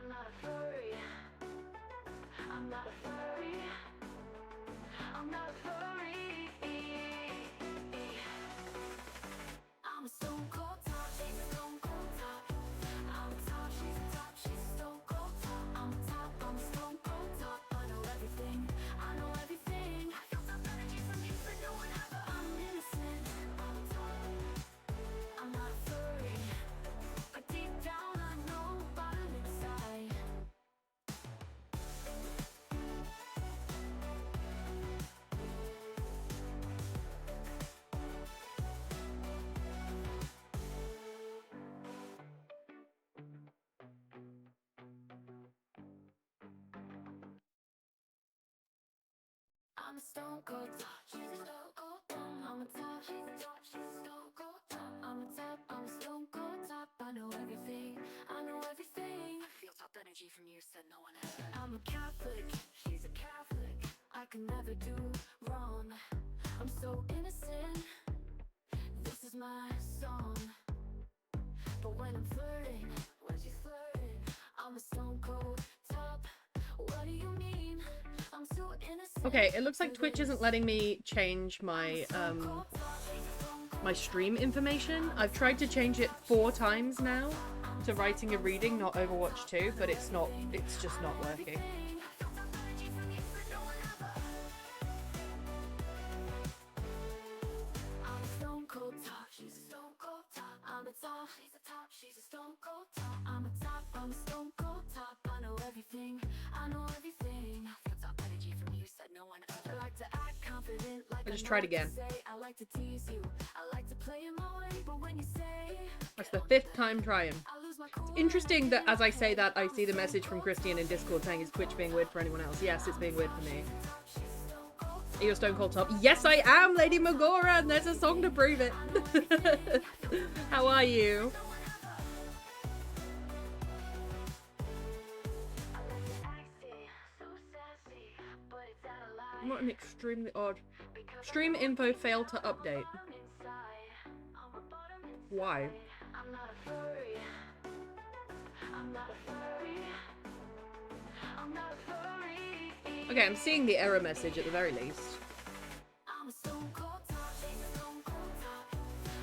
I'm not a furry. I'm not a furry. I'm not a furry. I'm a stone cold top. She's a stone cold top. I'm a top. She's a top. She's a stone cold top. I'm a top. I'm a stone cold top. I know everything. I know everything. I feel top energy from you, but no one ever. I'm innocent. I'm a top. I'm not a furry. But deep down I know bottom inside. I'm a stone cold top. She's a stone cold top. I'm a top. She's a top. She's a stone cold top. I'm a top. I'm a stone cold top. I know everything. I know everything. I feel top energy from you, said no one ever. I'm a Catholic. She's a Catholic. I can never do wrong. I'm so innocent. This is my song. But when I'm flirting, when she's flirting, I'm a stone cold top. What do you mean? I'm so innocent. Okay, it looks like Twitch isn't letting me change my my stream information. I've tried to change it 4 times now to writing and reading, not Overwatch 2, but it's just not working. I'm a stone cold top. She's a stone cold top. I'm a top. She's a top. She's a stone cold top. I'm a top. I'm a stone cold top. I know everything. I know everything. I feel top energy from you, said no one ever. I like to act confident, like I just tried again. I like to tease you. I like to play in my way, but when you say That's the 5th time trying. I lose my cool. Interesting that as I say that, I see the message from Christian in Discord saying, is Twitch being weird for anyone else? Yes, it's being weird for me. Are you a Stone Cold Top? Yes, I am, Lady Magora, and there's a song to prove it. How are you? What an extremely odd. Stream info failed to update. Why? I'm not a furry. I'm not a furry. I'm not a furry. Okay, I'm seeing the error message at the very least. I'm a stone cold top. She's a stone cold top.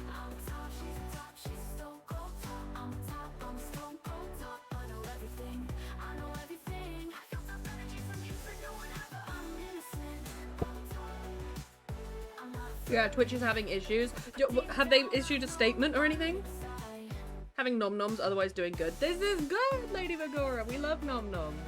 I'm a top. She's a top. She's a stone cold top. I'm a top. I'm a stone cold top. I know everything. I know everything. I feel top energy from you, but no one ever. I'm innocent. I'm a top. I'm not a furry. Yeah, Twitch is having issues. Have they issued a statement or anything? Having nom noms, otherwise doing good. This is good, Lady Magora. We love nom noms.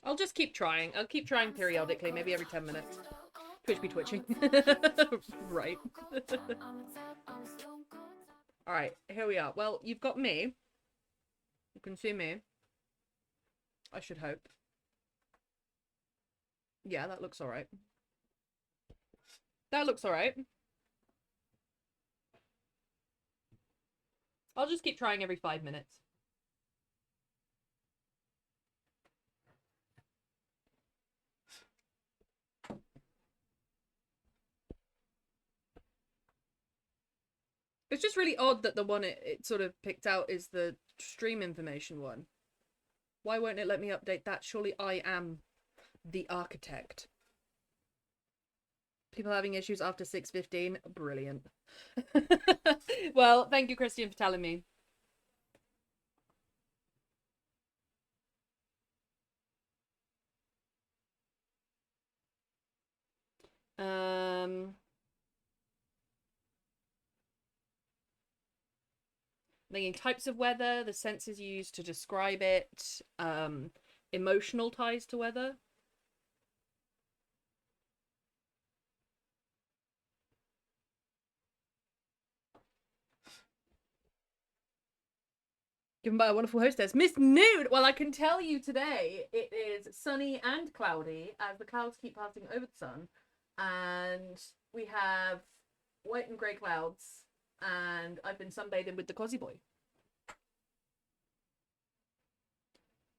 I'll just keep trying. I'll keep trying periodically, maybe every 10 minutes. Twitch be twitching. Right. Alright, here we are. Well, you've got me. You can see me. I should hope. Yeah, that looks alright. That looks alright. I'll just keep trying every 5 minutes. It's just really odd that the one it sort of picked out is the stream information one. Why won't it let me update that? Surely I am the architect. People having issues after 6:15? Brilliant. Well, thank you, Christian, for telling me. Thinking types of weather, the senses used to describe it, emotional ties to weather. Given by a wonderful hostess, Miss Nude! Well, I can tell you today it is sunny and cloudy as the clouds keep passing over the sun. And we have white and grey clouds. And I've been sunbathing with the Cosy Boy.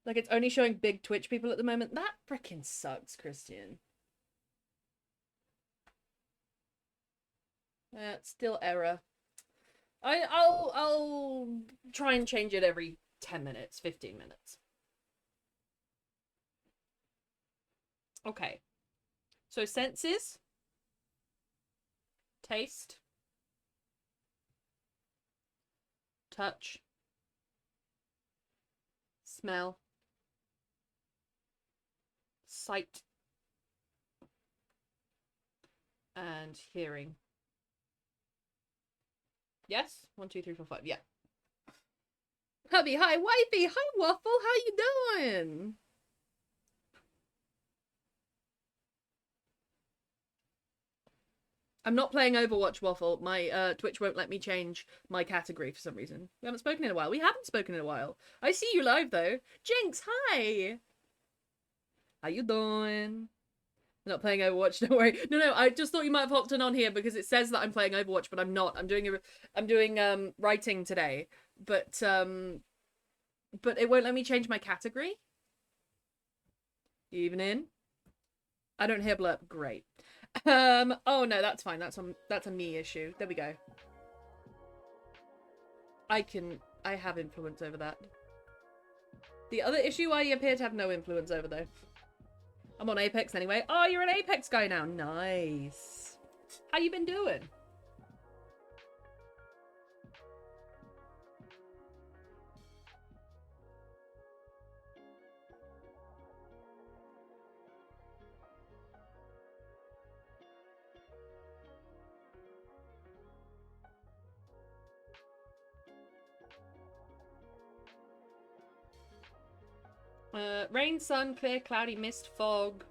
Like, it's only showing big Twitch people at the moment. That frickin' sucks, Christian. Still error. I'll try and change it every 10 minutes, 15 minutes. Okay. So senses. Taste. Touch. Smell. Sight. And hearing. Yes? 1, 2, 3, 4, 5. Yeah. Hubby, hi, wifey, hi, Waffle, how you doing? I'm not playing Overwatch, Waffle. My Twitch won't let me change my category for some reason. We haven't spoken in a while. We haven't spoken in a while. I see you live, though. Jinx, hi! How you doing? I'm not playing Overwatch, don't worry. No, I just thought you might have hopped on here because it says that I'm playing Overwatch, but I'm not. I'm doing writing today. But it won't let me change my category. Evening. I don't hear blurp. Great. Oh no, that's fine. That's a me issue. There we go. I have influence over that. The other issue I appear to have no influence over, though. I'm on Apex anyway. Oh, you're an Apex guy now. Nice. How you been doing? Rain, sun, clear, cloudy, mist, fog.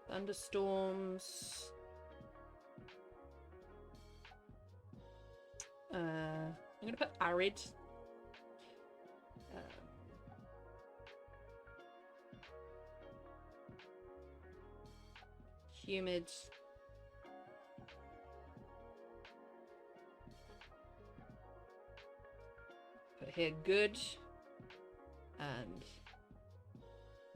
Thunderstorms. I'm gonna put arid. Humid. Put here good and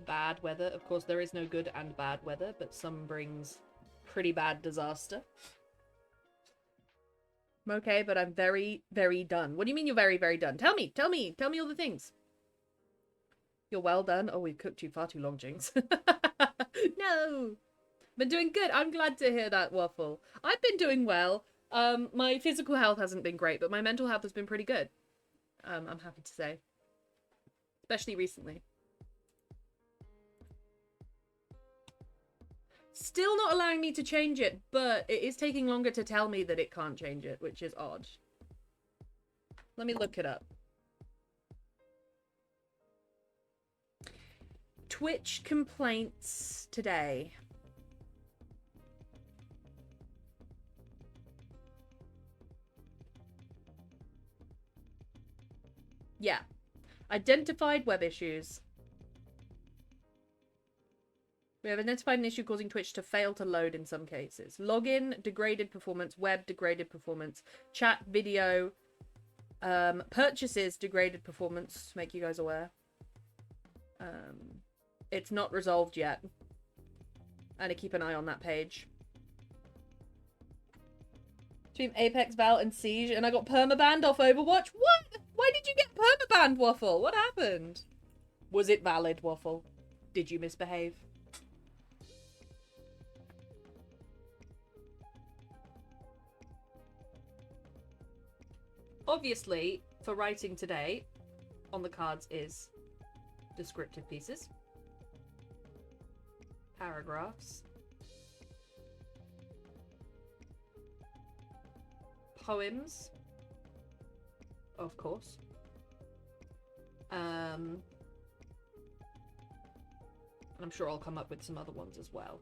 bad weather. Of course, there is no good and bad weather, but some brings pretty bad disaster. I'm okay, but I'm very, very done. What do you mean you're very, very done? Tell me all the things. You're well done. Oh, we've cooked you far too long, Jinx. No. Been doing good. I'm glad to hear that, Waffle. I've been doing well. My physical health hasn't been great, but my mental health has been pretty good. I'm happy to say. Especially recently. Still not allowing me to change it, but it is taking longer to tell me that it can't change it, which is odd. Let me look it up. Twitch complaints today. Yeah. Identified web issues. We have identified an issue causing Twitch to fail to load in some cases. Login, degraded performance. Web, degraded performance. Chat, video. Purchases, degraded performance, to make you guys aware. It's not resolved yet. And I keep an eye on that page. Between Apex, Val, and Siege, and I got permabanned off Overwatch? What? Why did you get permabanned, Waffle? What happened? Was it valid, Waffle? Did you misbehave? Obviously, for writing today, on the cards is descriptive pieces, paragraphs, poems, of course, and I'm sure I'll come up with some other ones as well.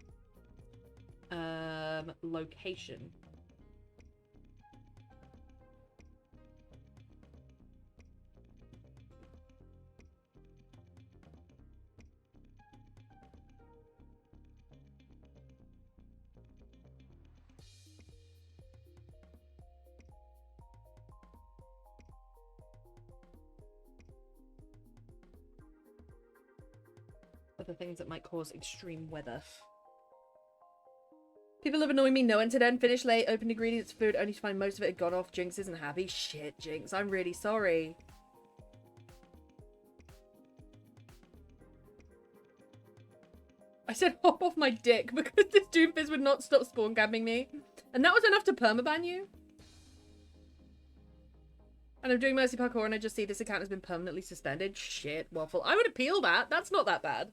Location. other things that might cause extreme weather. People have annoyed me no end to end. Finish late, open ingredients food, only to find most of it had gone off. Jinx isn't happy. Shit, Jinx. I'm really sorry. I said hop off my dick because this Doomfist would not stop spawn camping me. And that was enough to permaban you? And I'm doing Mercy Parkour and I just see this account has been permanently suspended. Shit, Waffle. I would appeal that. That's not that bad.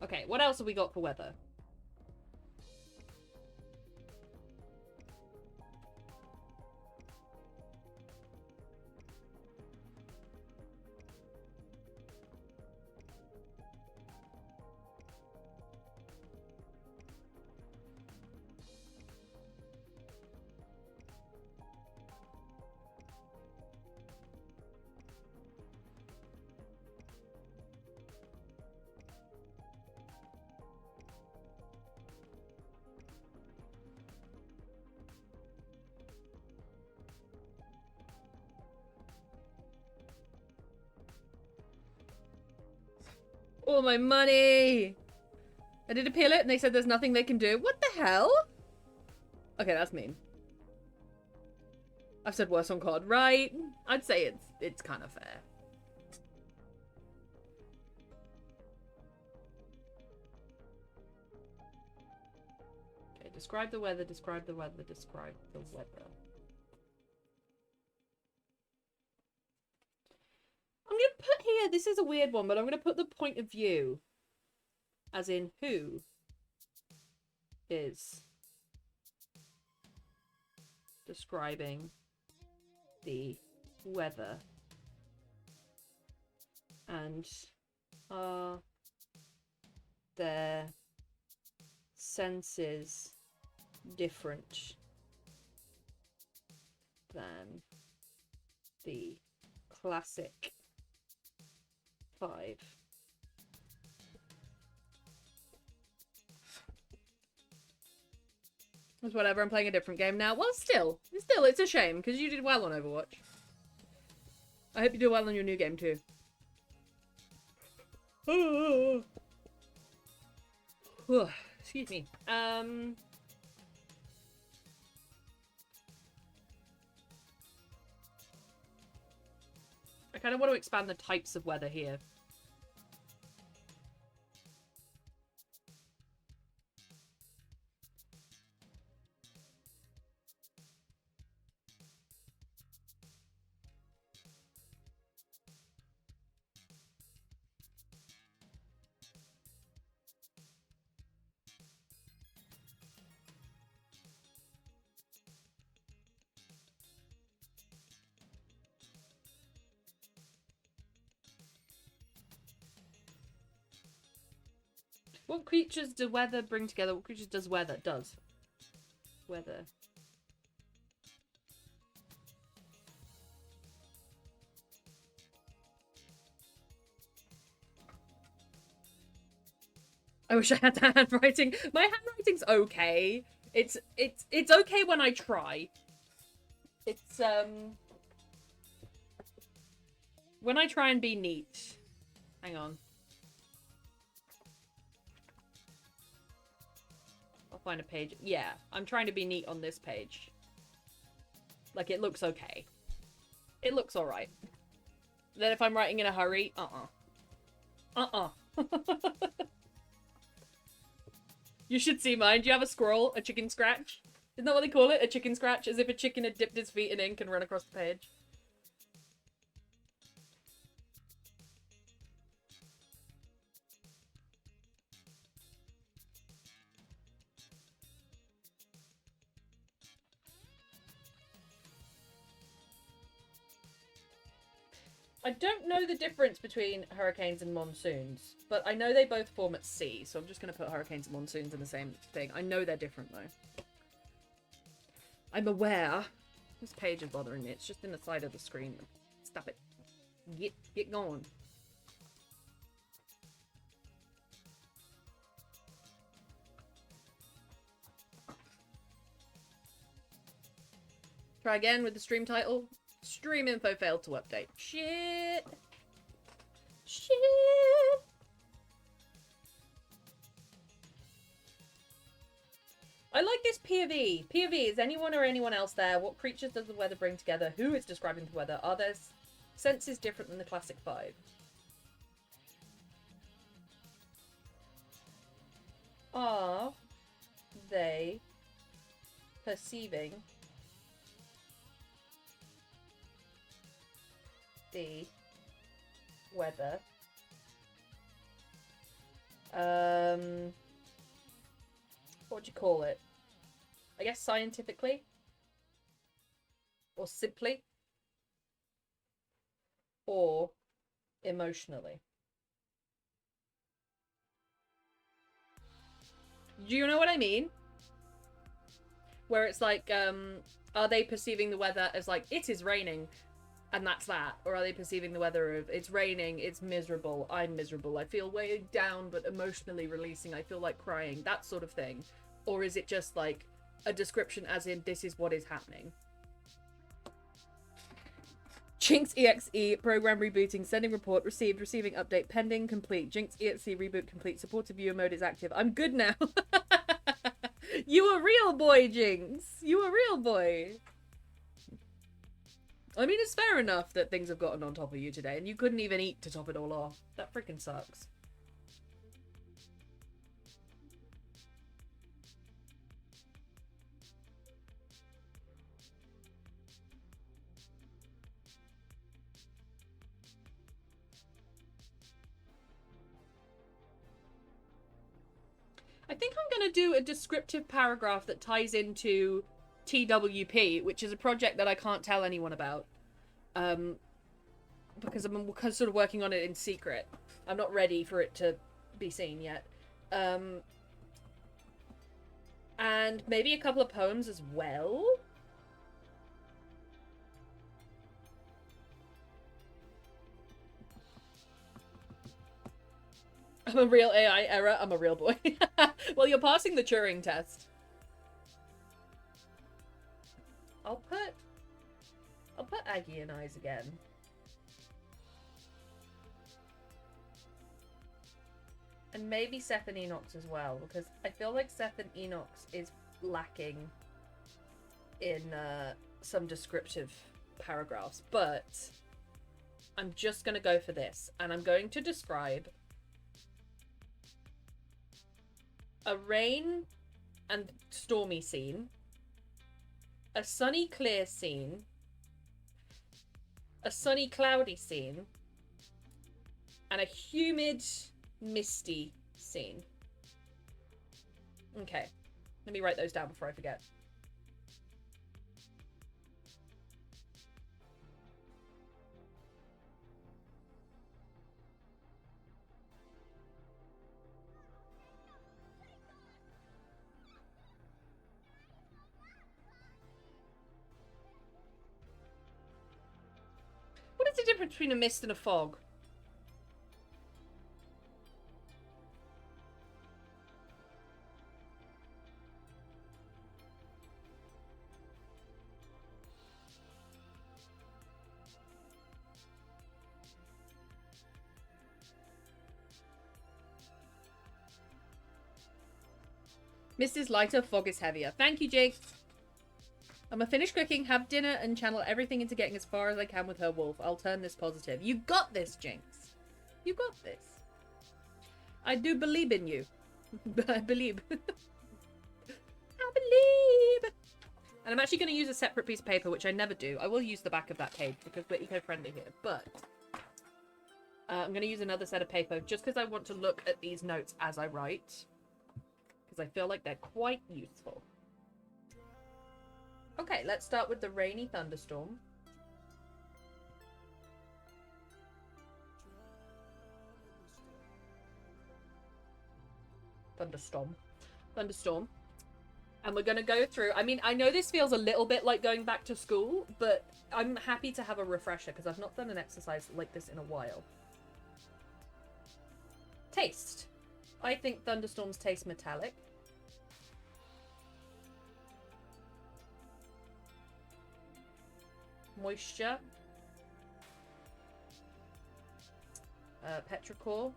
Okay, what else have we got for weather? All my money! I did appeal it and they said there's nothing they can do. What the hell? Okay, that's mean. I've said worse on COD, right? I'd say it's kind of fair. Okay, describe the weather, describe the weather, describe the weather. I'm going to put here, this is a weird one, but I'm going to put the point of view. As in, who is describing the weather? And are their senses different than the classic 5? It's whatever, I'm playing a different game now. Well, still, it's a shame, because you did well on Overwatch. I hope you do well on your new game, too. Excuse me. I kind of want to expand the types of weather here. What creatures do weather bring together? What creatures does weather? Does. Weather. I wish I had that handwriting. My handwriting's okay. It's okay when I try. It's when I try and be neat. Hang on. I'll find a page. Yeah, I'm trying to be neat on this page. Like, it looks okay. It looks alright. Then if I'm writing in a hurry, You should see mine. Do you have a scroll? A chicken scratch? Isn't that what they call it? A chicken scratch? As if a chicken had dipped his feet in ink and run across the page. I don't know the difference between hurricanes and monsoons, but I know they both form at sea, so I'm just going to put hurricanes and monsoons in the same thing. I know they're different, though. I'm aware. This page is bothering me. It's just in the side of the screen. Stop it. Get going. Try again with the stream title. Stream info failed to update. Shit. Shit. I like this POV. POV, is anyone or anyone else there? What creatures does the weather bring together? Who is describing the weather? Are there senses different than the classic 5? Are they perceiving the weather what would you call it? I guess scientifically? Or simply? Or emotionally? Do you know what I mean? Where it's like, are they perceiving the weather as like, it is raining, and that's that? Or are they perceiving the weather of, it's raining, it's miserable, I'm miserable, I feel weighed down but emotionally releasing, I feel like crying, that sort of thing? Or is it just like a description as in, this is what is happening? Jinx EXE, program rebooting, sending report, received, receiving update, pending, complete. Jinx EXE reboot complete, supported viewer mode is active. I'm good now. You a real boy, Jinx. You a real boy. I mean, it's fair enough that things have gotten on top of you today, and you couldn't even eat to top it all off. That freaking sucks. I think I'm going to do a descriptive paragraph that ties into TWP, which is a project that I can't tell anyone about. Because I'm sort of working on it in secret. I'm not ready for it to be seen yet. And maybe a couple of poems as well. I'm a real AI error. I'm a real boy. Well, you're passing the Turing test. I'll put Aggie in eyes again. And maybe Seth and Enox as well, because I feel like Seth and Enox is lacking in some descriptive paragraphs. But I'm just going to go for this, and I'm going to describe a rain and stormy scene, a sunny clear scene, a sunny cloudy scene, and a humid misty scene. Okay, let me write those down before I forget. What is the difference between a mist and a fog? Mist is lighter, fog is heavier. Thank you, Jake. I'm gonna finish cooking, have dinner, and channel everything into getting as far as I can with her wolf. I'll turn this positive. You got this, Jinx. You got this. I do believe in you. I believe. I believe. And I'm actually going to use a separate piece of paper, which I never do. I will use the back of that page because we're eco-friendly here. But I'm going to use another set of paper just because I want to look at these notes as I write. Because I feel like they're quite useful. Okay, let's start with the rainy thunderstorm. Thunderstorm. And we're going to go through... I mean, I know this feels a little bit like going back to school, but I'm happy to have a refresher because I've not done an exercise like this in a while. Taste. I think thunderstorms taste metallic. Moisture. Petrichor.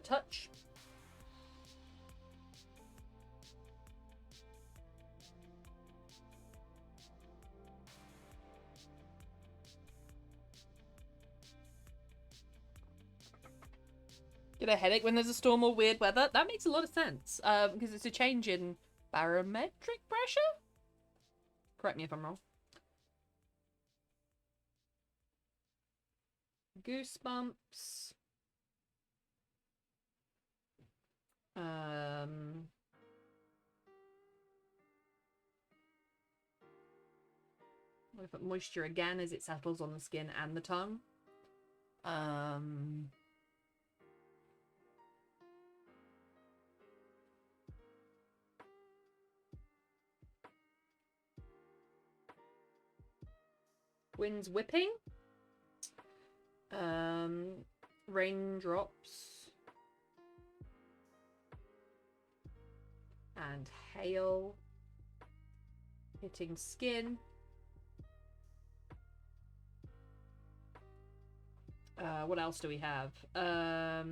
Touch. Get a headache when there's a storm or weird weather? That makes a lot of sense. Because it's a change in barometric pressure? Correct me if I'm wrong. Goosebumps. We'll put moisture again as it settles on the skin and the tongue. Winds whipping. Raindrops. And hail. Hitting skin. What else do we have? That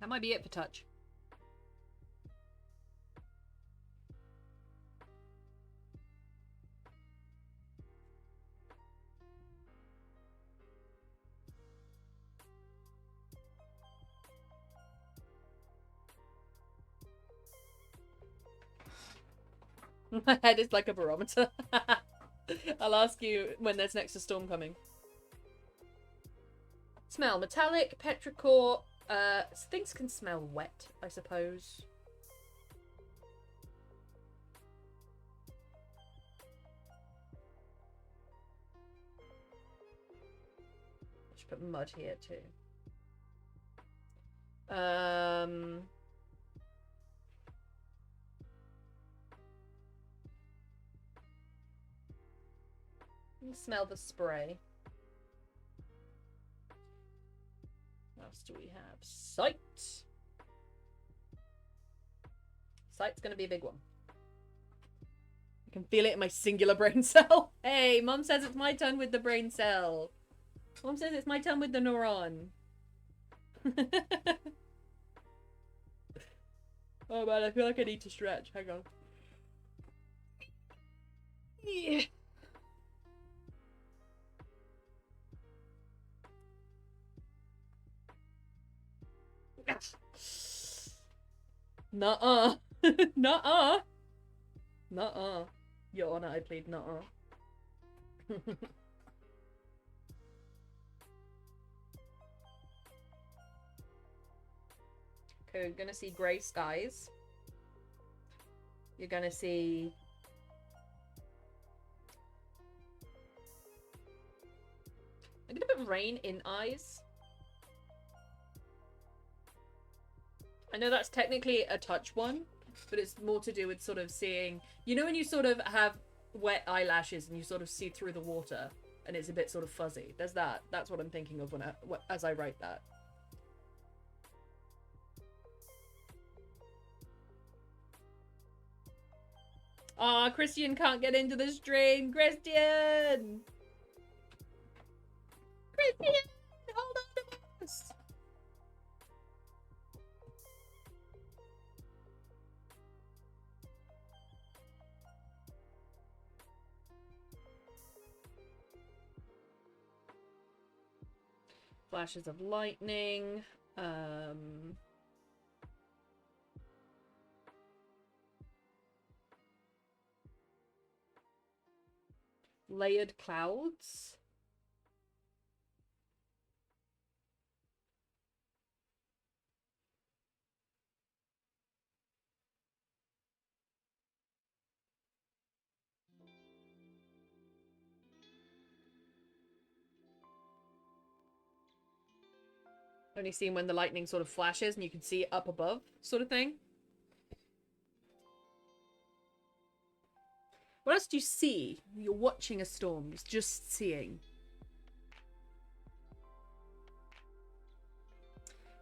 might be it for touch. My head is like a barometer. I'll ask you when there's next a storm coming. Smell. Metallic, petrichor. Things can smell wet, I suppose. I should put mud here too. Smell the spray. What else do we have? Sight. Sight's gonna be a big one. I can feel it in my singular brain cell. Hey, Mom says it's my turn with the brain cell. Mom says it's my turn with the neuron. Oh man, I feel like I need to stretch. Hang on. Yeah. Nuh-uh. Nuh-uh. Nuh-uh. Your Honor, I plead nuh-uh. Okay, we're gonna see grey skies. You're gonna see... I'm gonna put rain in eyes. I know that's technically a touch one, but it's more to do with sort of seeing... You know when you sort of have wet eyelashes and you sort of see through the water and it's a bit sort of fuzzy? There's that. That's what I'm thinking of when as I write that. Aw, Christian can't get into the stream. Christian! Christian! Hold on to us! Flashes of lightning. Layered clouds. Only seen when the lightning sort of flashes and you can see it up above, sort of thing. What else do you see? You're watching a storm. It's just seeing.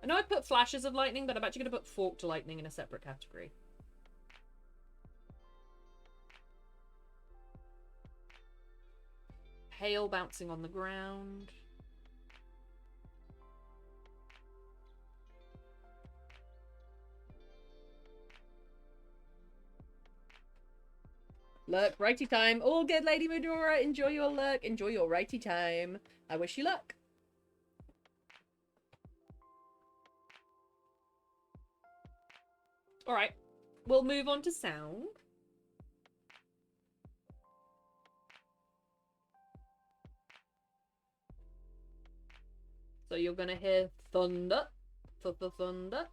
I know I put flashes of lightning, but I'm actually going to put forked lightning in a separate category. Hail bouncing on the ground. Lurk, righty time. All good, Lady Medora. Enjoy your lurk. Enjoy your righty time. I wish you luck. Alright. We'll move on to sound. So you're gonna hear thunder. Thunder.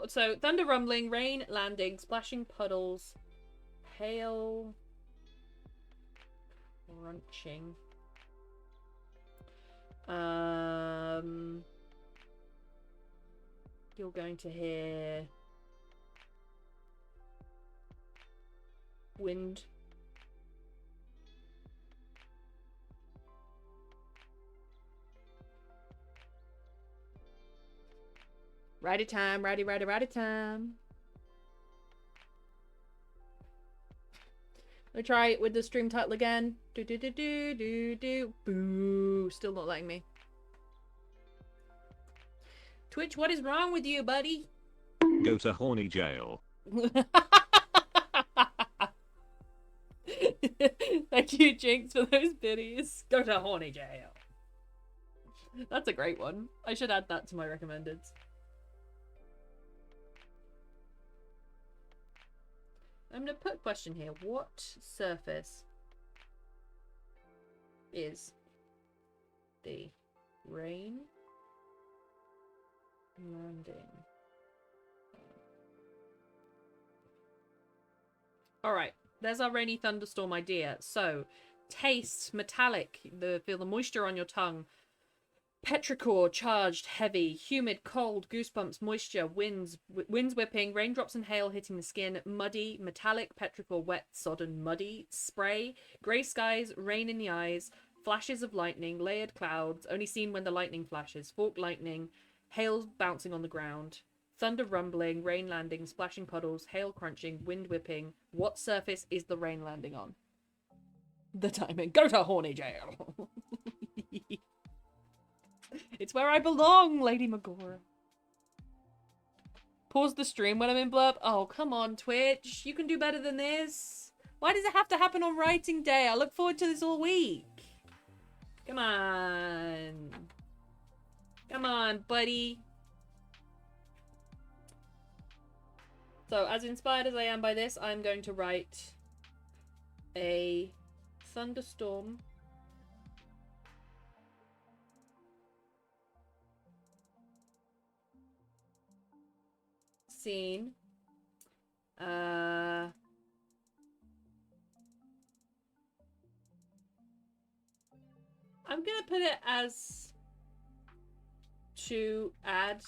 So, thunder rumbling, rain landing, splashing puddles, hail crunching. You're going to hear wind. Righty time, righty time. Let me try it with the stream title again. Boo. Still not letting me. Twitch, what is wrong with you, buddy? Go to horny jail. Thank you, Jinx, for those biddies. Go to horny jail. That's a great one. I should add that to my recommended. I'm going to put a question here. What surface is the rain landing on? Alright, there's our rainy thunderstorm idea. So, taste, metallic, feel the moisture on your tongue. Petrichor, charged, heavy, humid, cold, goosebumps, moisture, winds whipping, raindrops and hail hitting the skin, muddy, metallic, petrichor, wet, sodden, muddy, spray, grey skies, rain in the eyes, flashes of lightning, layered clouds, only seen when the lightning flashes, forked lightning, hail bouncing on the ground, thunder rumbling, rain landing, splashing puddles, hail crunching, wind whipping. What surface is the rain landing on? The timing. Go to horny jail. It's where I belong, Lady Magora. Pause the stream when I'm in blurb. Oh, come on, Twitch. You can do better than this. Why does it have to happen on writing day? I look forward to this all week. Come on. Come on, buddy. So, as inspired as I am by this, I'm going to write a thunderstorm scene. I'm gonna put it as to add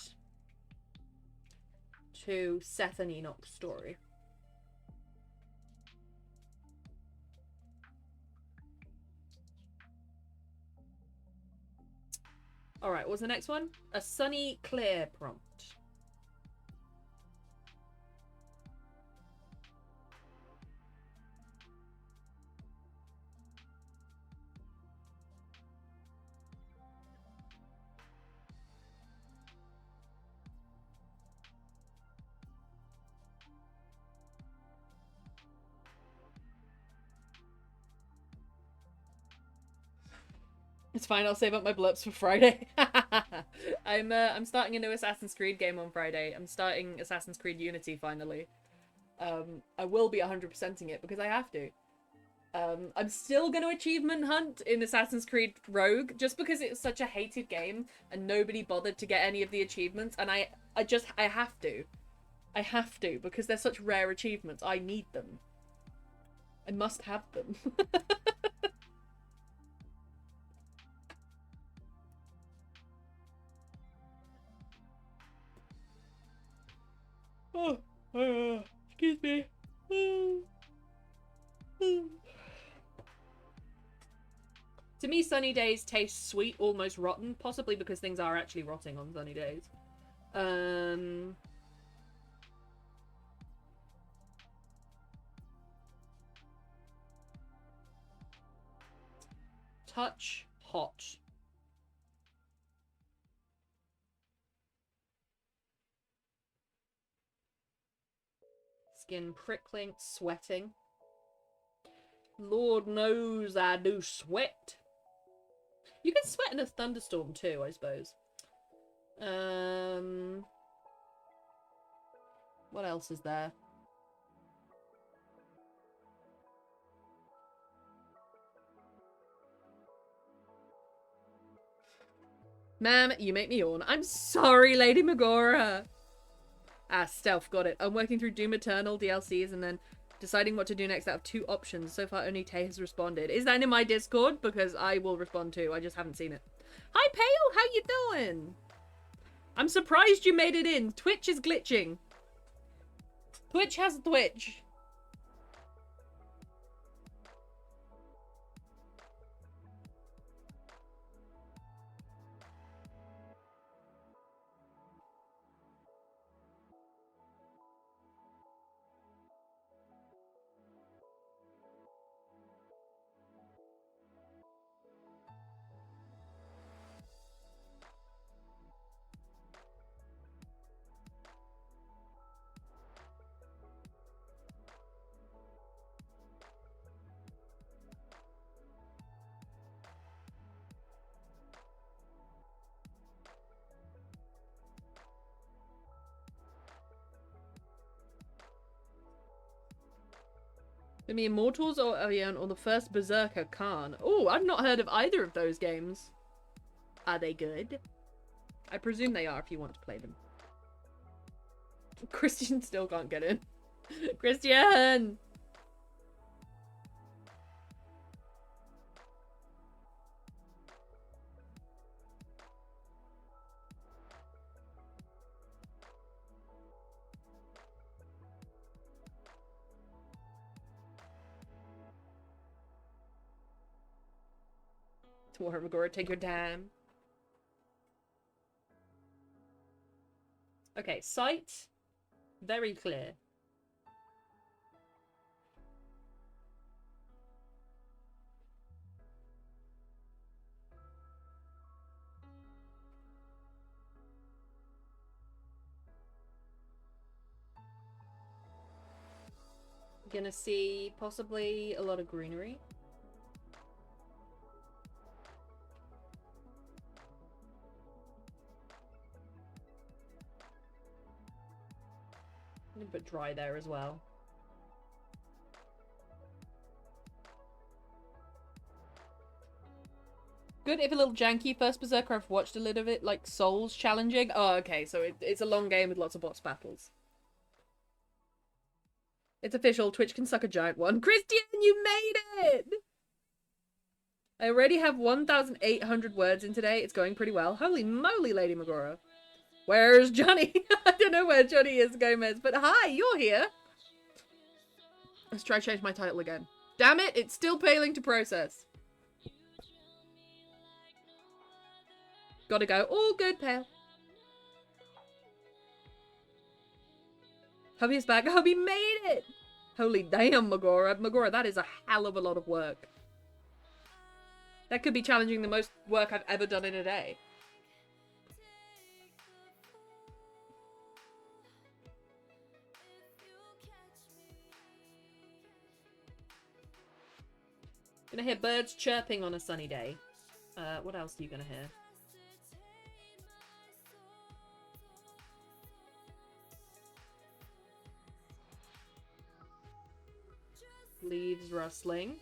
to Seth and Enoch's story. Alright, what's the next one? A sunny, clear prompt. It's fine, I'll save up my blurps for Friday. I'm starting a new Assassin's Creed game on Friday. I'm starting Assassin's Creed Unity finally. I will be 100%ing it because I have to. I'm still going to achievement hunt in Assassin's Creed Rogue, just because it's such a hated game and nobody bothered to get any of the achievements, and I have to. I have to, because they're such rare achievements. I need them. I must have them. Excuse me. To me, sunny days taste sweet, almost rotten, possibly because things are actually rotting on sunny days. Touch hot. Skin prickling, sweating. Lord knows I do sweat. You can sweat in a thunderstorm too, I suppose. What else is there? Ma'am, you make me yawn. I'm sorry, Lady Magora. Ah, stealth, got it. I'm working through Doom Eternal DLCs and then deciding what to do next out of 2 options. So far, only Tay has responded. Is that in my Discord? Because I will respond too. I just haven't seen it. Hi, Pale. How you doing? I'm surprised you made it in. Twitch is glitching. Twitch has a Twitch. The Immortals or the first Berserker Khan? Oh, I've not heard of either of those games. Are they good? I presume they are if you want to play them. Christian still can't get in. Christian! Warhammer Magora, take your time. Okay, sight. Very clear. Gonna see possibly a lot of greenery. A bit dry there as well. Good, if a little janky. First Berserker, I've watched a little of it, like Souls challenging. Oh, okay, so it's a long game with lots of boss battles. It's official, Twitch can suck a giant one. Christian, you made it! I already have 1,800 words in today. It's going pretty well. Holy moly, Lady Magora. Where's Johnny? I don't know where Johnny is, Gomez, but hi, you're here. Let's try to change my title again. Damn it, it's still failing to process. Gotta go. All good, Pale. Hubby's back. Hubby made it! Holy damn, Magora. Magora, that is a hell of a lot of work. That could be challenging the most work I've ever done in a day. Gonna hear birds chirping on a sunny day. What else are you gonna hear? Leaves rustling.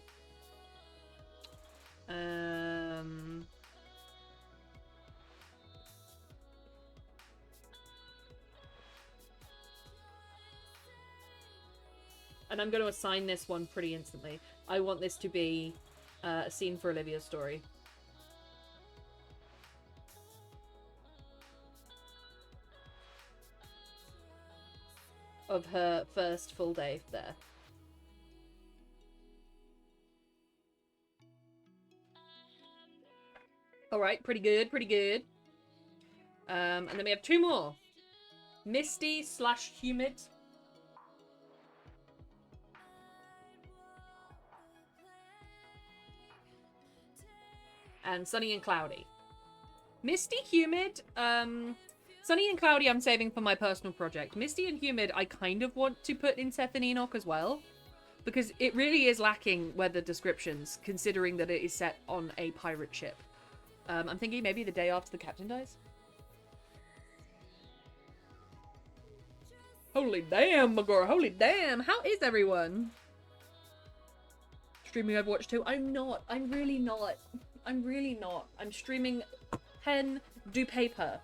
And I'm going to assign this one pretty instantly. I want this to be a scene for Olivia's story. Of her first full day there. Alright, pretty good, pretty good. And then we have two more. Misty / humid. And sunny and cloudy. Misty, humid, sunny and cloudy I'm saving for my personal project. Misty and humid I kind of want to put in Seth and Enoch as well. Because it really is lacking weather descriptions, considering that it is set on a pirate ship. I'm thinking maybe the day after the captain dies. Holy damn, Magora, holy damn. How is everyone? Streaming Overwatch 2? I'm not. I'm really not. I'm really not. I'm streaming pen, do paper.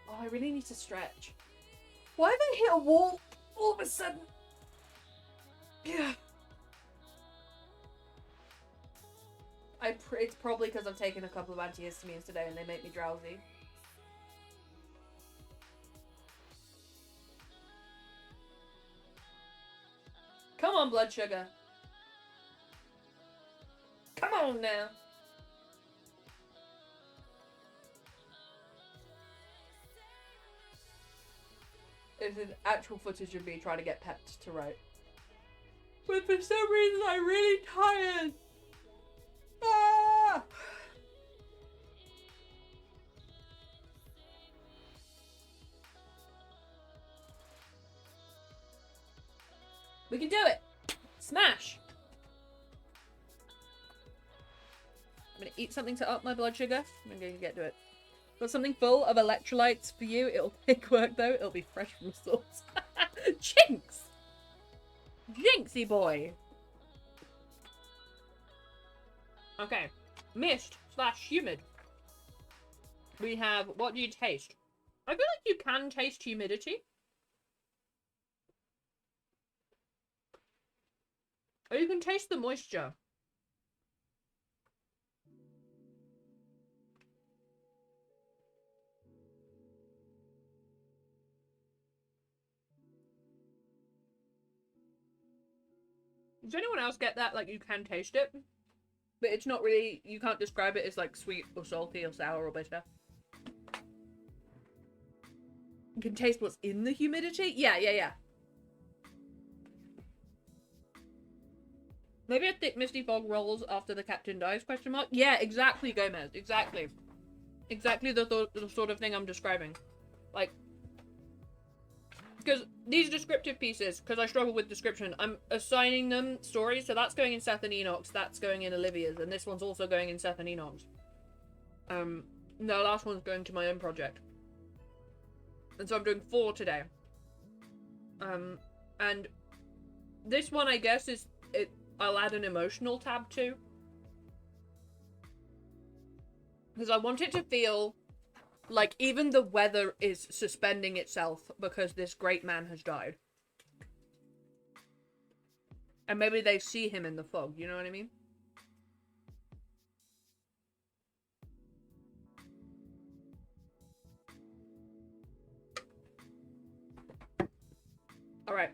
Oh, I really need to stretch. Why have I hit a wall all of a sudden? Yeah. It's probably because I've taken a couple of antihistamines today and they make me drowsy. Come on, blood sugar. Come on now. This is actual footage of me trying to get Pepped to write. But for some reason I'm really tired. Ah! We can do it! Smash! I'm gonna eat something to up my blood sugar. I'm gonna get to it. Got something full of electrolytes for you. It'll take work though. It'll be fresh from the source. Jinx! Jinxie boy! Okay. Mist / humid. We have, what do you taste? I feel like you can taste humidity. Or you can taste the moisture. Does anyone else get that? Like, you can taste it, but it's not really, you can't describe it as like sweet or salty or sour or bitter. You can taste what's in the humidity? Yeah. Maybe a thick misty fog rolls after the captain dies, question mark? Yeah, exactly, Gomez. Exactly. Exactly the sort of thing I'm describing. Like, because these descriptive pieces, because I struggle with description, I'm assigning them stories, so that's going in Seth and Enoch's, that's going in Olivia's, and this one's also going in Seth and Enoch's. The last one's going to my own project. And so I'm doing 4 today. And this one, I guess, is it. I'll add an emotional tab to. Because I want it to feel like even the weather is suspending itself because this great man has died. And maybe they see him in the fog, you know what I mean? Alright.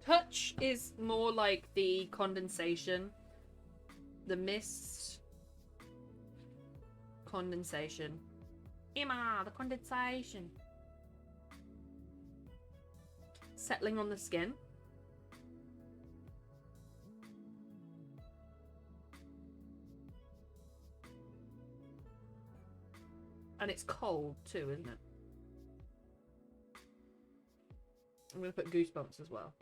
Touch is more like the condensation. The mist. Condensation. Emma, the condensation. Settling on the skin. And it's cold too, isn't it? I'm going to put goosebumps as well.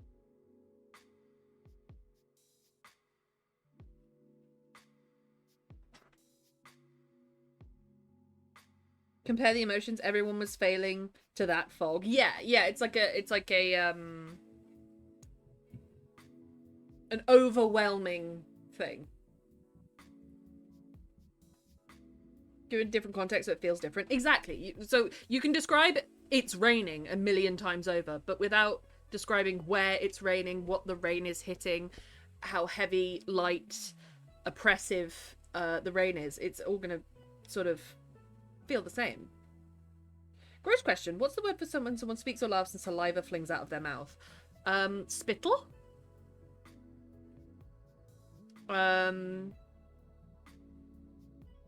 Compare the emotions. Everyone was failing to that fog. Yeah, it's like a an overwhelming thing. Given different contexts, it feels different. Exactly. So you can describe it's raining a million times over, but without describing where it's raining, what the rain is hitting, how heavy, light, oppressive the rain is. It's all gonna sort of feel the same. Gross question. What's the word for someone speaks or laughs and saliva flings out of their mouth? Spittle?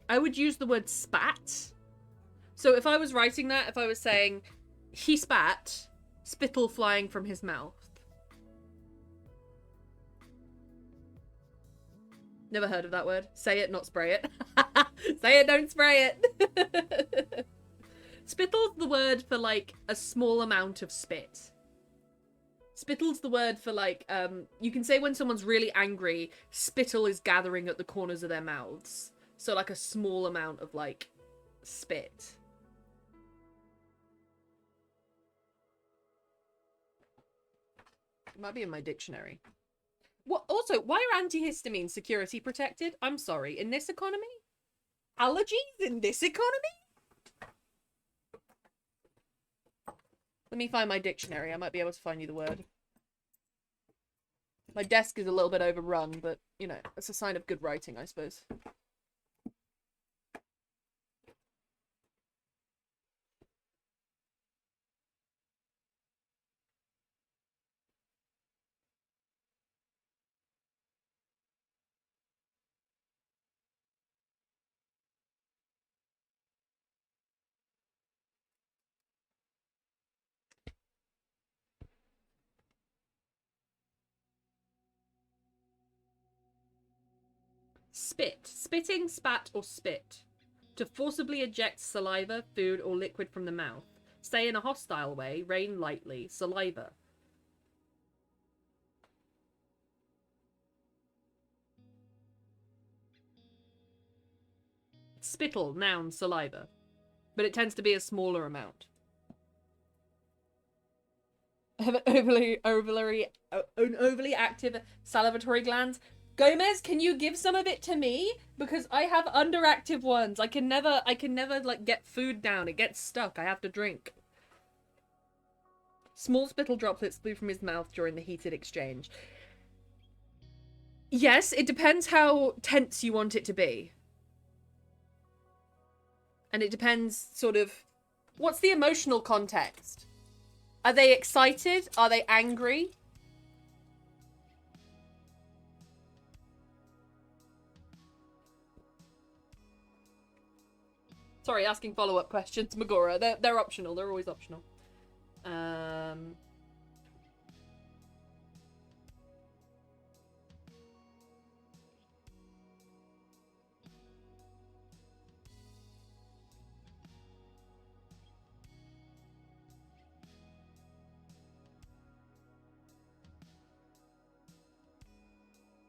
I would use the word spat. So if I was writing that, if I was saying he spat, spittle flying from his mouth. Never heard of that word. Say it, not spray it. Say it, don't spray it. Spittle's the word for, like, a small amount of spit. Spittle's the word for, like, you can say when someone's really angry, spittle is gathering at the corners of their mouths. So, like, a small amount of, like, spit. It might be in my dictionary. What? Also, why are antihistamines security protected? I'm sorry. In this economy? Allergies in this economy? Let me find my dictionary. I might be able to find you the word. My desk is a little bit overrun, but, you know, it's a sign of good writing, I suppose. Spit. Spitting, spat, or spit. To forcibly eject saliva, food, or liquid from the mouth. Say in a hostile way, rain lightly, saliva. Spittle, noun, saliva. But it tends to be a smaller amount. Have an overly active salivatory glands. Gomez, can you give some of it to me? Because I have underactive ones. I can never like get food down. It gets stuck. I have to drink. Small spittle droplets flew from his mouth during the heated exchange. Yes, it depends how tense you want it to be. And it depends sort of what's the emotional context? Are they excited? Are they angry? Sorry, asking follow-up questions, Magora. They're optional. They're always optional.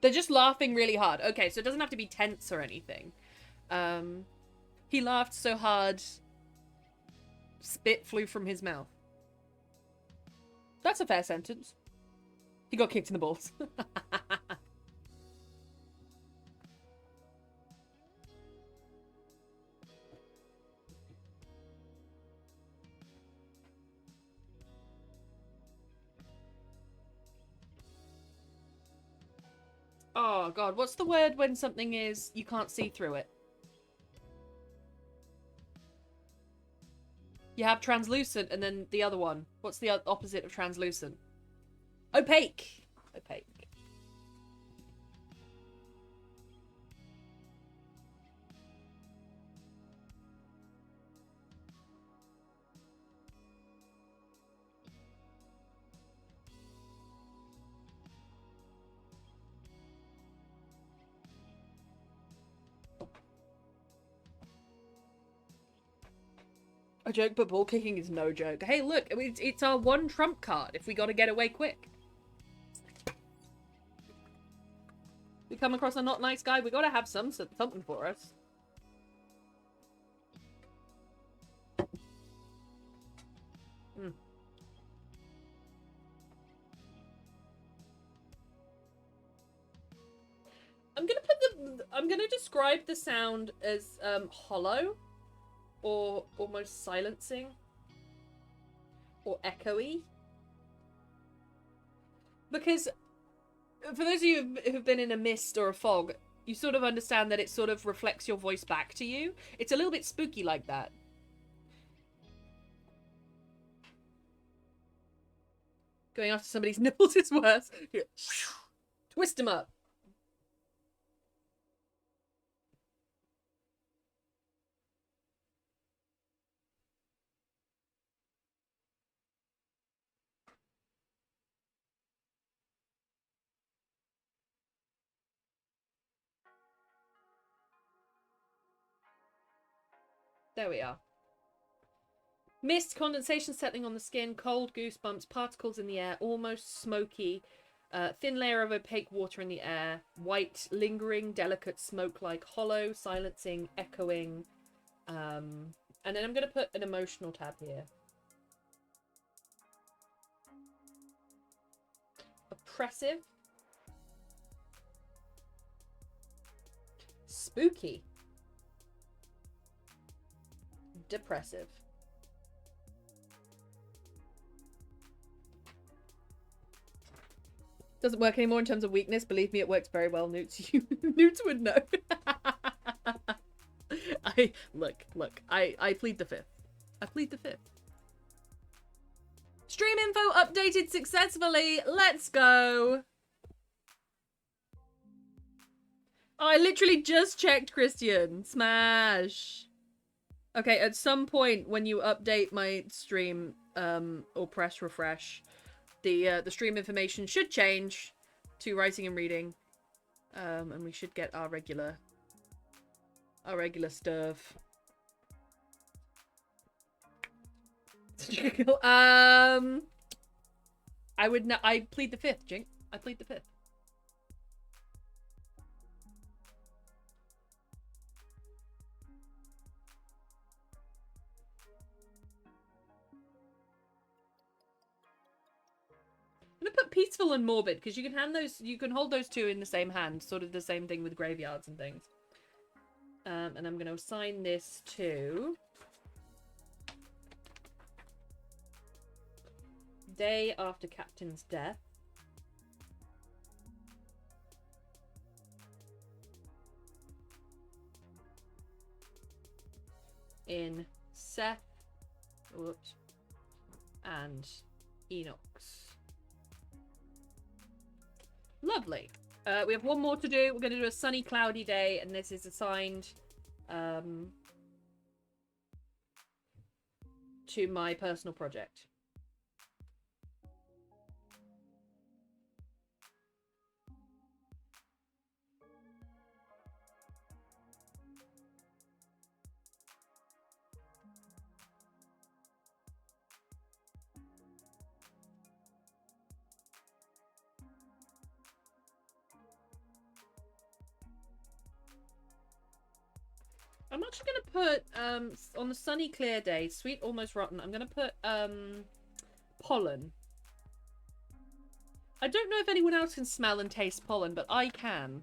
They're just laughing really hard. Okay, so it doesn't have to be tense or anything. He laughed so hard, spit flew from his mouth. That's a fair sentence. He got kicked in the balls. Oh god, what's the word when something is you can't see through it? You have translucent and then the other one. What's the opposite of translucent? Opaque. Opaque. A joke, but ball kicking is no joke. Hey, look, it's our one trump card if we gotta get away quick. We come across a not nice guy, we gotta have something for us. I'm gonna describe the sound as hollow, or almost silencing, or echoey. Because for those of you who've been in a mist or a fog, you sort of understand that it sort of reflects your voice back to you. It's a little bit spooky like that. Going after somebody's nipples is worse. Twist them up. There we are. Mist, condensation settling on the skin, cold, goosebumps, particles in the air, almost smoky, thin layer of opaque water in the air, white, lingering, delicate smoke like hollow, silencing, echoing. And then I'm going to put an emotional tab here. Oppressive. Spooky. Depressive. Doesn't work anymore in terms of weakness. Believe me, it works very well, Newts. Newts would know. I plead the fifth. I plead the fifth. Stream info updated successfully. Let's go. Oh, I literally just checked, Christian. Smash. Okay, at some point when you update my stream, or press refresh, the stream information should change to writing and reading, and we should get our regular stuff. I plead the fifth, Jink. I plead the fifth. I'm gonna put peaceful and morbid because you can hold those two in the same hand, sort of the same thing with graveyards and things. And I'm gonna assign this to day after Captain's death. In Seth, whoops, and Enoch. Lovely. We have one more to do. We're going to do a sunny, cloudy day, and this is assigned to my personal project. I'm actually going to put, on the sunny, clear day, sweet, almost rotten, I'm going to put, pollen. I don't know if anyone else can smell and taste pollen, but I can.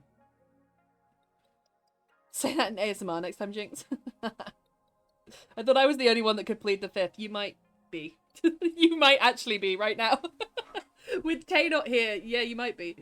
Say that in ASMR next time, Jinx. I thought I was the only one that could plead the fifth. You might be. You might actually be right now. With Tay not here, yeah, you might be.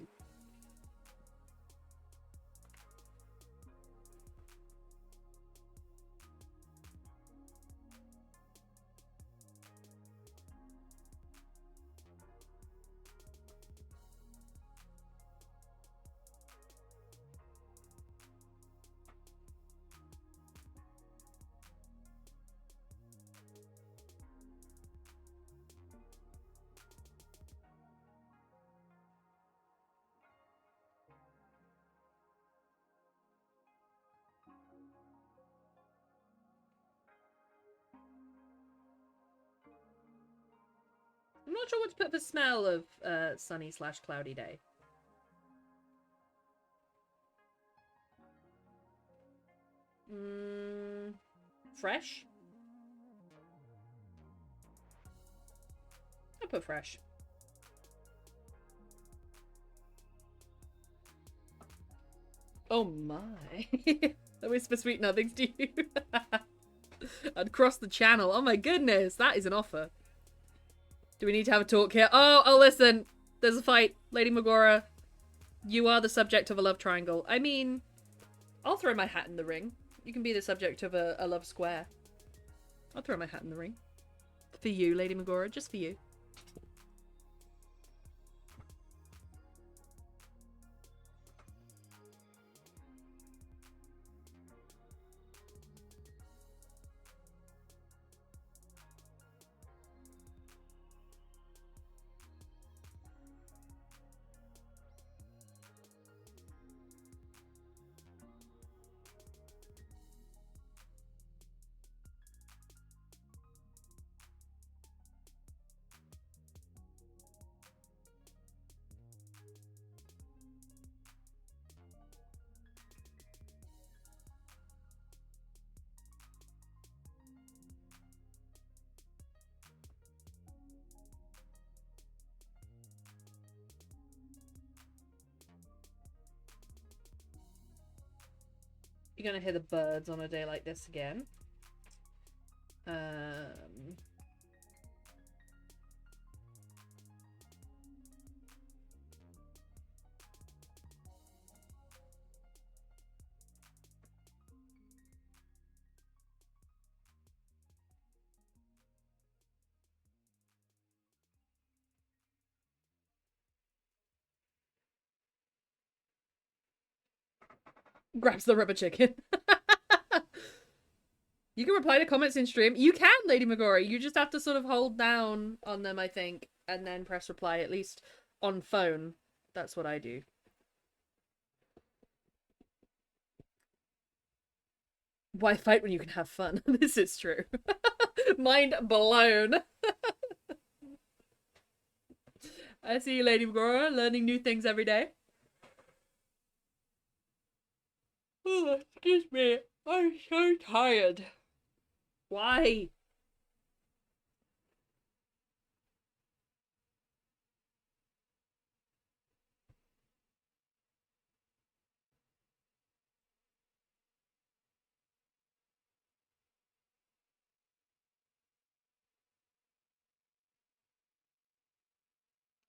not sure what to put for smell of sunny / cloudy day. Fresh? I'll put fresh. Oh my. I whisper sweet nothings to you. I'd cross the channel. Oh my goodness, that is an offer. Do we need to have a talk here? Oh, listen. There's a fight. Lady Magora, you are the subject of a love triangle. I mean, I'll throw my hat in the ring. You can be the subject of a love square. I'll throw my hat in the ring. For you, Lady Magora, just for you. You're gonna hear the birds on a day like this again. Grabs the rubber chicken. You can reply to comments in stream. You can, Lady Magora. You just have to sort of hold down on them, I think, and then press reply, at least on phone. That's what I do. Why fight when you can have fun? This is true. Mind blown. I see you, Lady Magora, learning new things every day. Oh, excuse me. I'm so tired. Why?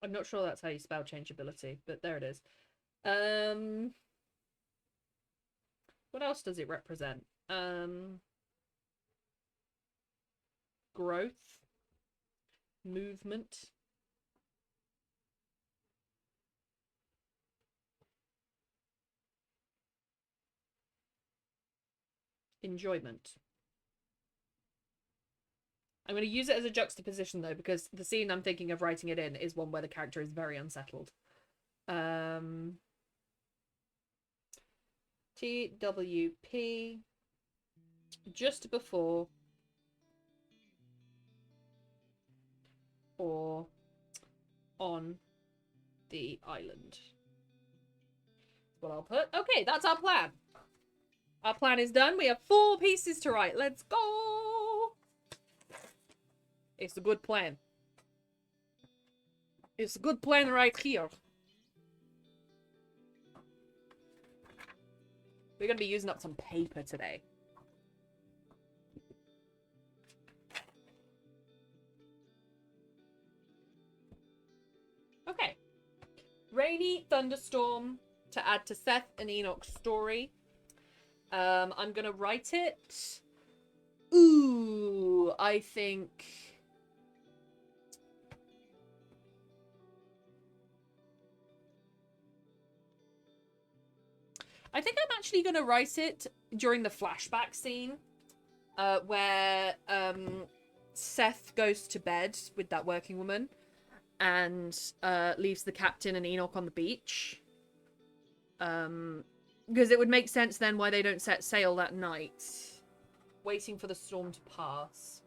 I'm not sure that's how you spell changeability, but there it is. What else does it represent? Growth, movement, enjoyment. I'm going to use it as a juxtaposition though, because the scene I'm thinking of writing it in is one where the character is very unsettled. TWP, just before or on the island. That's what I'll put. Okay, that's our plan. Our plan is done. We have 4 pieces to write. Let's go! It's a good plan. It's a good plan right here. We're going to be using up some paper today. Okay. Rainy thunderstorm to add to Seth and Enoch's story. I'm going to write it. Ooh, I think... I'm actually going to write it during the flashback scene, where Seth goes to bed with that working woman and leaves the captain and Enoch on the beach. Because it would make sense then why they don't set sail that night, waiting for the storm to pass.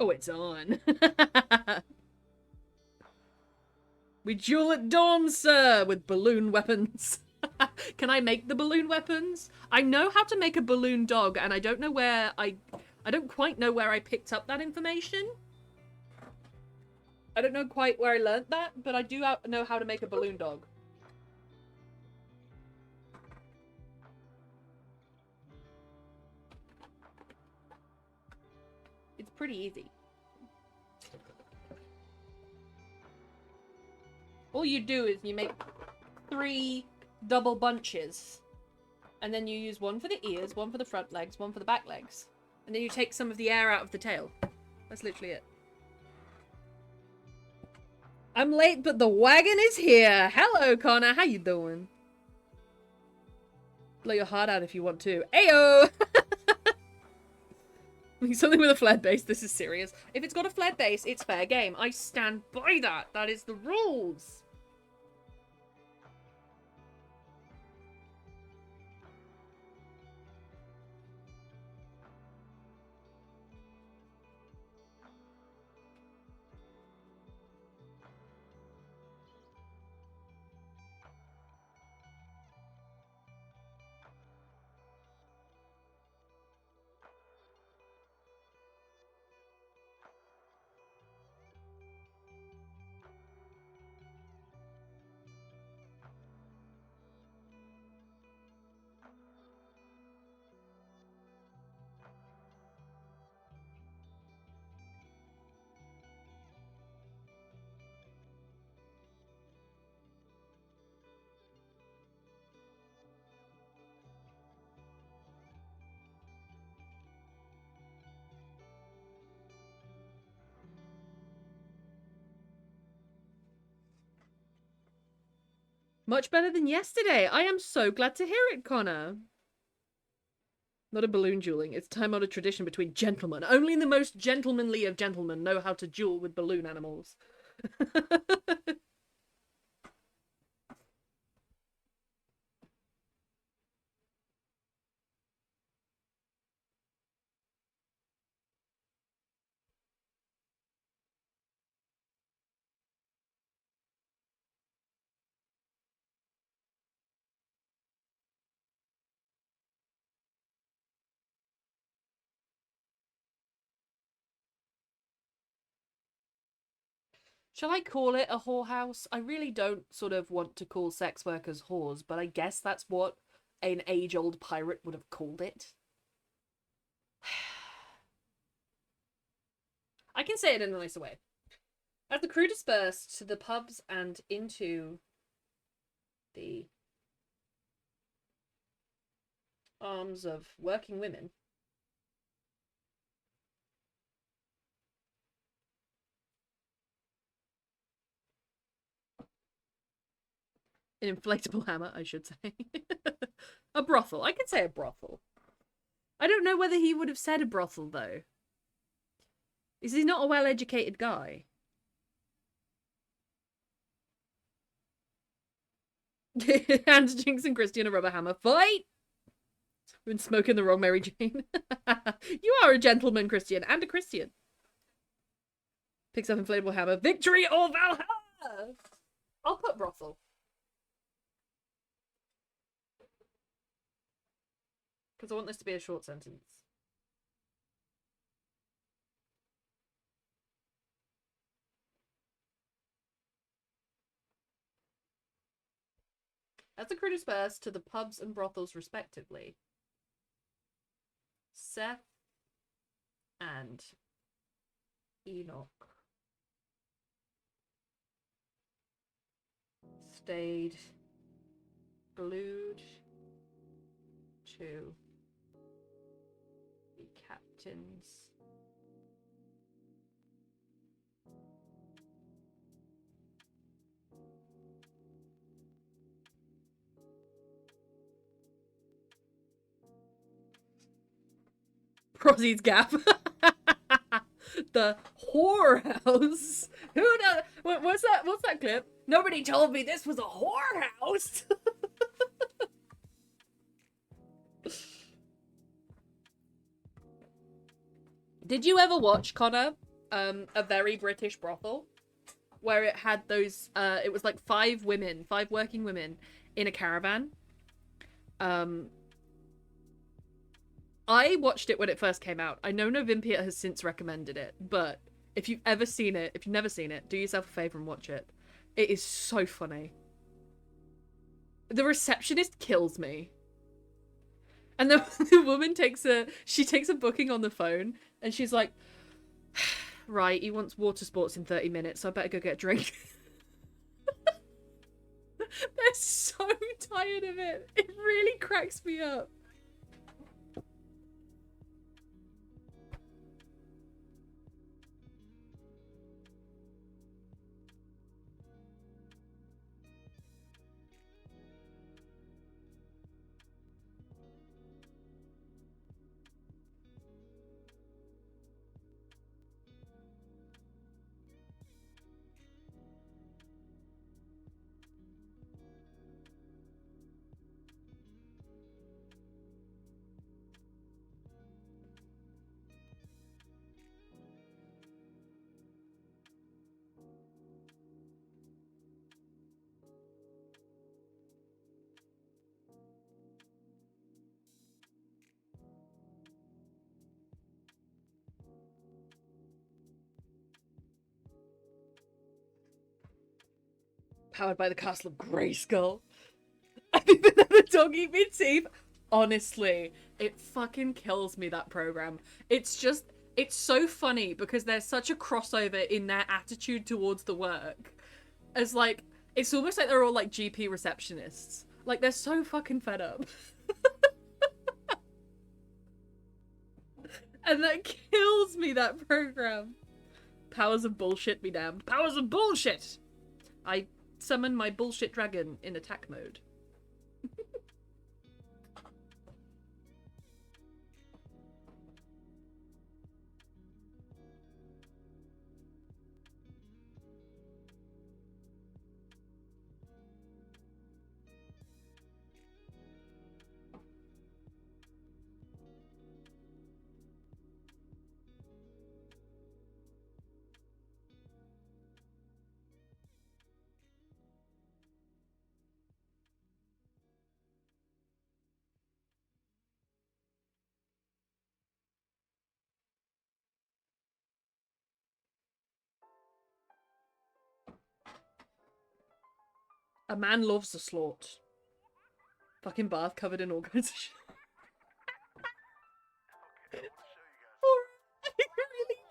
Oh, it's on. We duel at dawn, sir, with balloon weapons. Can I make the balloon weapons? I know how to make a balloon dog, and I don't know where I don't quite know where I picked up that information. I don't know quite where I learnt that, but I do know how to make a balloon dog. It's pretty easy. All you do is you make 3 double bunches. And then you use one for the ears, one for the front legs, one for the back legs. And then you take some of the air out of the tail. That's literally it. I'm late, but the wagon is here. Hello, Connor. How you doing? Blow your heart out if you want to. Ayo! Something with a flared base. This is serious. If it's got a flared base, it's fair game. I stand by that. That is the rules. Much better than yesterday. I am so glad to hear it, Connor. Not a balloon dueling. It's time-honored tradition between gentlemen. Only the most gentlemanly of gentlemen know how to duel with balloon animals. Shall I call it a whorehouse? I really don't sort of want to call sex workers whores, but I guess that's what an age-old pirate would have called it. I can say it in a nicer way. As the crew dispersed to the pubs and into the arms of working women, an inflatable hammer, I should say. A brothel. I can say a brothel. I don't know whether he would have said a brothel, though. Is he not a well-educated guy? Hands, Jinx, and Christian a rubber hammer. Fight! We've been smoking the wrong Mary Jane. You are a gentleman, Christian, and a Christian. Picks up inflatable hammer. Victory or Valhalla! I'll put brothel. Because I want this to be a short sentence. As the crew dispersed to the pubs and brothels respectively, Seth and Enoch stayed glued to the captain's Proceeds gap. The whorehouse. Who does? What's that? What's that clip? Nobody told me this was a whorehouse. Did you ever watch, Connor, a very British brothel where it had those, it was like five working women in a caravan. I watched it when it first came out. I know Novimpia has since recommended it, but if you've never seen it, do yourself a favor and watch it. It is so funny. The receptionist kills me. And the woman takes a booking on the phone, and she's like, right, he wants water sports in 30 minutes, so I better go get a drink. They're so tired of it. It really cracks me up. Powered by the Castle of Grayskull. Have you been at the dog eat me teeth? Honestly, it fucking kills me, that program. It's so funny because there's such a crossover in their attitude towards the work. As like, it's almost like they're all like GP receptionists. Like, they're so fucking fed up. And that kills me, that program. Powers of bullshit be damned. Powers of bullshit! I summon my bullshit dragon in attack mode. A man loves a slort. Fucking bath covered in all kinds of shit. I really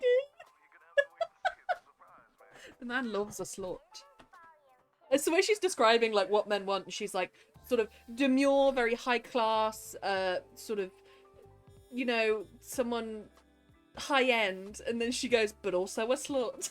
did. The man loves a slort. It's the way she's describing like what men want. She's like sort of demure, very high class, sort of, you know, someone high end, and then she goes, but also a slut.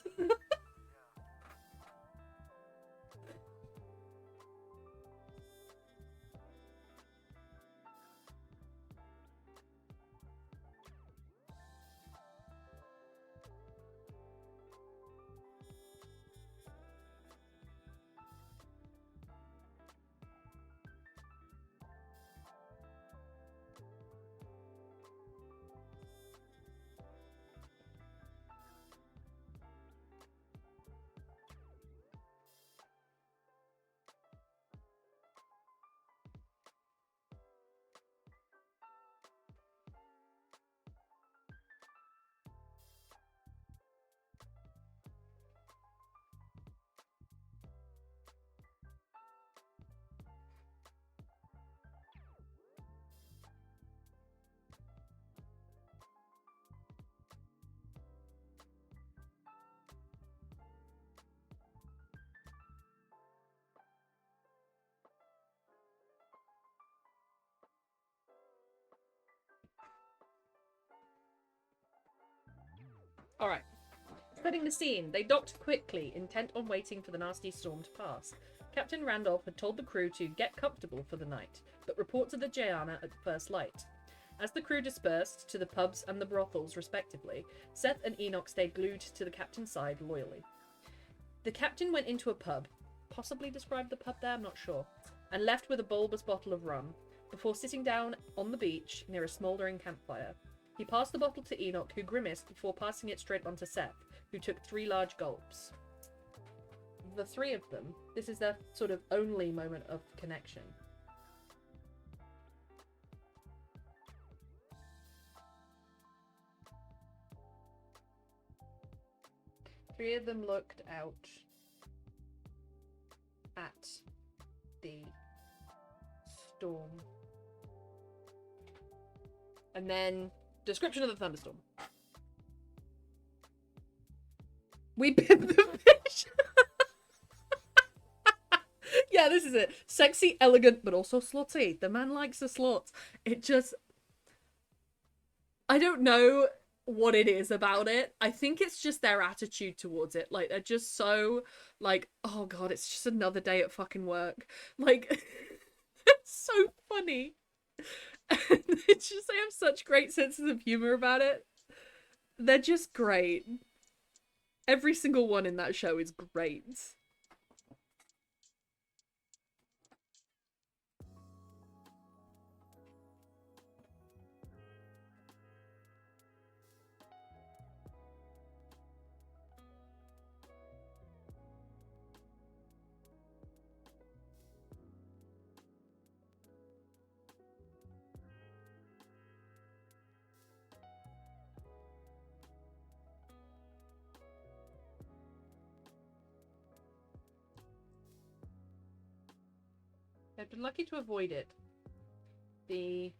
Alright. Setting the scene, they docked quickly, intent on waiting for the nasty storm to pass. Captain Randolph had told the crew to get comfortable for the night, but report to the Gianna at first light. As the crew dispersed to the pubs and the brothels, respectively, Seth and Enoch stayed glued to the captain's side loyally. The captain went into a pub, possibly described the pub there, I'm not sure, and left with a bulbous bottle of rum, before sitting down on the beach near a smouldering campfire. He passed the bottle to Enoch, who grimaced before passing it straight on to Seth, who took 3 large gulps. The 3 of them, this is their sort of only moment of connection. Three of them looked out at the storm. And then, description of the thunderstorm. We pimped the fish. Yeah, this is it. Sexy, elegant, but also slutty. The man likes a slut. It just... I don't know what it is about it. I think it's just their attitude towards it. Like, they're just so, like, oh god, it's just another day at fucking work. Like, it's so funny. And it's just, they have such great senses of humor about it. They're just great. Every single one in that show is great. I've been lucky to avoid it. The...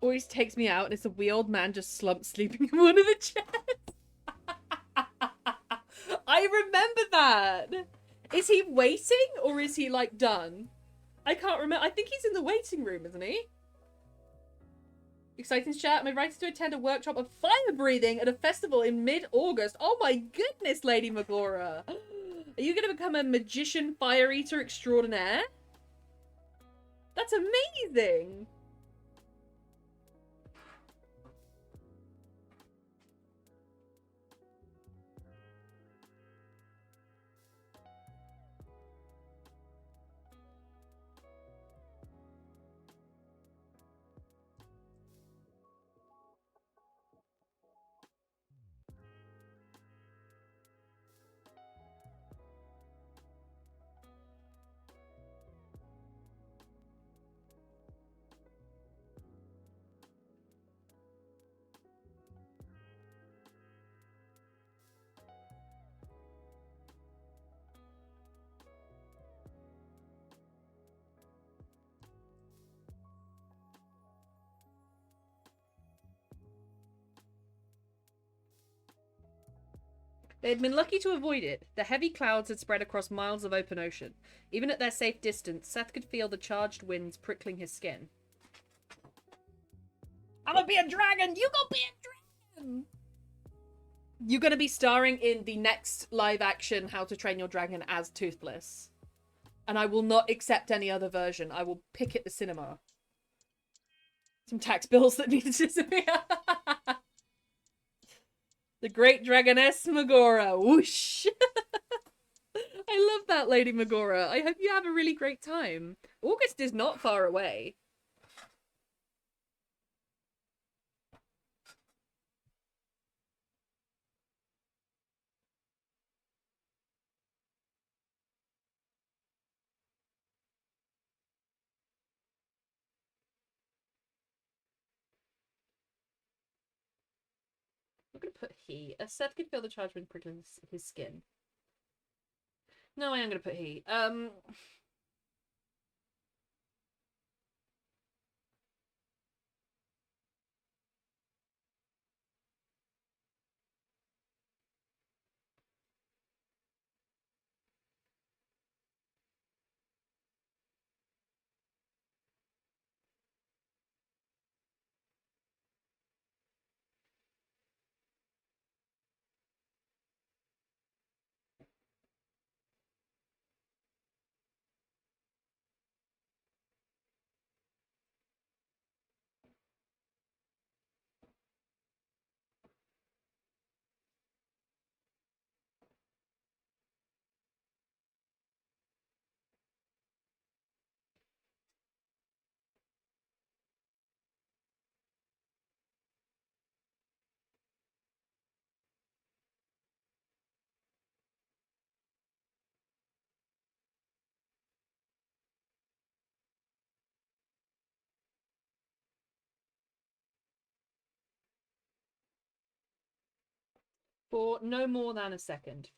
always takes me out and it's a wee old man just slumped sleeping in one of the chairs. I remember that. Is he waiting or is he like done? I can't remember. I think he's in the waiting room, isn't he? Exciting chat. Am I right to attend a workshop of fire breathing at a festival in mid-August? Oh my goodness, Lady Magora. Are you going to become a magician fire eater extraordinaire? That's amazing. They had been lucky to avoid it. The heavy clouds had spread across miles of open ocean. Even at their safe distance, Seth could feel the charged winds prickling his skin. I'm gonna be a dragon! You gonna be a dragon! You're gonna be starring in the next live-action How to Train Your Dragon as Toothless. And I will not accept any other version. I will pick at the cinema. Some tax bills that need to disappear. The great dragoness Magora. Whoosh! I love that, Lady Magora. I hope you have a really great time. August is not far away. I'm gonna put he. Seth could feel the charge wind prickling his skin. No, I am gonna put he. For no more than a second.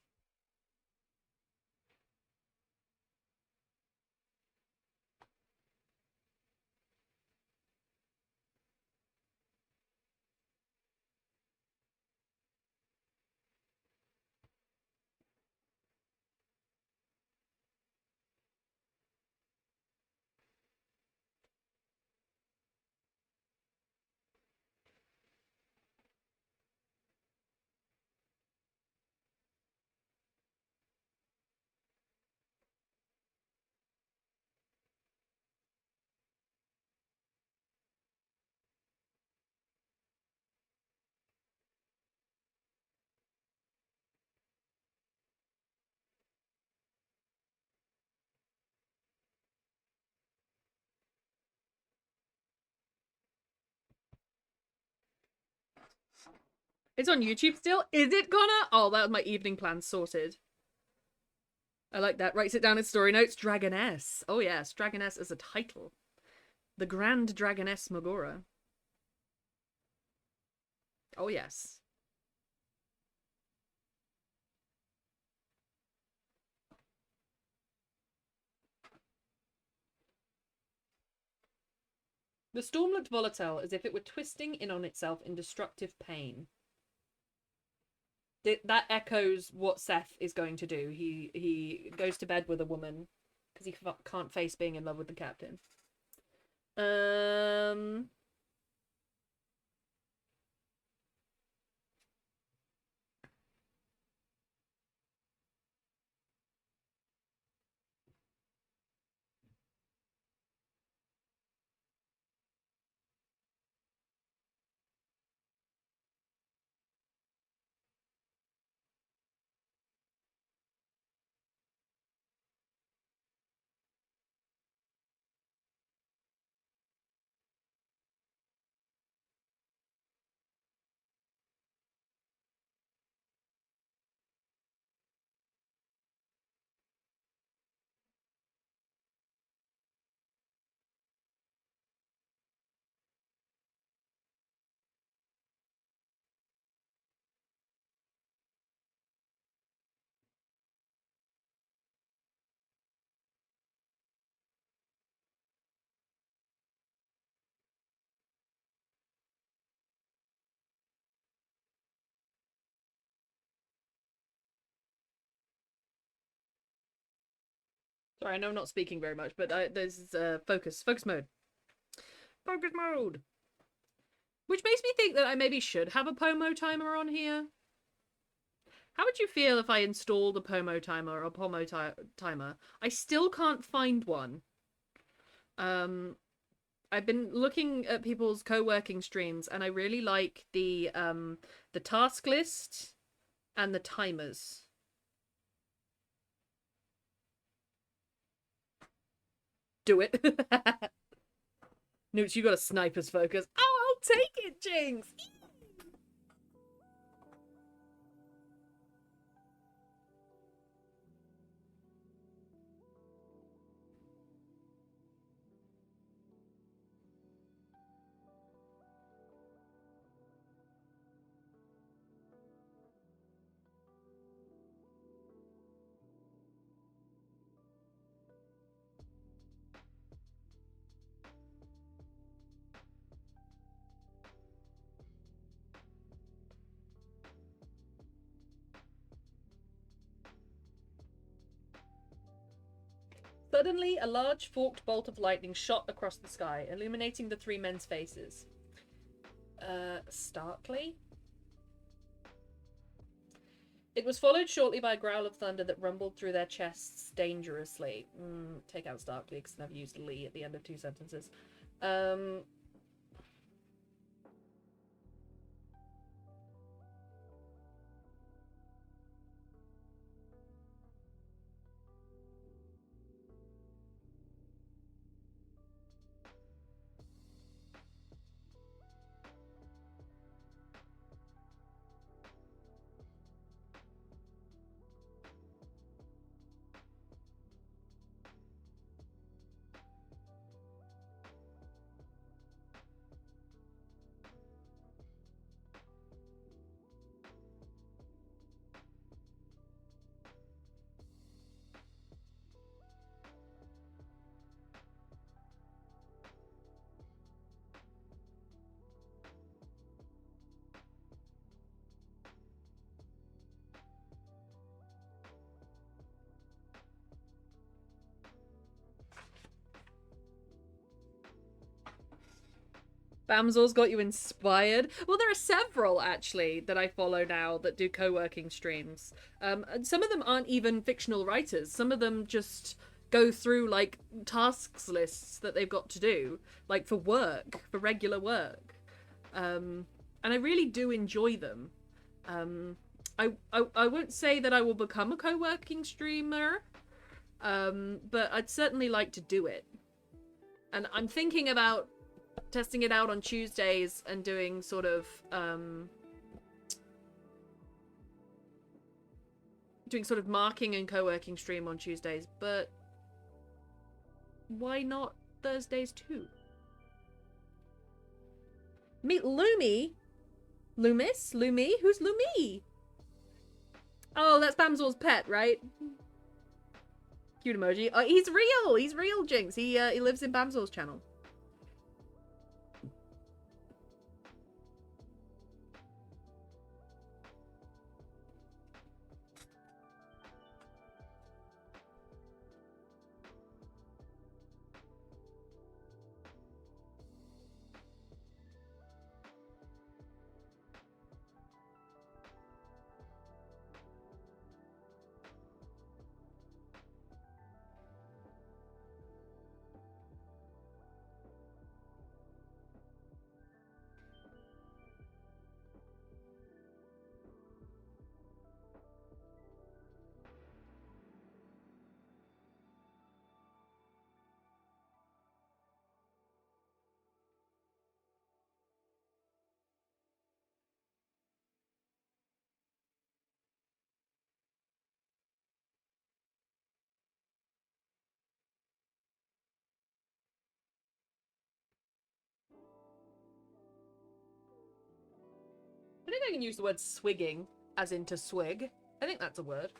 It's on YouTube still? Is it, Connor? Oh, that was my evening plan sorted. I like that. Writes it down in story notes. Dragoness. Oh yes, Dragoness as a title. The Grand Dragoness Magora. Oh yes. The storm looked volatile, as if it were twisting in on itself in destructive pain. That echoes what Seth is going to do. He goes to bed with a woman because he can't face being in love with the captain. Sorry, I know I'm not speaking very much, but there's focus mode. Focus mode! Which makes me think that I maybe should have a Pomo timer on here. How would you feel if I installed a Pomo timer or a Pomo timer? I still can't find one. I've been looking at people's co-working streams, and I really like the task list and the timers. Do it. Newt, you got a sniper's focus. Oh, I'll take it, Jinx! Suddenly, a large forked bolt of lightning shot across the sky, illuminating the three men's faces. Starkly? It was followed shortly by a growl of thunder that rumbled through their chests dangerously. Take out starkly, because I've used Lee at the end of two sentences. Bamzor's got you inspired. Well, there are several, actually, that I follow now that do co-working streams. And some of them aren't even fictional writers. Some of them just go through, like, tasks lists that they've got to do, like, for work, for regular work. And I really do enjoy them. I won't say that I will become a co-working streamer, but I'd certainly like to do it. And I'm thinking about testing it out on Tuesdays and doing sort of marking and co-working stream on Tuesdays, but why not Thursdays too? Meet Lumi. Loomis? Lumi? Who's Lumi? Oh, that's Bamzor's pet, right? Cute emoji. Oh, he's real! He's real, Jinx. He lives in Bamzor's channel. I think I can use the word swigging, as in to swig. I think that's a word.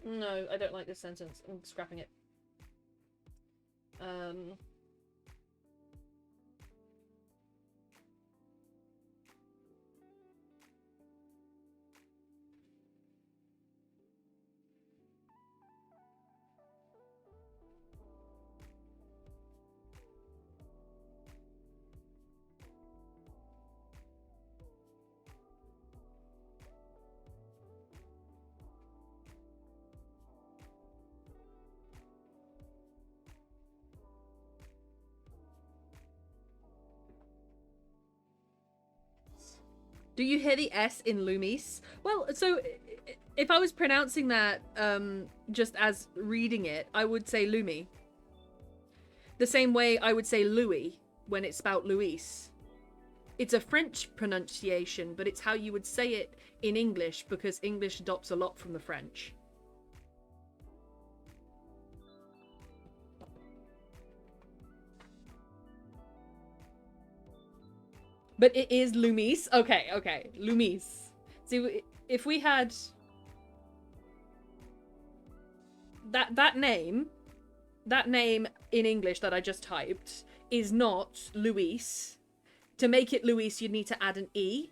No, I don't like this sentence. I'm scrapping it. Do you hear the S in Loomis? Well, so if I was pronouncing that just as reading it, I would say Lumi. The same way I would say Louis when it's spelt Luis. It's a French pronunciation, but it's how you would say it in English because English adopts a lot from the French. But it is Loomis. Okay, okay. Loomis. See, if we had that name in English that I just typed is not Luis. To make it Luis, you'd need to add an E.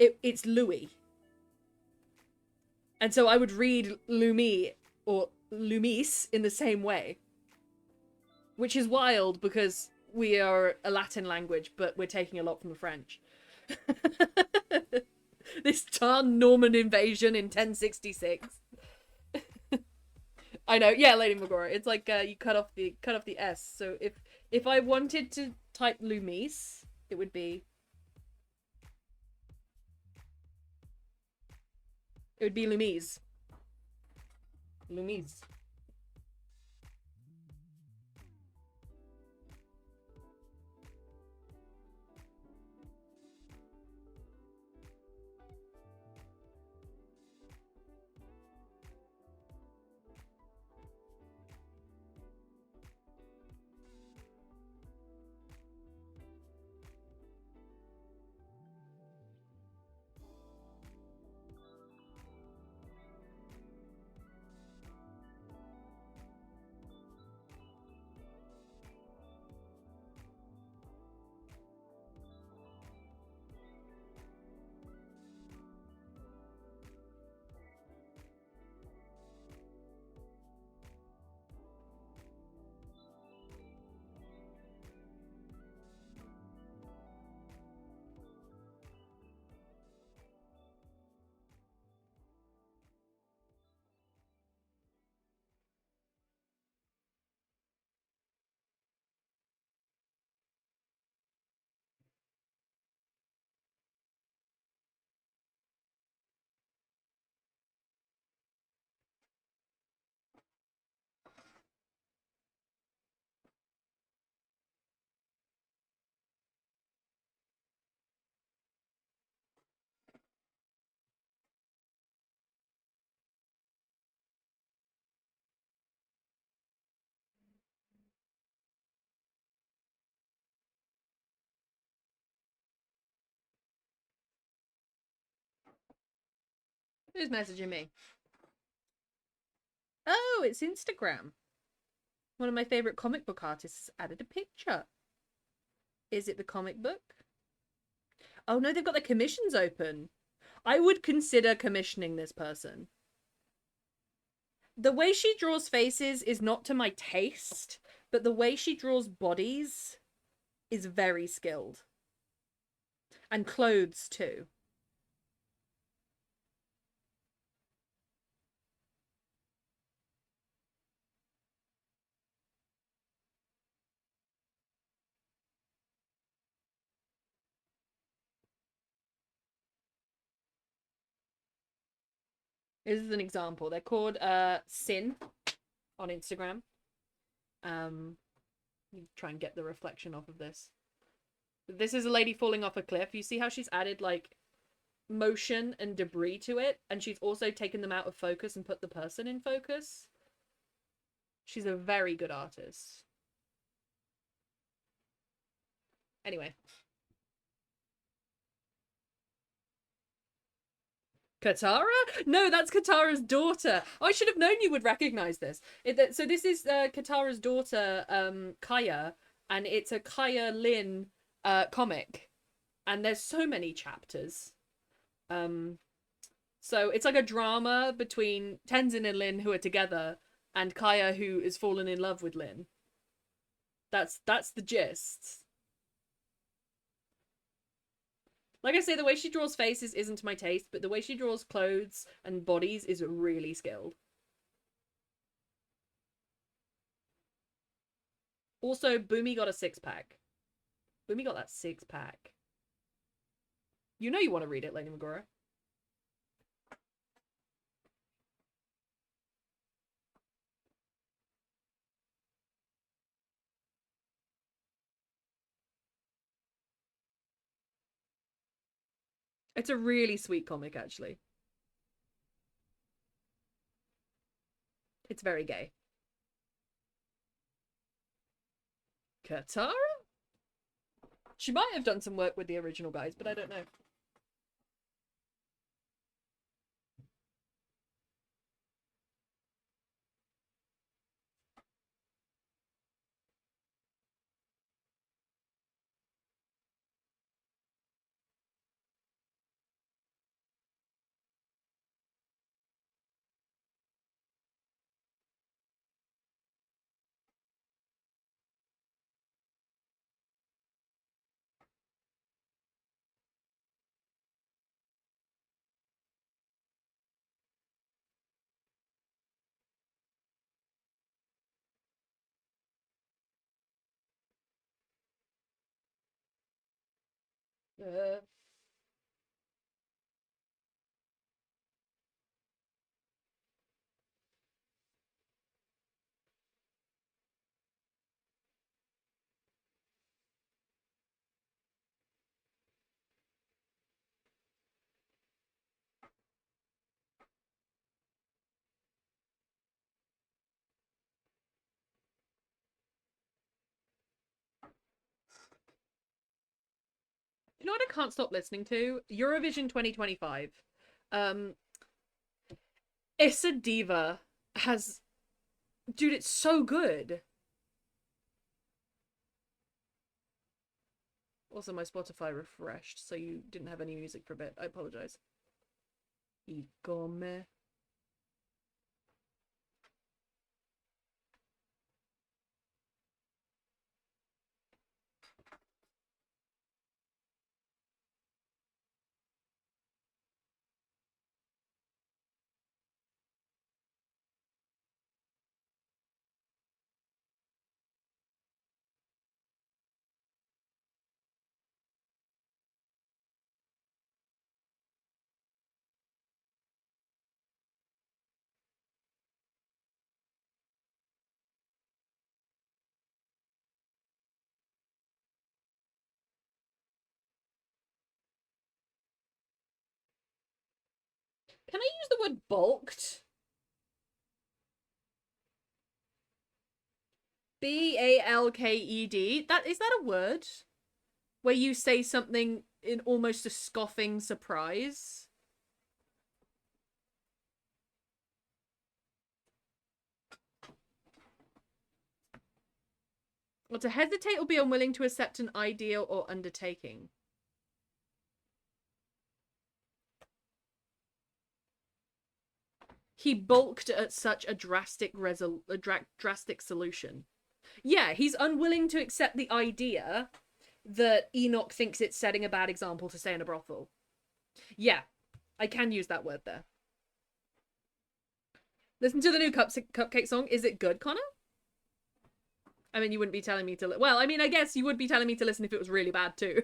It's Louis. And so I would read Lumi or Lumis in the same way. Which is wild because we are a Latin language, but we're taking a lot from the French. This darn Norman invasion in 1066. I know, yeah, Lady Magora. It's like you cut off the S. So if I wanted to type Lumis, it would be Lumis. Lumis. Who's messaging me? Oh, it's Instagram. One of my favorite comic book artists added a picture. Is it the comic book? Oh no, they've got their commissions open. I would consider commissioning this person. The way she draws faces is not to my taste, but the way she draws bodies is very skilled. And clothes too. This is an example. They're called Sin on Instagram. Try and get the reflection off of this. This is a lady falling off a cliff. You see how she's added like motion and debris to it, and she's also taken them out of focus and put the person in focus. She's a very good artist. Anyway. Katara? No, that's Katara's daughter. I should have known you would recognize this. So this is Katara's daughter, Kaya, and it's a Kaya Lin comic. And there's so many chapters. So it's like a drama between Tenzin and Lin, who are together, and Kaya, who is fallen in love with Lin. That's the gist. Like I say, the way she draws faces isn't to my taste, but the way she draws clothes and bodies is really skilled. Also, Boomy got a 6-pack. Boomy got that 6-pack. You know you want to read it, Lady Megora. It's a really sweet comic, actually. It's very gay. Katara? She might have done some work with the original guys, but I don't know. You know what I can't stop listening to? Eurovision 2025. Issa Diva has... Dude, it's so good. Also, my Spotify refreshed, so you didn't have any music for a bit. I apologize. Igome. Can I use the word bulked? B-A-L-K-E-D. Is that a word? Where you say something in almost a scoffing surprise? Or to hesitate or be unwilling to accept an ideal or undertaking. He balked at such a drastic drastic solution. Yeah, he's unwilling to accept the idea that Enoch thinks it's setting a bad example to stay in a brothel. Yeah, I can use that word there. Listen to the new Cupcake song. Is it good, Connor? I mean, you wouldn't be telling me to... Well, I mean, I guess you would be telling me to listen if it was really bad, too.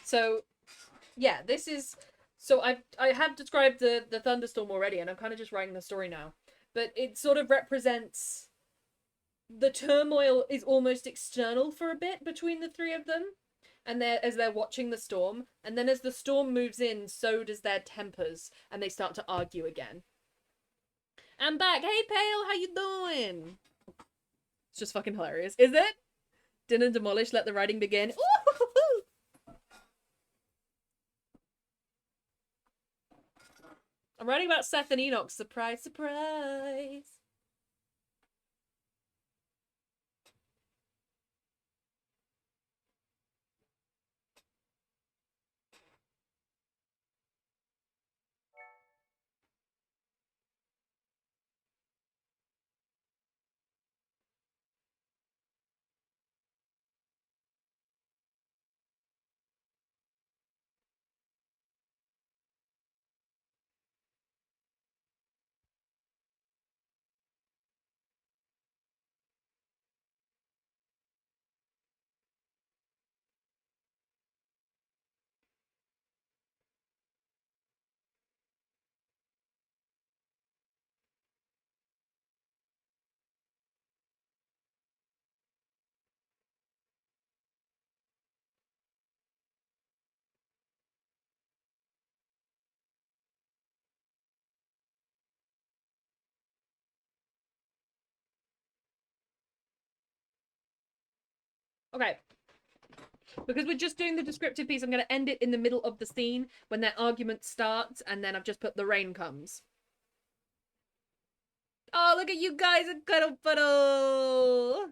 So, yeah, this is... So I have described the thunderstorm already, and I'm kind of just writing the story now. But it sort of represents... The turmoil is almost external for a bit between the three of them. And as they're watching the storm. And then as the storm moves in, so does their tempers. And they start to argue again. I'm back. Hey, Pale, how you doing? It's just fucking hilarious. Is it? Dinner demolished, let the writing begin. Ooh! I'm writing about Seth and Enoch. Surprise, surprise. Okay. Because we're just doing the descriptive piece, I'm going to end it in the middle of the scene when their argument starts, and then I've just put the rain comes. Oh, look at you guys, a cuddle puddle!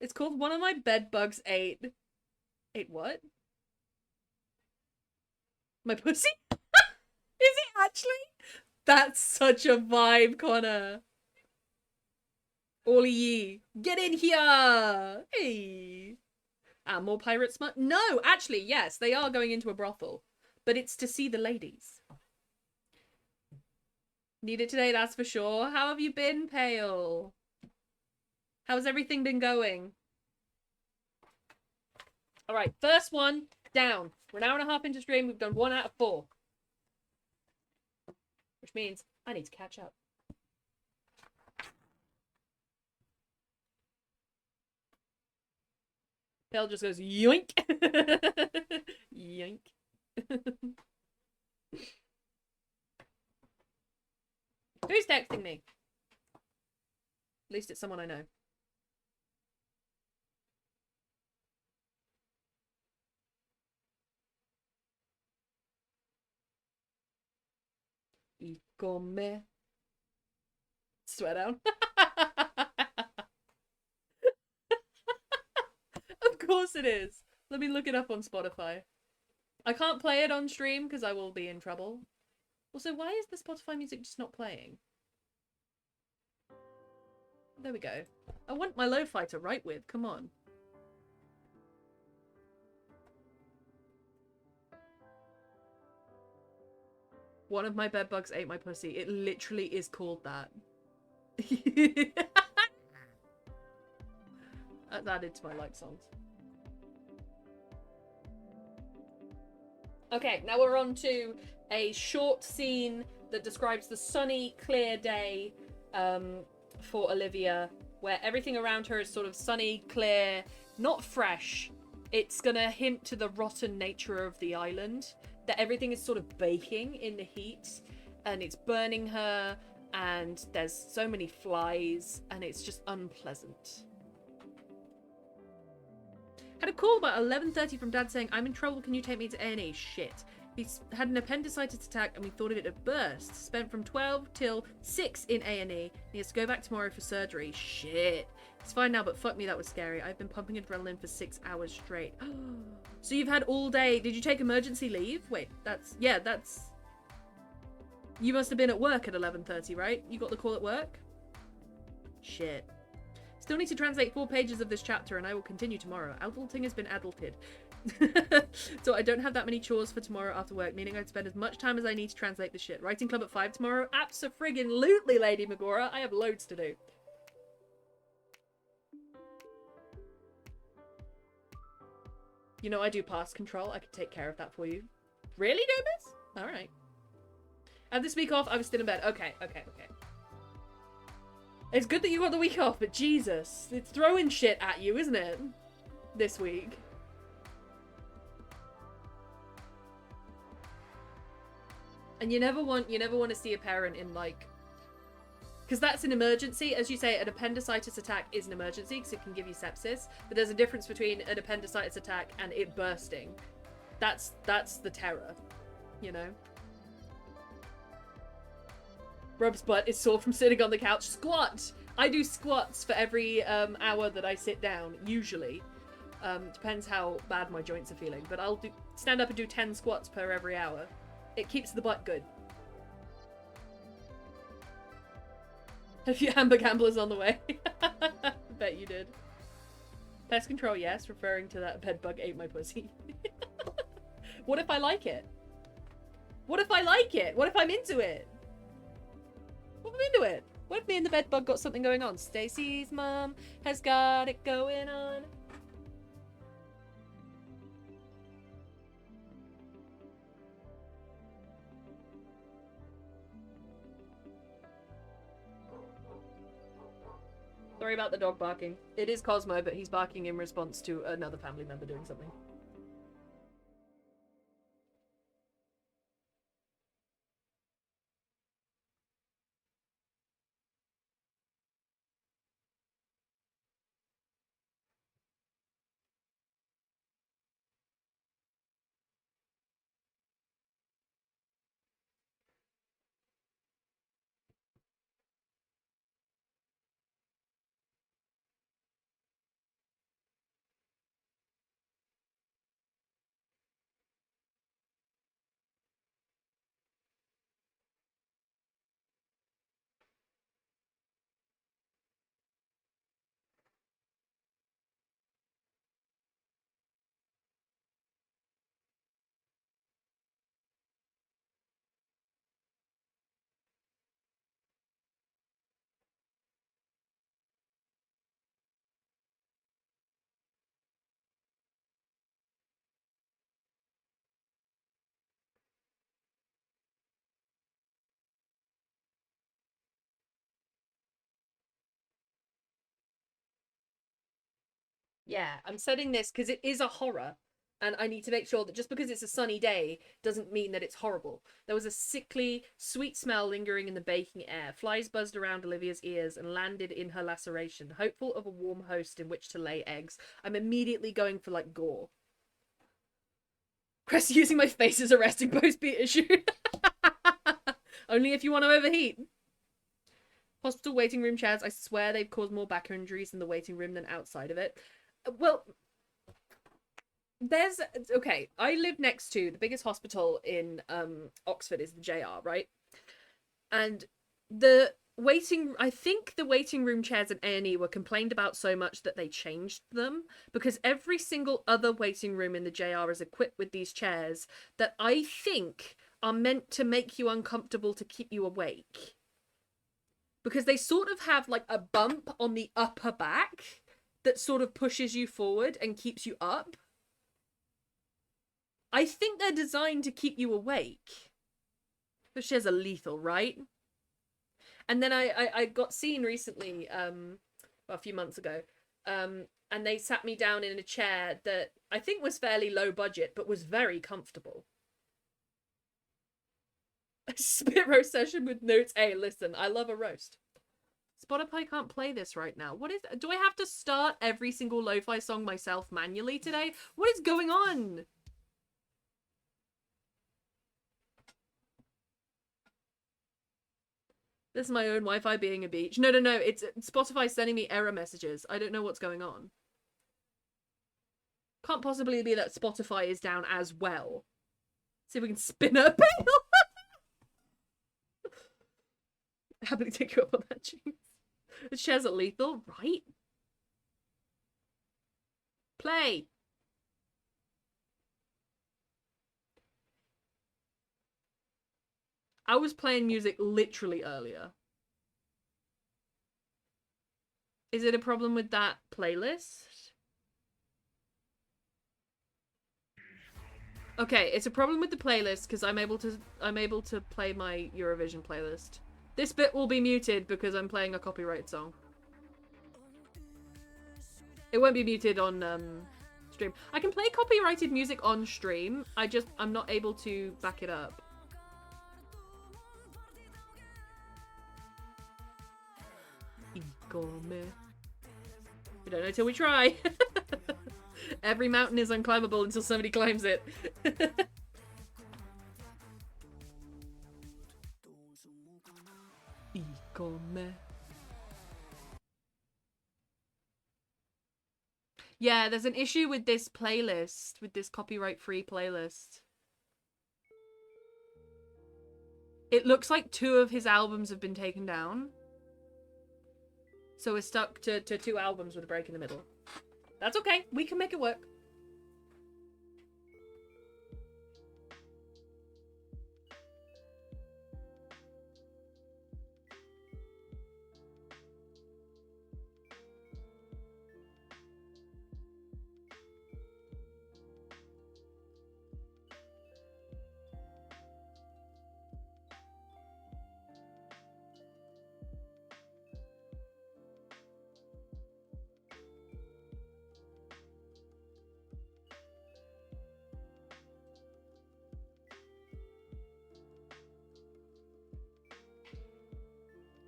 It's called One of My Bed Bugs Ate. Ate what? My pussy? Is it actually? That's such a vibe, Connor. All ye, get in here! Hey! More pirate smut? No, actually, yes, they are going into a brothel. But it's to see the ladies. Need it today, that's for sure. How have you been, Pale? How's everything been going? Alright, first one, down. We're an hour and a half into stream, we've done 1 out of 4. Which means I need to catch up. Pale just goes, yoink! Yoink. Who's texting me? At least it's someone I know. Y come. Swear down. Of course it is. Let me look it up on Spotify. I can't play it on stream because I will be in trouble. Also, why is the Spotify music just not playing? There we go. I want my lo-fi to write with. Come on. One of my bedbugs ate my pussy. It literally is called that. That's added to my like songs. Okay, now we're on to a short scene that describes the sunny, clear day for Olivia, where everything around her is sort of sunny, clear, not fresh. It's gonna hint to the rotten nature of the island, that everything is sort of baking in the heat, and it's burning her, and there's so many flies, and it's just unpleasant. Had a call about 11:30 from Dad saying, I'm in trouble, can you take me to A&E? Shit. He's had an appendicitis attack and we thought of it at burst. Spent from 12 till 6 in A&E. He has to go back tomorrow for surgery. Shit. He's fine now, but fuck me, that was scary. I've been pumping adrenaline for 6 hours straight. So you've had all day. Did you take emergency leave? Wait, that's... Yeah, that's... You must have been at work at 11:30, right? You got the call at work? Shit. Still need to translate 4 pages of this chapter and I will continue tomorrow. Adulting has been adulted. So I don't have that many chores for tomorrow after work, meaning I'd spend as much time as I need to translate the shit. Writing club at 5 tomorrow? Abso-friggin-lutely, Lady Magora. I have loads to do. You know I do past control. I could take care of that for you. Really, Gomez? Alright. I had this week off. I was still in bed. Okay. It's good that you got the week off, but Jesus. It's throwing shit at you, isn't it? This week. And you never want to see a parent in, like... Because that's an emergency. As you say, an appendicitis attack is an emergency because it can give you sepsis. But there's a difference between an appendicitis attack and it bursting. That's the terror, you know? Rob's butt is sore from sitting on the couch. Squat! I do squats for every hour that I sit down, usually. Depends how bad my joints are feeling. But I'll stand up and do 10 squats per every hour. It keeps the butt good. A few Amber Gamblers on the way. Bet you did. Pest control, yes. Referring to that bedbug ate my pussy. What if I like it? What if I like it? What if I'm into it? What if I'm into it? What if me and the bedbug got something going on? Stacy's mum has got it going on. Sorry about the dog barking. It is Cosmo, but he's barking in response to another family member doing something. Yeah, I'm setting this because it is a horror. And I need to make sure that just because it's a sunny day doesn't mean that it's horrible. There was a sickly, sweet smell lingering in the baking air. Flies buzzed around Olivia's ears and landed in her laceration, hopeful of a warm host in which to lay eggs. I'm immediately going for, like, gore. Crest using my face as a resting post-beat issue. Only if you want to overheat. Hospital waiting room chairs. I swear they've caused more back injuries in the waiting room than outside of it. Well, There's okay, I live next to the biggest hospital in Oxford is the JR, right? And the I think the waiting room chairs at A&E were complained about so much that they changed them, because every single other waiting room in the JR is equipped with these chairs that I think are meant to make you uncomfortable to keep you awake. Because they sort of have like a bump on the upper back that sort of pushes you forward and keeps you up. I think they're designed to keep you awake. Those chairs are lethal, right? And then I got seen recently, a few months ago, and they sat me down in a chair that I think was fairly low budget, but was very comfortable. A spit roast session with notes. Hey, listen, I love a roast. Spotify can't play this right now. What is... Do I have to start every single lo-fi song myself manually today? What is going on? This is my own Wi-Fi being a beach. No. It's Spotify sending me error messages. I don't know what's going on. Can't possibly be that Spotify is down as well. See if we can spin her bail. Happily take you up on that, James. The chairs are lethal, right? Play. I was playing music literally earlier. Is it a problem with that playlist? Okay, it's a problem with the playlist because I'm able to play my Eurovision playlist. This bit will be muted because I'm playing a copyright song. It won't be muted on stream. I can play copyrighted music on stream. I'm not able to back it up. We don't know till we try. Every mountain is unclimbable until somebody climbs it. Yeah, there's an issue with this playlist, with this copyright-free playlist. It looks like 2 of his albums have been taken down. So we're stuck to 2 albums with a break in the middle. That's okay. We can make it work.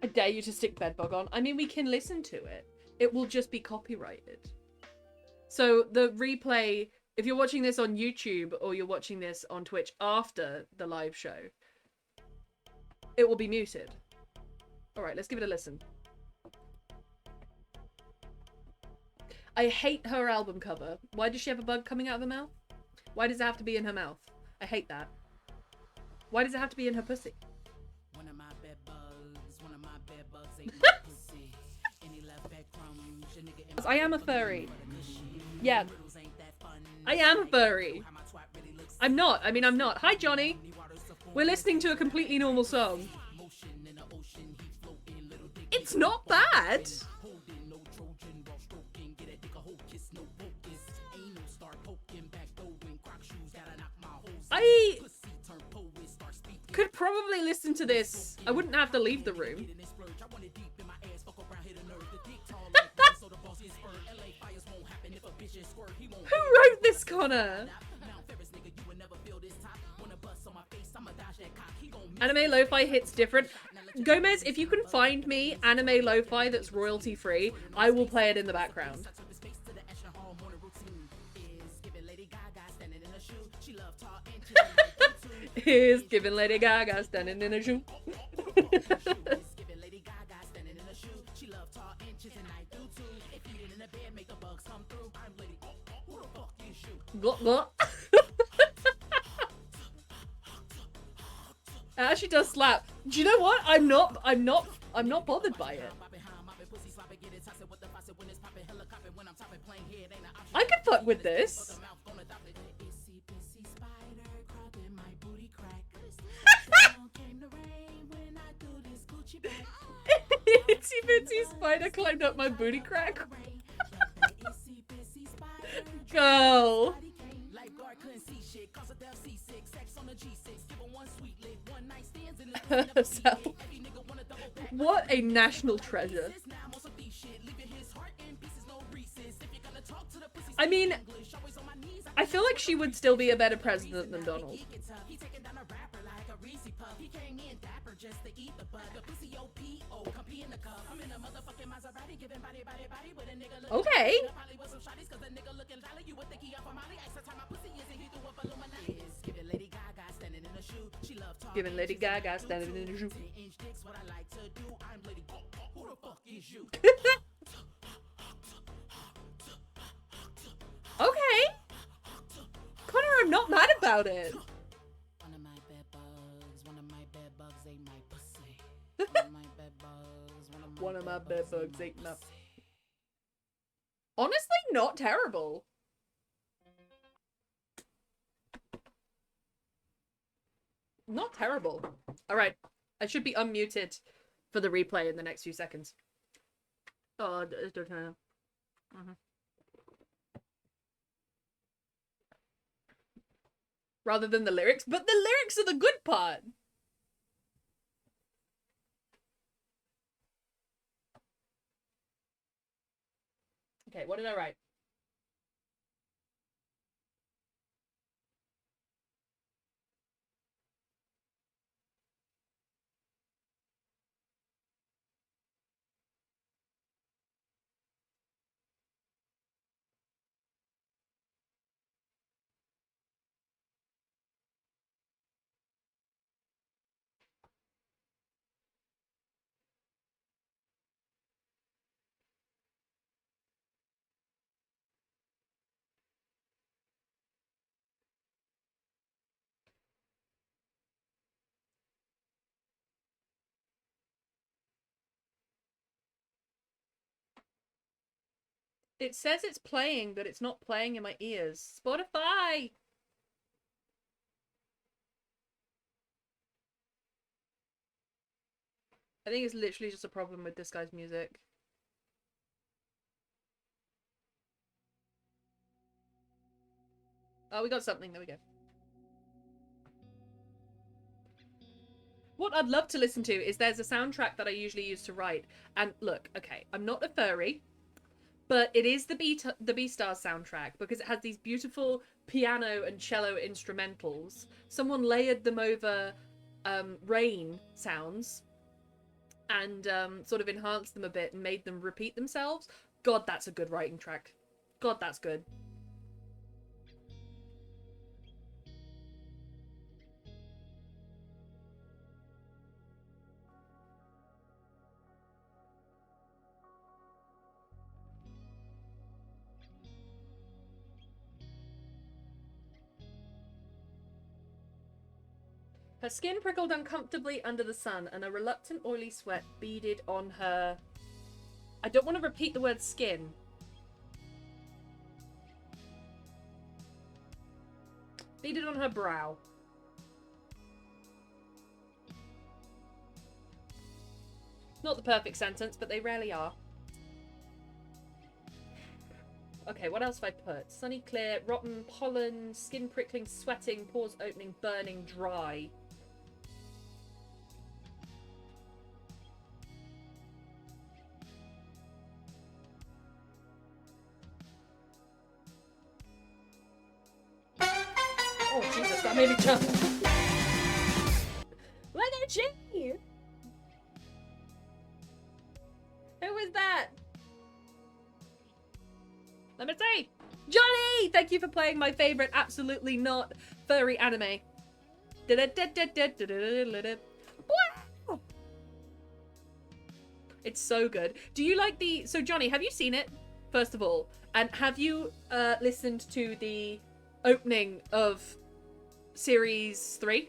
I dare you to stick Bedbug on. I mean, we can listen to it. It will just be copyrighted. So the replay, if you're watching this on YouTube or you're watching this on Twitch after the live show, it will be muted. All right, let's give it a listen. I hate her album cover. Why does she have a bug coming out of her mouth? Why does it have to be in her mouth? I hate that. Why does it have to be in her pussy? I am a furry. Yeah. I am a furry. I'm not. I mean, I'm not. Hi, Johnny. We're listening to a completely normal song. It's not bad. I could probably listen to this. I wouldn't have to leave the room. Who wrote this, Connor? Anime lo-fi hits different. Gomez, if you can find me anime lo-fi that's royalty free, I will play it in the background. Here's giving Lady Gaga standing in a shoe. It actually does slap. Do you know what? I'm not bothered by it. I could fuck with this. Itsy bitsy spider climbed up my booty crack. Go. What a national treasure. I mean, I feel like she would still be a better president than Donald. Okay. Giving Lady Gaga standing in the shoe. Okay. Connor, I'm not mad about it. One of my bed bugs ate my pussy. One of my bed bugs ate my... Honestly, not terrible. Not terrible. Alright, I should be unmuted for the replay in the next few seconds. Oh, don't know. Rather than the lyrics, but the lyrics are the good part. Okay, what did I write? It says it's playing, but it's not playing in my ears. Spotify! I think it's literally just a problem with this guy's music. Oh, we got something. There we go. What I'd love to listen to is there's a soundtrack that I usually use to write. And look, okay, I'm not a furry, but it is the Beastars soundtrack because it has these beautiful piano and cello instrumentals. Someone layered them over rain sounds and sort of enhanced them a bit and made them repeat themselves. God, that's a good writing track. God, that's good. Her skin prickled uncomfortably under the sun, and a reluctant oily sweat beaded on her... I don't want to repeat the word skin. Beaded on her brow. Not the perfect sentence, but they rarely are. Okay, what else have I put? Sunny, clear, rotten, pollen, skin prickling, sweating, pores opening, burning, dry. Oh, Jesus, that made me jump. Look at you! Who is that? Let me see. Johnny! Thank you for playing my favourite absolutely not furry anime. It's so good. Do you like the... So, Johnny, have you seen it? first of all. And have you listened to the opening of Series 3?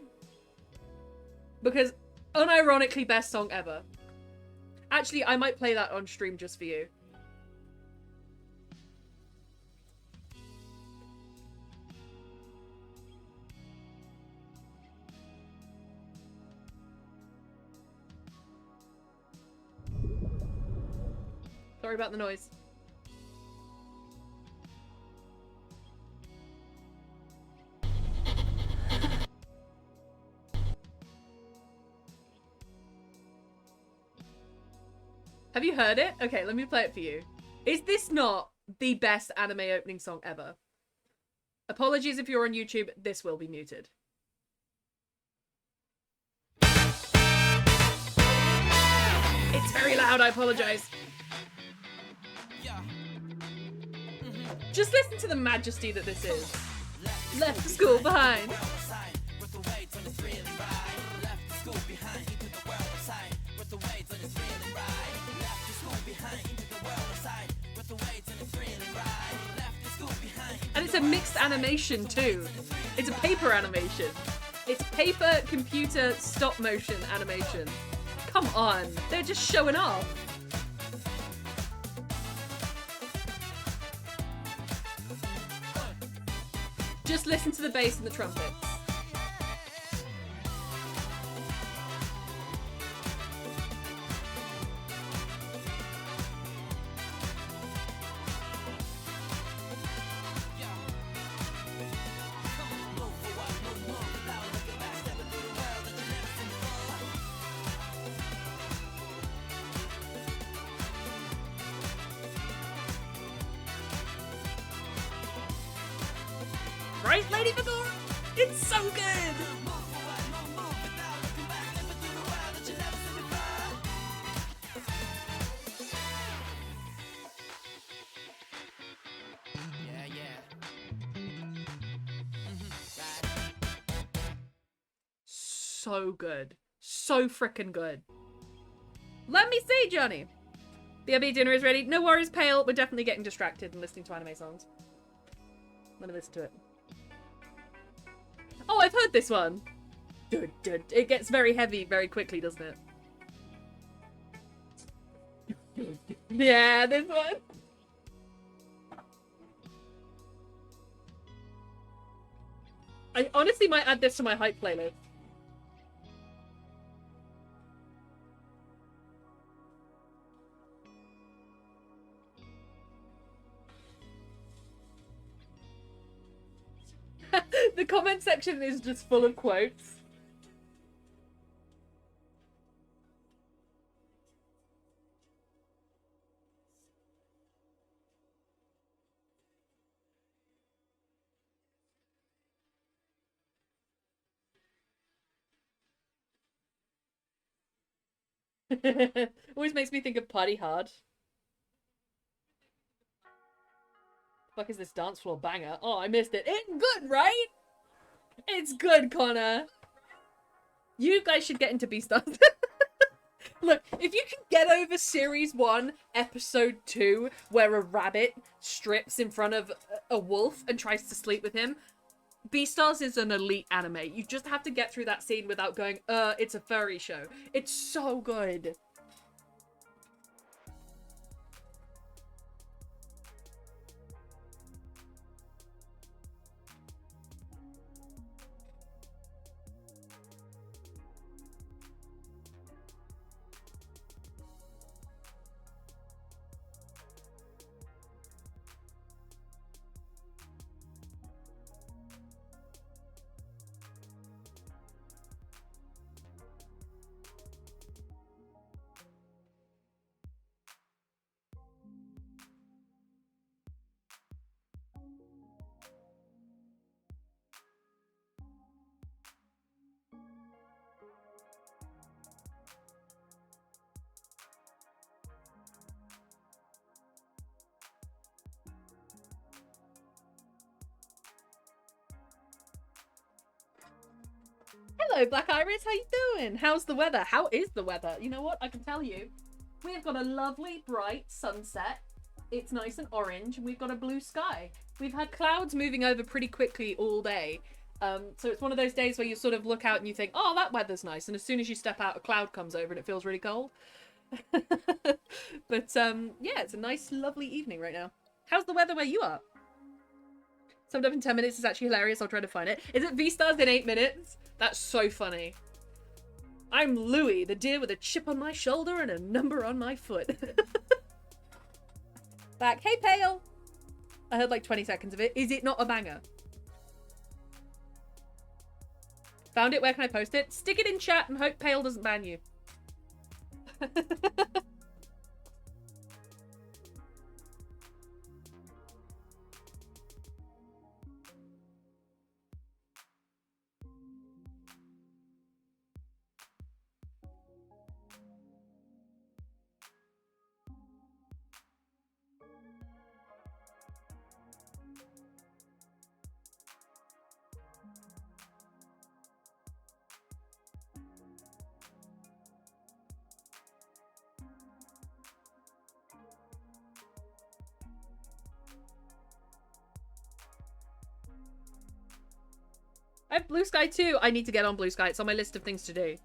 Because unironically best song ever. Actually, I might play that on stream just for you. Sorry about the noise. Have you heard it? Okay, let me play it for you. Is this not the best anime opening song ever? Apologies if you're on YouTube, this will be muted. It's very loud, I apologize. Just listen to the majesty that this is. Left the school behind. And it's a mixed animation too. It's a paper animation. It's paper, computer, stop motion animation. Come on, they're just showing off. Just listen to the bass and the trumpets. Right, Lady Fedora? It's so good! So good. So frickin' good. Let me see, Johnny! BRB dinner is ready. No worries, Pale. We're definitely getting distracted and listening to anime songs. Let me listen to it. Oh, I've heard this one. It gets very heavy very quickly, doesn't it? Yeah, this one. I honestly might add this to my hype playlist. The comment section is just full of quotes. Always makes me think of Party Hard. Fuck is this dance floor banger? Oh, I missed it. It's good, right? It's good, Connor. You guys should get into Beastars. Look, if you can get over Series 1, Episode 2, where a rabbit strips in front of a wolf and tries to sleep with him, Beastars is an elite anime. You just have to get through that scene without going, it's a furry show. It's so good. Hello, Black Iris. How you doing? How's the weather? How is the weather? You know what? I can tell you. We have got a lovely, bright sunset It's nice and orange, and we've got a blue sky. We've had clouds moving over pretty quickly all day. So it's one of those days where you sort of look out and you think, oh, that weather's nice. And as soon as you step out, a cloud comes over and it feels really cold. But yeah, it's a nice, lovely evening right now. How's the weather where you are? Summed up in 10 minutes is actually hilarious. I'll try to find it. Is it V-Stars in 8 minutes? That's so funny. I'm Louie, the deer with a chip on my shoulder and a number on my foot. Back. Hey, Pale. I heard like 20 seconds of it. Is it not a banger? Found it. Where can I post it? Stick it in chat and hope Pale doesn't ban you. I have Blue Sky too. I need to get on Blue Sky. It's on my list of things to do.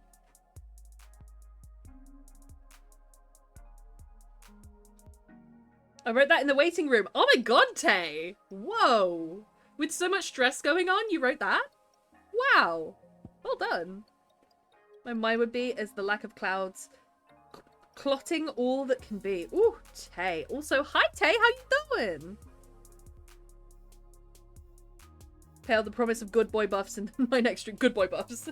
I wrote that in the waiting room. Oh my god, Tay! Whoa! With so much stress going on, you wrote that? Wow! Well done. My mind would be as the lack of clouds clotting all that can be. Ooh, Tay. Also, hi Tay, how you doing? Pale, the promise of good boy buffs and my next drink. Good boy buffs.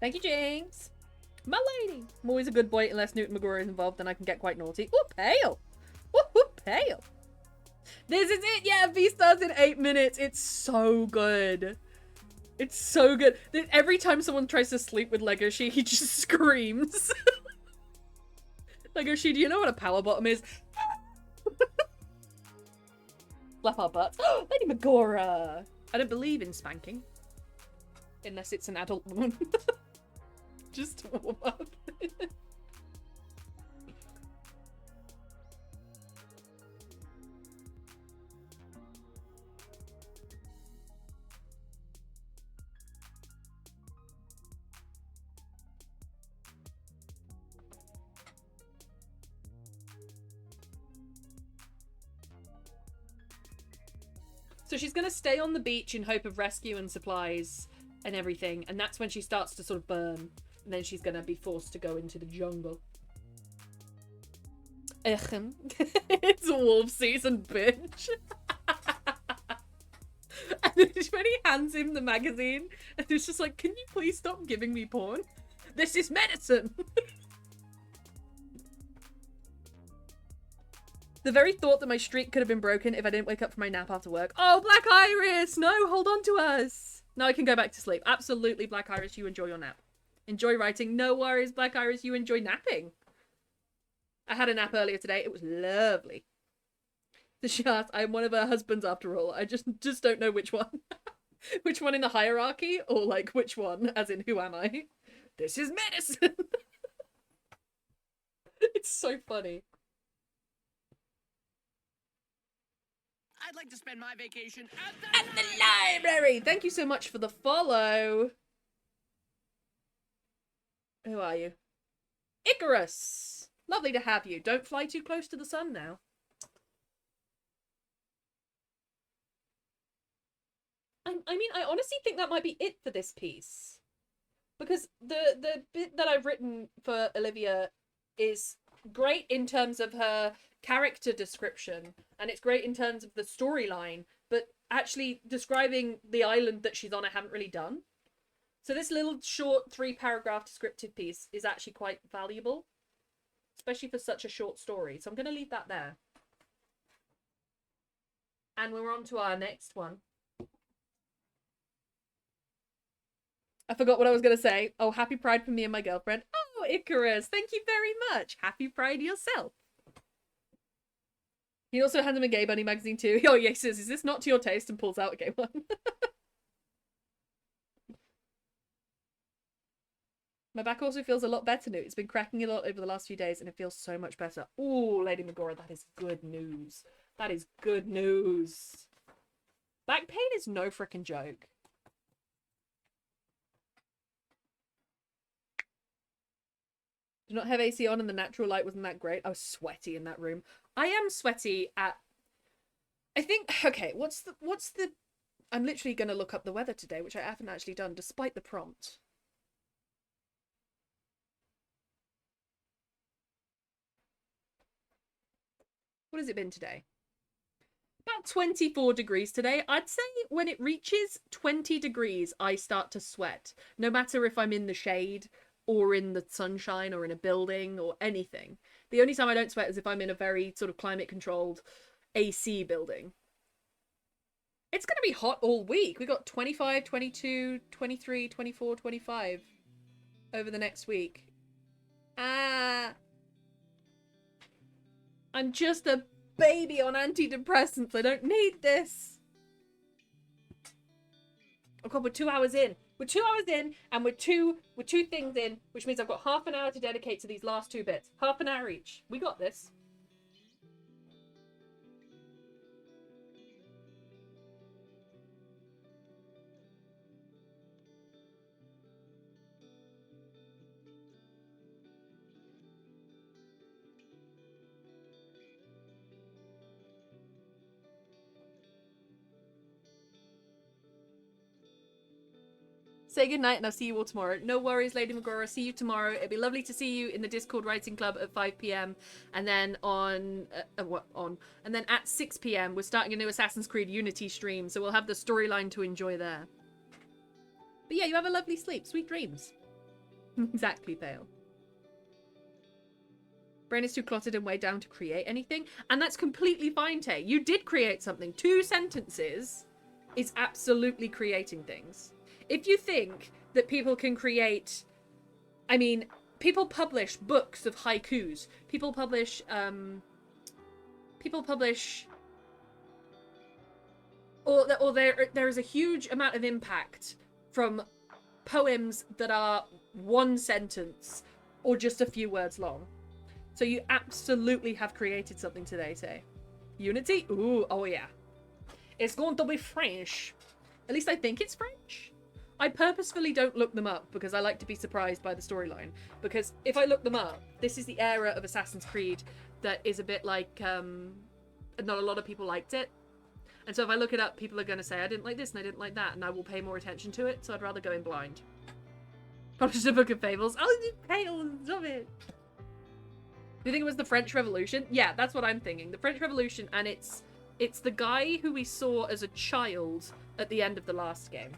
Thank you, James. My lady. I'm always a good boy unless Newton Magura is involved, then I can get quite naughty. Ooh, Pale. Ooh, Pale. This is it. Yeah, V-Stars in 8 minutes. It's so good. It's so good. Every time someone tries to sleep with Legoshi, he just screams. Legoshi, do you know what a power bottom is? Slap our butts. Lady Magora. I don't believe in spanking. Unless it's an adult woman. Just to warm up. So she's going to stay on the beach in hope of rescue and supplies and everything, and that's when she starts to sort of burn, and then she's going to be forced to go into the jungle. It's wolf season, bitch. And then when he hands him the magazine, and it's just like, can you please stop giving me porn? This is medicine! The very thought that my streak could have been broken if I didn't wake up from my nap after work. Oh, Black Iris! No, hold on to us! Now I can go back to sleep. Absolutely, Black Iris, you enjoy your nap. Enjoy writing. No worries, Black Iris, you enjoy napping. I had a nap earlier today. It was lovely. The shot. I'm one of her husbands after all. I just don't know which one. Which one in the hierarchy? Or like which one? As in, who am I? This is medicine! It's so funny. I'd like to spend my vacation At the library! Thank you so much for the follow. Who are you? Icarus! Lovely to have you. Don't fly too close to the sun now. I mean, I honestly think that might be it for this piece. Because the bit that I've written for Olivia is great in terms of her character description, and it's great in terms of the storyline, but actually describing the island that she's on I haven't really done. So this little short 3-paragraph descriptive piece is actually quite valuable, especially for such a short story. So I'm going to leave that there. And we're on to our next one. I forgot what I was going to say. Oh, happy Pride for me and my girlfriend. Oh, Icarus, thank you very much. Happy Pride yourself. He also hands him a Gay Bunny magazine too. Oh, yes, says, is this not to your taste? And pulls out a gay one. My back also feels a lot better now. It's been cracking a lot over the last few days and it feels so much better. Ooh, Lady Megora, that is good news. That is good news. Back pain is no frickin' joke. Do not have AC on and the natural light wasn't that great. I was sweaty in that room. I am sweaty at... I think... Okay, what's the... I'm literally going to look up the weather today, which I haven't actually done, despite the prompt. What has it been today? About 24 degrees today. I'd say when it reaches 20 degrees, I start to sweat. No matter if I'm in the shade or in the sunshine or in a building or anything. The only time I don't sweat is if I'm in a very sort of climate controlled AC building. It's going to be hot all week. We got 25, 22, 23, 24, 25 over the next week. I'm just a baby on antidepressants. I don't need this. Oh god, we're 2 hours in. We're 2 hours in, and we're two things in, which means I've got half an hour to dedicate to these last 2 bits. Half an hour each. We got this. Say goodnight and I'll see you all tomorrow. No worries, Lady Megora. See you tomorrow. It'd be lovely to see you in the Discord Writing Club at 5 p.m. And then and then at 6 p.m. we're starting a new Assassin's Creed Unity stream, so we'll have the storyline to enjoy there. But yeah, you have a lovely sleep. Sweet dreams. Exactly, Pale. Brain is too cluttered and way down to create anything. And that's completely fine, Tay. You did create something. 2 sentences is absolutely creating things. If you think that people can create... I mean, people publish books of haikus. People publish... Or there is a huge amount of impact from poems that are 1 sentence or just a few words long. So you absolutely have created something today, Tay. Unity? Ooh, oh yeah. It's going to be French. At least I think it's French. I purposefully don't look them up because I like to be surprised by the storyline. Because if I look them up, this is the era of Assassin's Creed that is a bit like, not a lot of people liked it. And so if I look it up, people are going to say, I didn't like this and I didn't like that, and I will pay more attention to it, so I'd rather go in blind. Published a book of fables. Oh, Pale, stop it. Do you think it was the French Revolution? Yeah, that's what I'm thinking. The French Revolution, and it's the guy who we saw as a child at the end of the last game.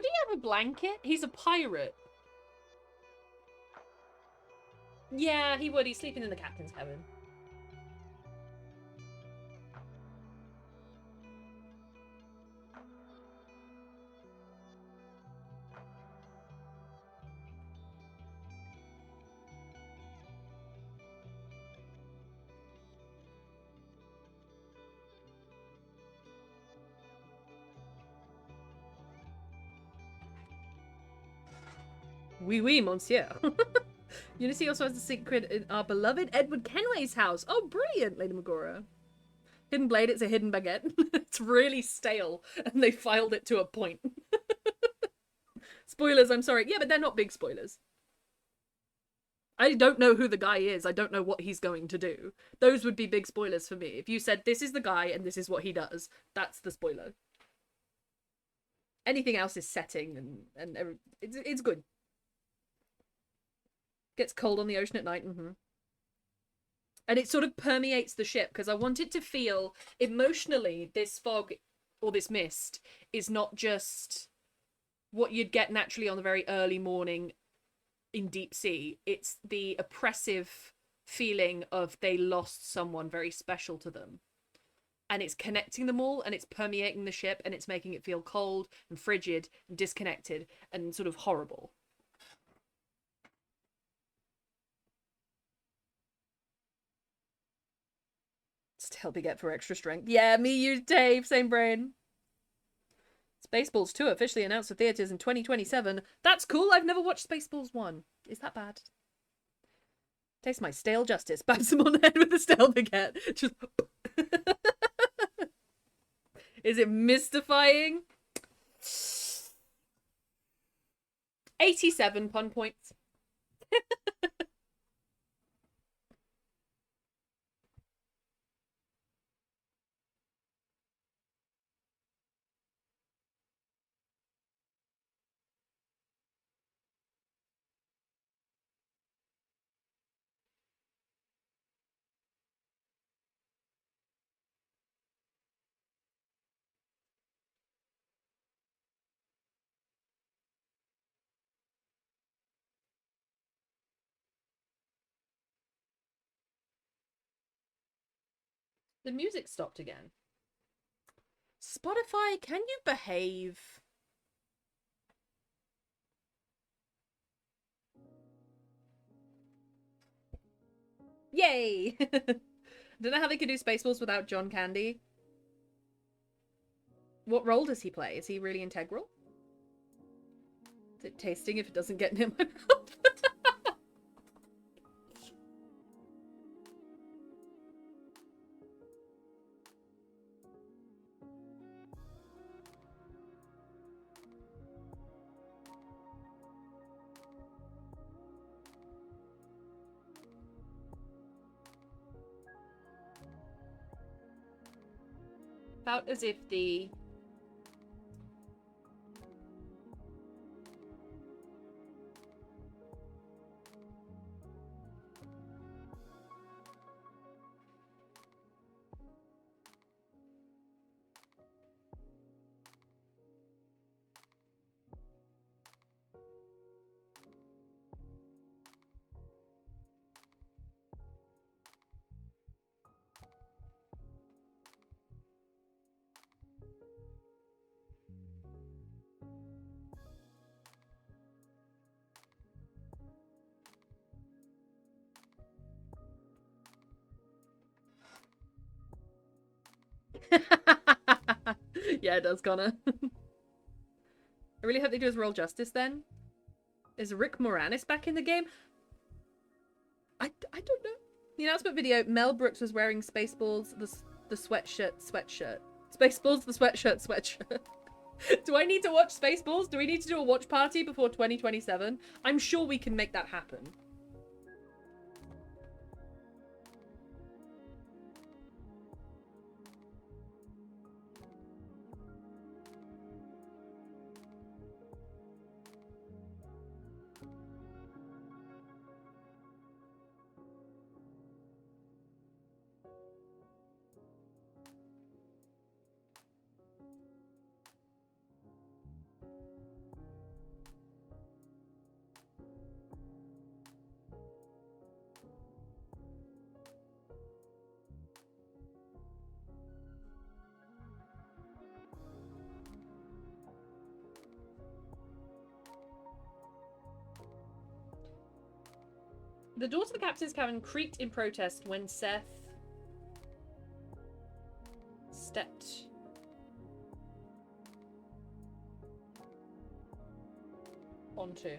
he have a blanket? He's a pirate. Yeah, he would. He's sleeping in the captain's cabin. Oui, oui, monsieur. Unity also has a secret in our beloved Edward Kenway's house. Oh, brilliant, Lady Magora. Hidden blade, it's a hidden baguette. It's really stale, and they filed it to a point. Spoilers, I'm sorry. Yeah, but they're not big spoilers. I don't know who the guy is. I don't know what he's going to do. Those would be big spoilers for me. If you said, this is the guy and this is what he does, that's the spoiler. Anything else is setting, and it's good. Gets cold on the ocean at night. And it sort of permeates the ship, because I want it to feel emotionally, this fog or this mist is not just what you'd get naturally on the very early morning in deep sea. It's the oppressive feeling of they lost someone very special to them. And it's connecting them all, and it's permeating the ship, and it's making it feel cold and frigid and disconnected and sort of horrible. Still be get for extra strength. Yeah, me, you, Dave, same brain. Spaceballs 2 officially announced for theaters in 2027. That's cool. I've never watched Spaceballs 1. Is that bad? Taste my stale justice. Babs him on the head with a stale baguette. Just. Is it mystifying? 87 pun points. The music stopped again. Spotify, can you behave? Yay! I don't know how they could do Spaceballs without John Candy. What role does he play? Is he really integral? Is it tasting if it doesn't get near my mouth? About as if the... Yeah, it does, Connor. I really hope they do his role justice then. Is Rick Moranis back in the game? I don't know. The announcement video, Mel Brooks was wearing Spaceballs, the sweatshirt. Spaceballs, the sweatshirt. Do I need to watch Spaceballs? Do we need to do a watch party before 2027? I'm sure we can make that happen. The door to the captain's cabin creaked in protest when Seth stepped onto.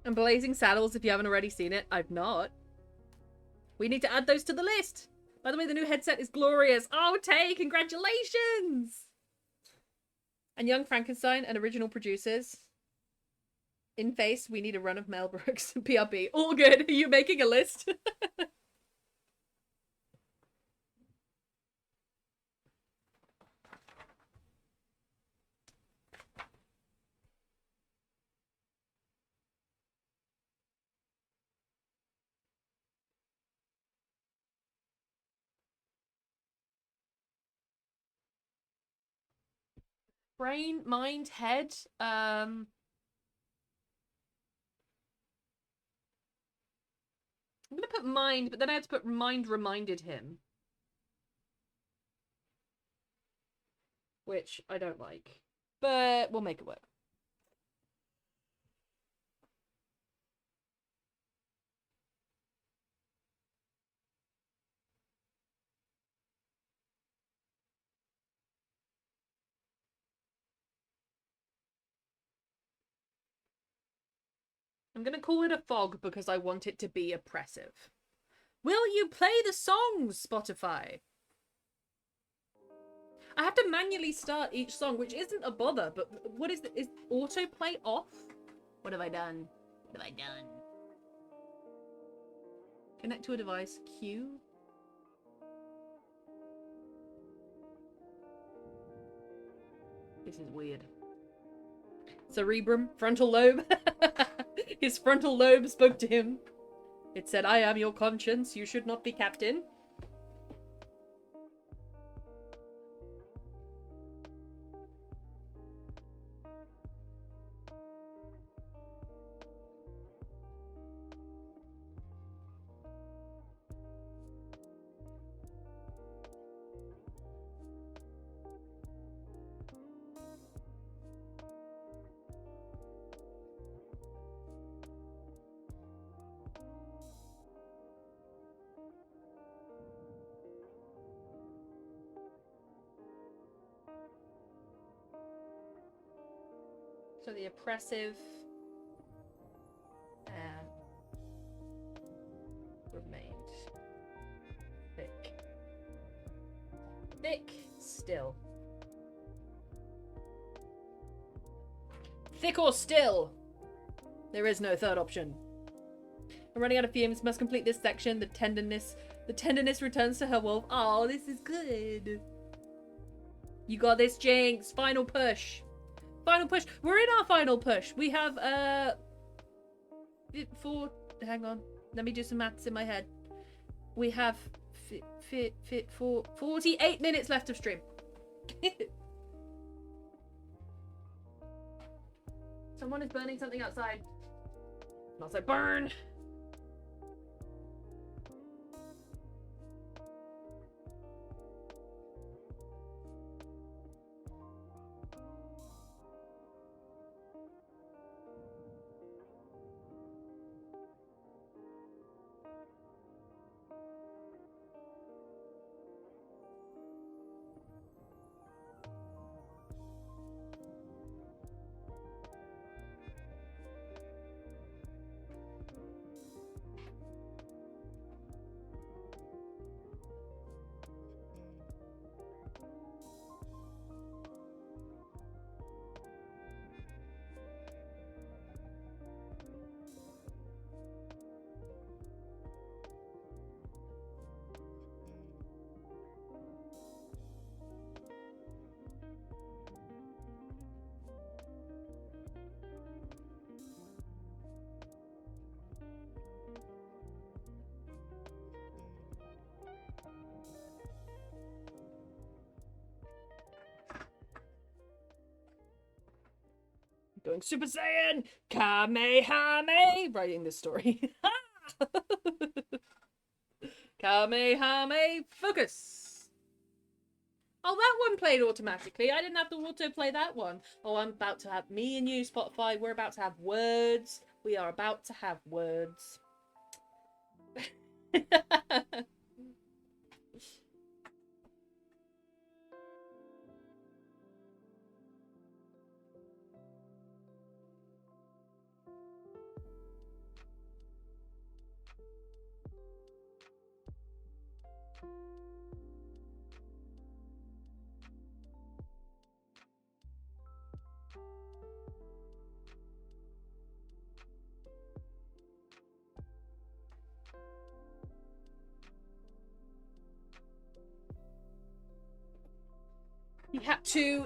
And Blazing Saddles, if you haven't already seen it. I've not. We need to add those to the list. By the way, the new headset is glorious. Oh, Tay, congratulations! And Young Frankenstein and original producers. In face, we need a run of Mel Brooks. PRB. All good. Are you making a list? Brain, mind, head. I'm gonna put mind, but then I had to put mind reminded him. Which I don't like. But we'll make it work. I'm gonna call it a fog because I want it to be oppressive. Will you play the songs, Spotify? I have to manually start each song, which isn't a bother, but what is the, is autoplay off? What have I done? What have I done? Connect to a device. Q. This is weird. Cerebrum, frontal lobe. His frontal lobe spoke to him. It said, I am your conscience. You should not be captain. So the oppressive remained thick. Thick still. Thick or still. There is no third option. I'm running out of fumes. Must complete this section. The tenderness returns to her wolf. Oh, this is good. You got this, Jinx. Final push. Final push. We're in our final push. We have, hang on. Let me do some maths in my head. We have 48 minutes left of stream. Someone is burning something outside. Outside, burn! going Super Saiyan Kamehameha, writing this story. Kamehameha focus. Oh, that one played automatically. I didn't have to autoplay that one. Oh, I'm about to have me and you, Spotify. We're about to have words. We are about to have words.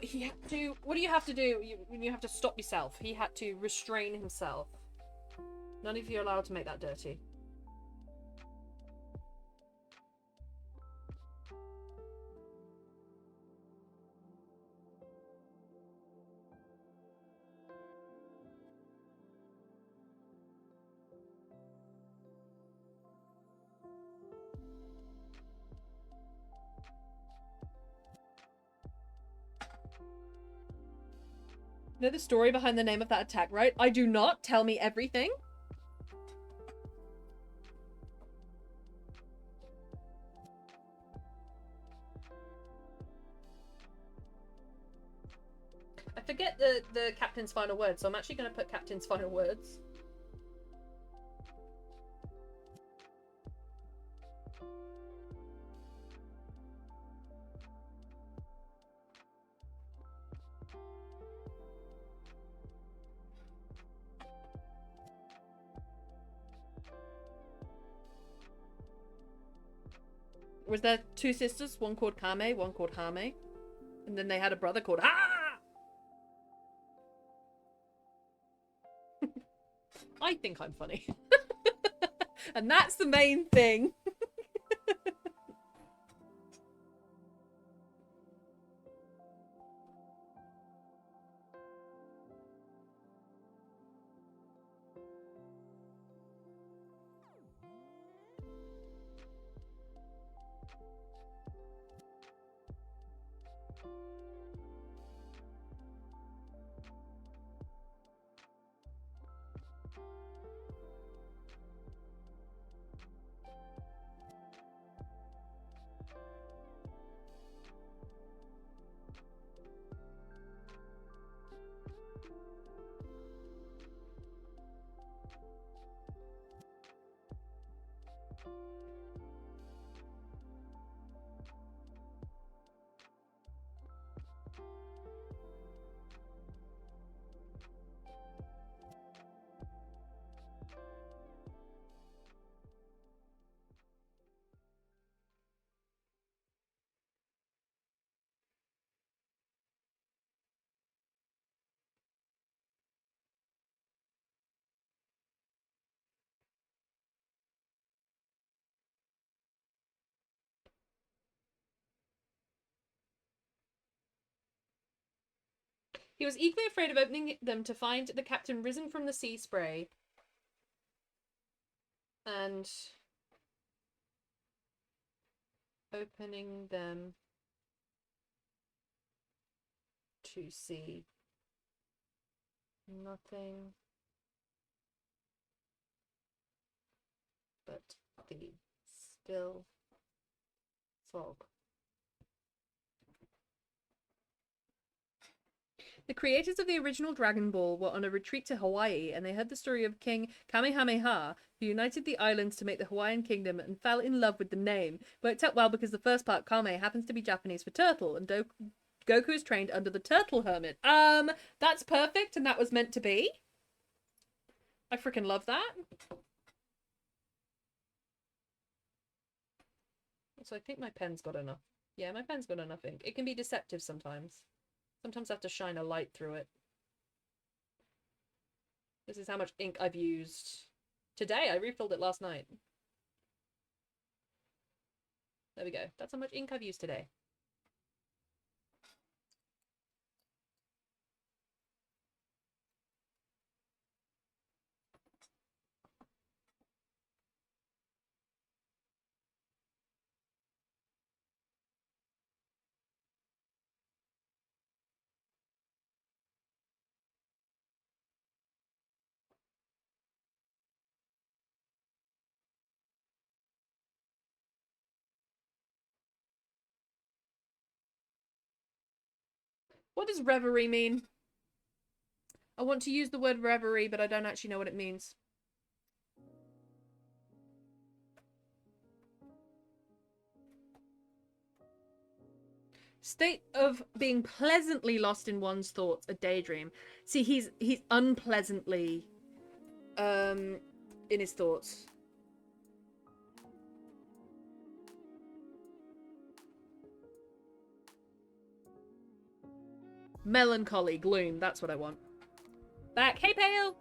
He had to, what do you have to do? You have to stop yourself. He had to restrain himself. None of you are allowed to make that dirty. Know the story behind the name of that attack, right? I do not. Tell me everything. I forget the captain's final words, so I'm actually going to put captain's final words. Was there two sisters? One called Kame, one called Hame. And then they had a brother called Ha! I think I'm funny. And that's the main thing. He was equally afraid of opening them to find the captain risen from the sea spray. And opening them to see nothing but the still fog. The creators of the original Dragon Ball were on a retreat to Hawaii, and they heard the story of King Kamehameha, who united the islands to make the Hawaiian kingdom and fell in love with the name. Worked out well because the first part, Kame, happens to be Japanese for turtle, and Goku is trained under the turtle hermit. That's perfect, and that was meant to be. I freaking love that. So I think my pen's got enough. Yeah, my pen's got enough ink. It can be deceptive sometimes. Sometimes I have to shine a light through it. This is how much ink I've used today. I refilled it last night. There we go. That's how much ink I've used today. What does reverie mean? I want to use the word reverie, but I don't actually know what it means. State of being pleasantly lost in one's thoughts, a daydream. See, he's unpleasantly in his thoughts. Melancholy, gloom, that's what I want. Back, hey Pale!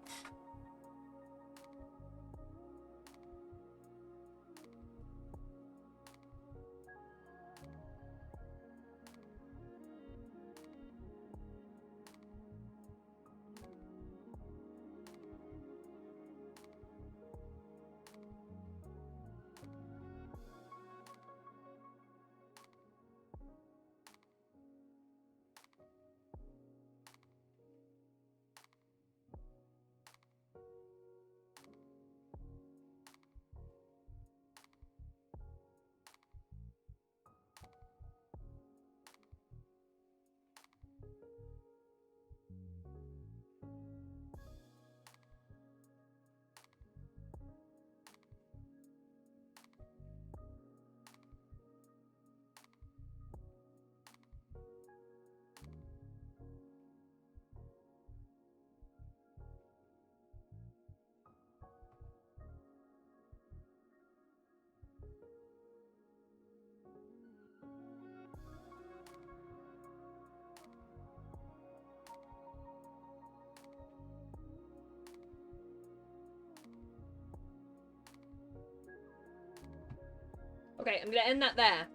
Okay, I'm gonna end that there.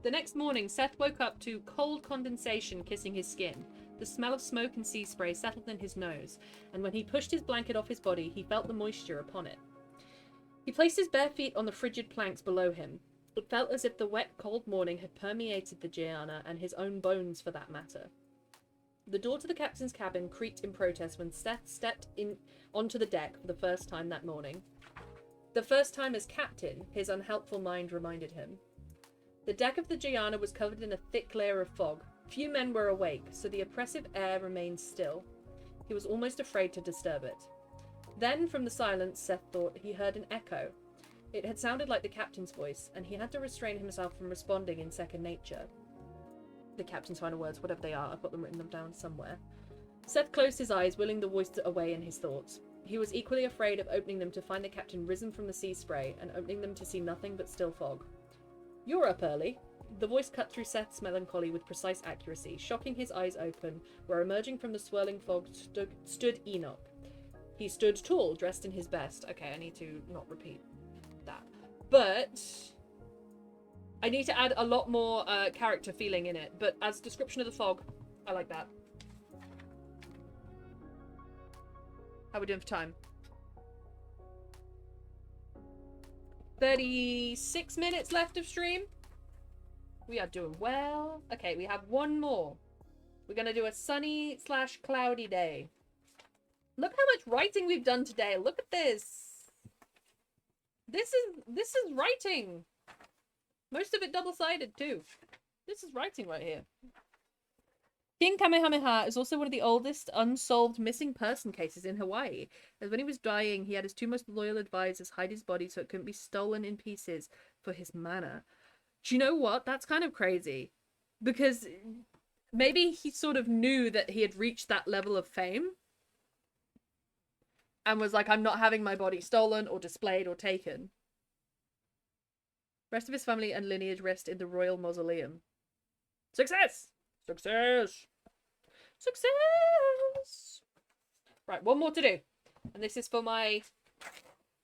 The next morning, Seth woke up to cold condensation kissing his skin. The smell of smoke and sea spray settled in his nose, and when he pushed his blanket off his body, he felt the moisture upon it. He placed his bare feet on the frigid planks below him. It felt as if the wet, cold morning had permeated the Gianna, and his own bones for that matter. The door to the captain's cabin creaked in protest when Seth stepped onto the deck for the first time that morning. The first time as captain, his unhelpful mind reminded him. The deck of the Gianna was covered in a thick layer of fog. Few men were awake, so the oppressive air remained still. He was almost afraid to disturb it. Then, from the silence, Seth thought he heard an echo. It had sounded like the captain's voice, and he had to restrain himself from responding in second nature. The captain's final words, whatever they are, I've got them written down somewhere. Seth closed his eyes, willing the voice away in his thoughts. He was equally afraid of opening them to find the captain risen from the sea spray, and opening them to see nothing but still fog. "You're up early." The voice cut through Seth's melancholy with precise accuracy, shocking his eyes open, where emerging from the swirling fog stood Enoch. He stood tall, dressed in his best. Okay, I need to not repeat that. But I need to add a lot more character feeling in it. But as description of the fog, I like that. How are we doing for time? 36 minutes left of stream. We are doing well. Okay, we have one more. We're going to do a sunny/cloudy day. Look how much writing we've done today. Look at this. This is writing. Most of it double-sided too. This is writing right here. King Kamehameha is also one of the oldest unsolved missing person cases in Hawaii. As when he was dying, he had his two most loyal advisors hide his body so it couldn't be stolen in pieces for his mana. Do you know what? That's kind of crazy. Because maybe he sort of knew that he had reached that level of fame. And was like, I'm not having my body stolen or displayed or taken. Rest of his family and lineage rest in the royal mausoleum. Success! Success! Success! Right, one more to do. And this is for my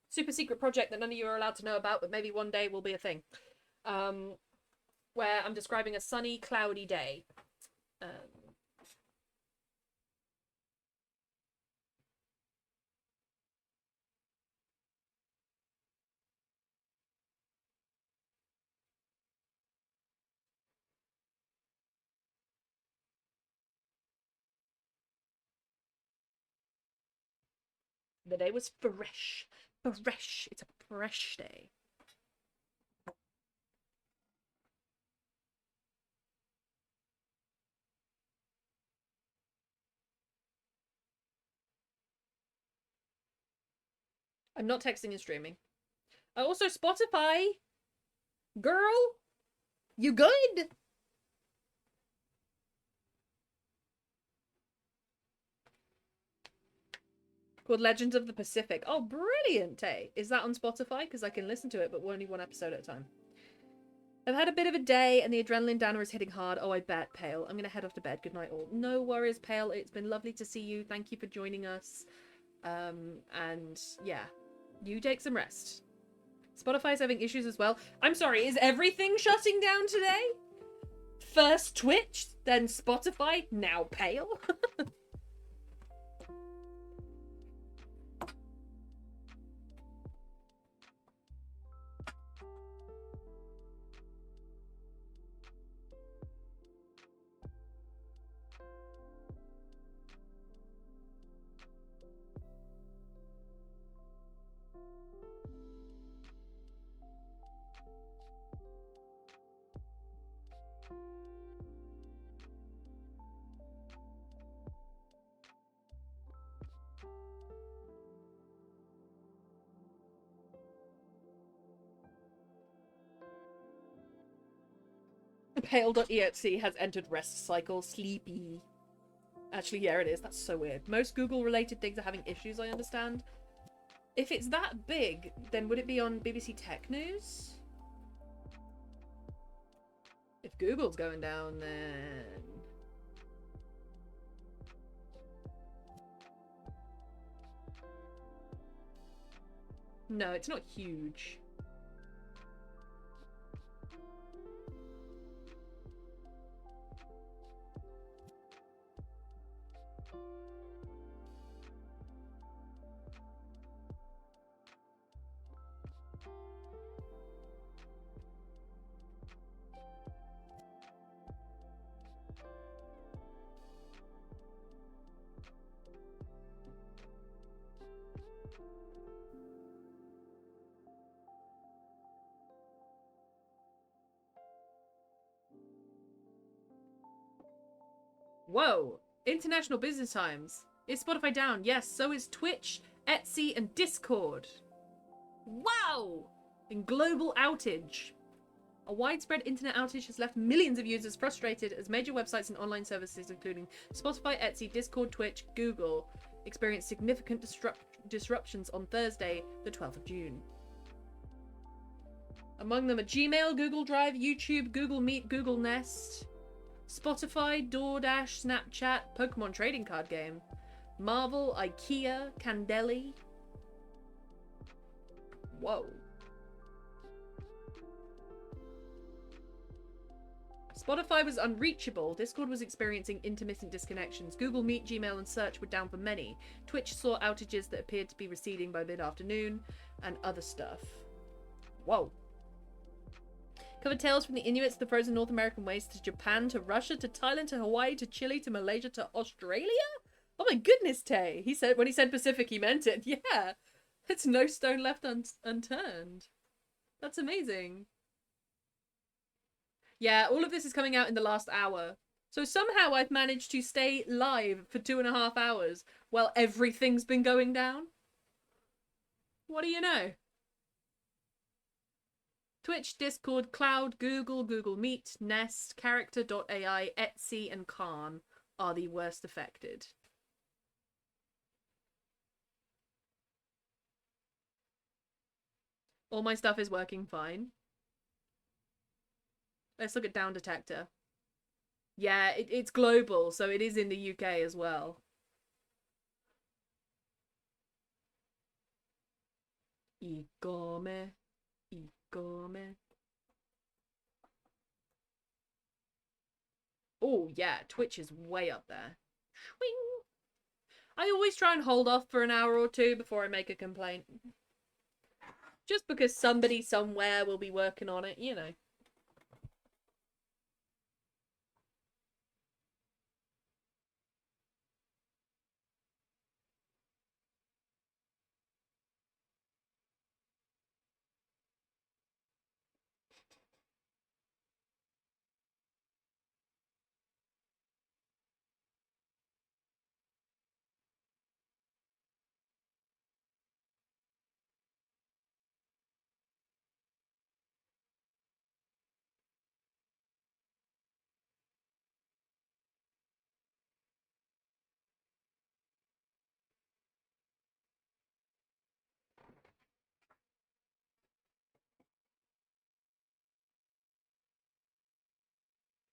super secret project that none of you are allowed to know about, but maybe one day will be a thing. Where I'm describing a sunny, cloudy day. The day was fresh. Fresh. It's a fresh day. I'm not texting and streaming. Also, Spotify. Girl, you good? Called Legends of the Pacific. Oh, brilliant, Tay. Is that on Spotify? Because I can listen to it, but only one episode at a time. I've had a bit of a day and the adrenaline downer is hitting hard. Oh, I bet, Pale. I'm going to head off to bed. Good night, all. No worries, Pale. It's been lovely to see you. Thank you for joining us. And yeah, you take some rest. Spotify's having issues as well. I'm sorry, is everything shutting down today? First Twitch, then Spotify, now Pale? Pale.exe has entered rest cycle. Sleepy. Actually, yeah, it is. That's so weird. Most Google-related things are having issues, I understand. If it's that big, then would it be on BBC Tech News? If Google's going down, then... No, it's not huge. Whoa! International Business Times. Is Spotify down? Yes, so is Twitch, Etsy, and Discord. Wow! In global outage. A widespread internet outage has left millions of users frustrated as major websites and online services, including Spotify, Etsy, Discord, Twitch, Google, experienced significant disruptions on Thursday, the 12th of June. Among them are Gmail, Google Drive, YouTube, Google Meet, Google Nest, Spotify, DoorDash, Snapchat, Pokemon trading card game, Marvel, IKEA, Candeli. Whoa. Spotify was unreachable. Discord was experiencing intermittent disconnections. Google Meet, Gmail, and Search were down for many. Twitch saw outages that appeared to be receding by mid-afternoon, and other stuff. Whoa. Covered tales from the Inuits to the frozen North American wastes to Japan to Russia to Thailand to Hawaii to Chile to Malaysia to Australia? Oh my goodness, Tay. He said, when he said Pacific, he meant it. Yeah. It's no stone left unturned. That's amazing. Yeah, all of this is coming out in the last hour. So somehow I've managed to stay live for 2.5 hours while everything's been going down. What do you know? Twitch, Discord, Cloud, Google, Google Meet, Nest, Character.ai, Etsy, and Khan are the worst affected. All my stuff is working fine. Let's look at Down Detector. Yeah, it's global, so it is in the UK as well. Ikome. Ikome. Oh, yeah, Twitch is way up there. Shwing. I always try and hold off for an hour or two before I make a complaint. Just because somebody somewhere will be working on it, you know.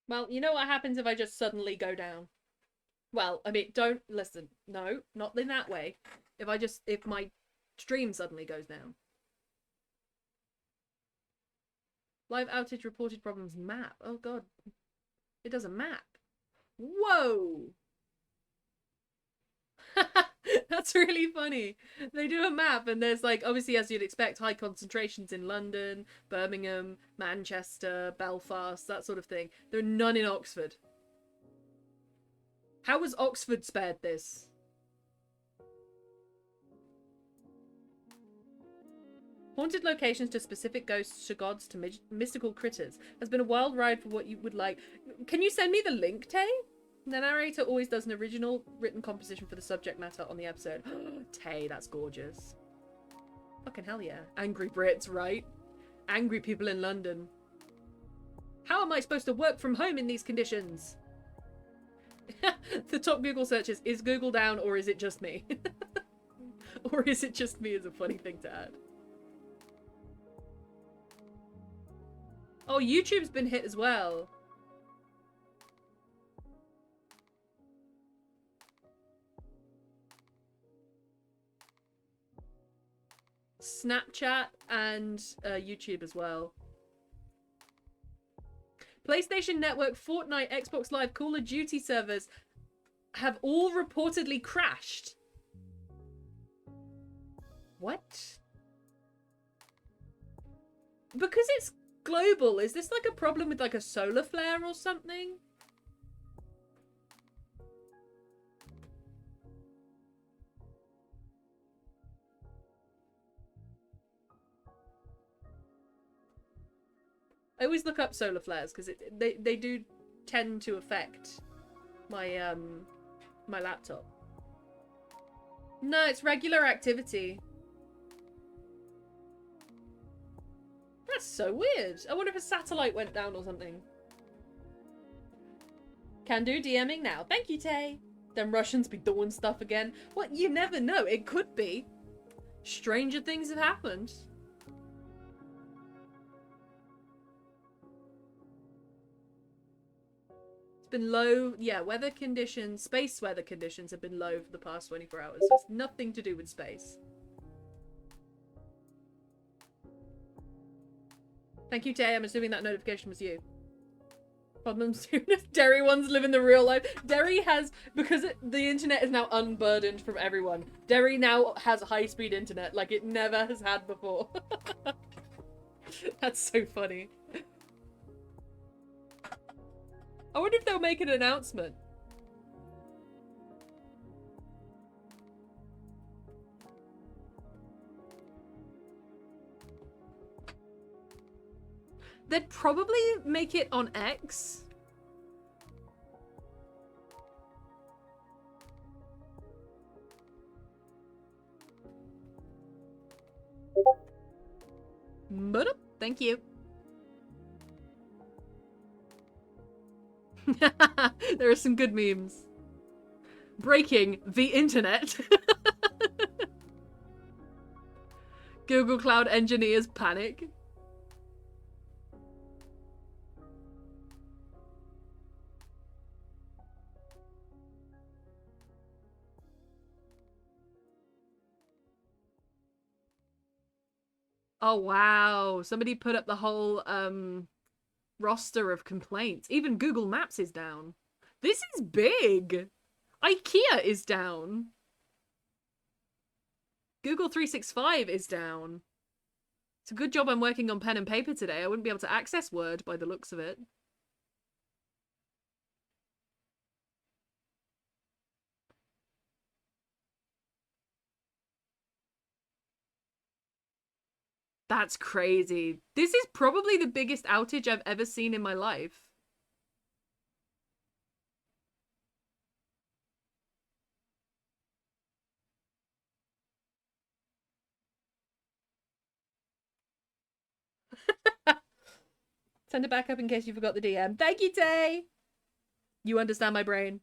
Well, you know what happens if I just suddenly go down? Well, I mean, don't listen. No, not in that way. If my stream suddenly goes down. Live outage reported problems map. Oh god. It does a map. Whoa! That's really funny. They do a map and there's like, obviously as you'd expect, high concentrations in London, Birmingham, Manchester, Belfast, that sort of thing. There are none in Oxford. How was Oxford spared this? Haunted locations to specific ghosts to gods to mystical critters has been a wild ride for what you would like. Can you send me the link, Tay? The narrator always does an original written composition for the subject matter on the episode. Tay, that's gorgeous. Fucking hell yeah. Angry Brits, right? Angry people in London. How am I supposed to work from home in these conditions? The top Google search is Google down or is it just me? Or is it just me is a funny thing to add. Oh, YouTube's been hit as well. Snapchat and YouTube as well. PlayStation Network, Fortnite, Xbox Live, Call of Duty servers have all reportedly crashed. What? Because it's global, is this like a problem with like a solar flare or something? I always look up solar flares because they do tend to affect my my laptop. No, it's regular activity. That's so weird. I wonder if a satellite went down or something. Can do DMing now. Thank you, Tay. Them Russians be doing stuff again. Well, you never know. It could be. Stranger things have happened. It's been low. Yeah, weather conditions, space weather conditions have been low for the past 24 hours. So it's nothing to do with space. Thank you, Tay. I'm assuming that notification was you. Problems soon if Derry ones live in the real life. Derry has, because the internet is now unburdened from everyone, Derry now has high-speed internet like it never has had before. That's so funny. I wonder if they'll make an announcement. They'd probably make it on X. But thank you. There are some good memes. Breaking the internet. Google Cloud engineers panic. Oh wow, somebody put up the whole roster of complaints. Even Google Maps is down. This is big. IKEA is down. Google 365 is down. It's a good job I'm working on pen and paper today. I wouldn't be able to access Word by the looks of it. That's crazy. This is probably the biggest outage I've ever seen in my life. Send it back up in case you forgot the DM. Thank you, Tay! You understand my brain.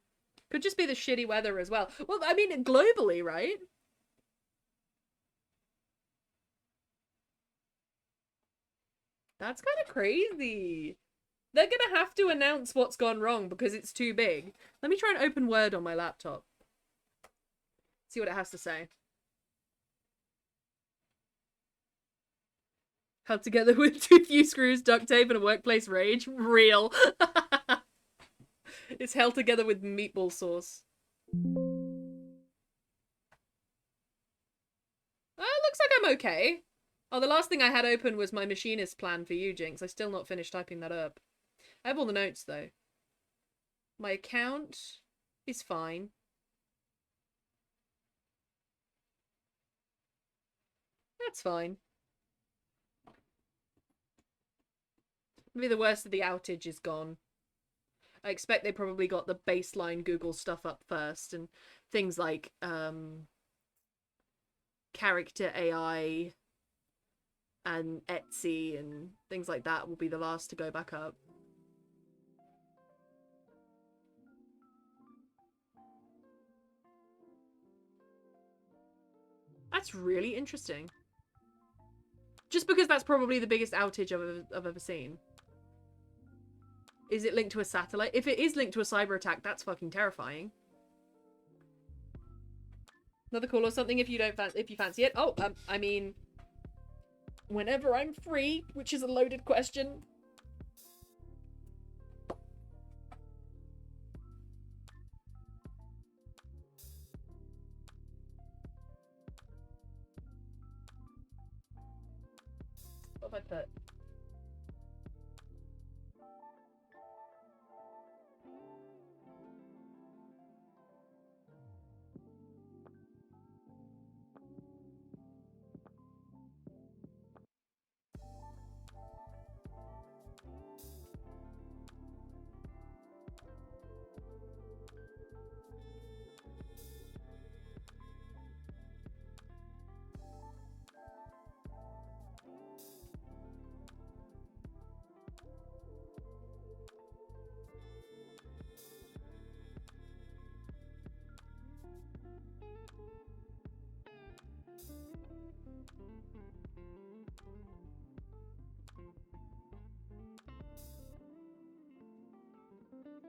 Could just be the shitty weather as well. Well, I mean, globally, right? That's kind of crazy. They're gonna have to announce what's gone wrong because it's too big. Let me try and open Word on my laptop. See what it has to say. Held together with too few screws, duct tape, and a workplace rage. Real. It's held together with meatball sauce. Looks like I'm okay. Oh, the last thing I had open was my machinist plan for you, Jinx. I still not finished typing that up. I have all the notes, though. My account is fine. That's fine. Maybe the worst of the outage is gone. I expect they probably got the baseline Google stuff up first, and things like character AI and Etsy and things like that will be the last to go back up. That's really interesting. Just because that's probably the biggest outage I've ever seen. Is it linked to a satellite? If it is linked to a cyber attack, that's fucking terrifying. Another call or something if you don't if you fancy it. Oh, I mean, whenever I'm free, which is a loaded question. What have I put?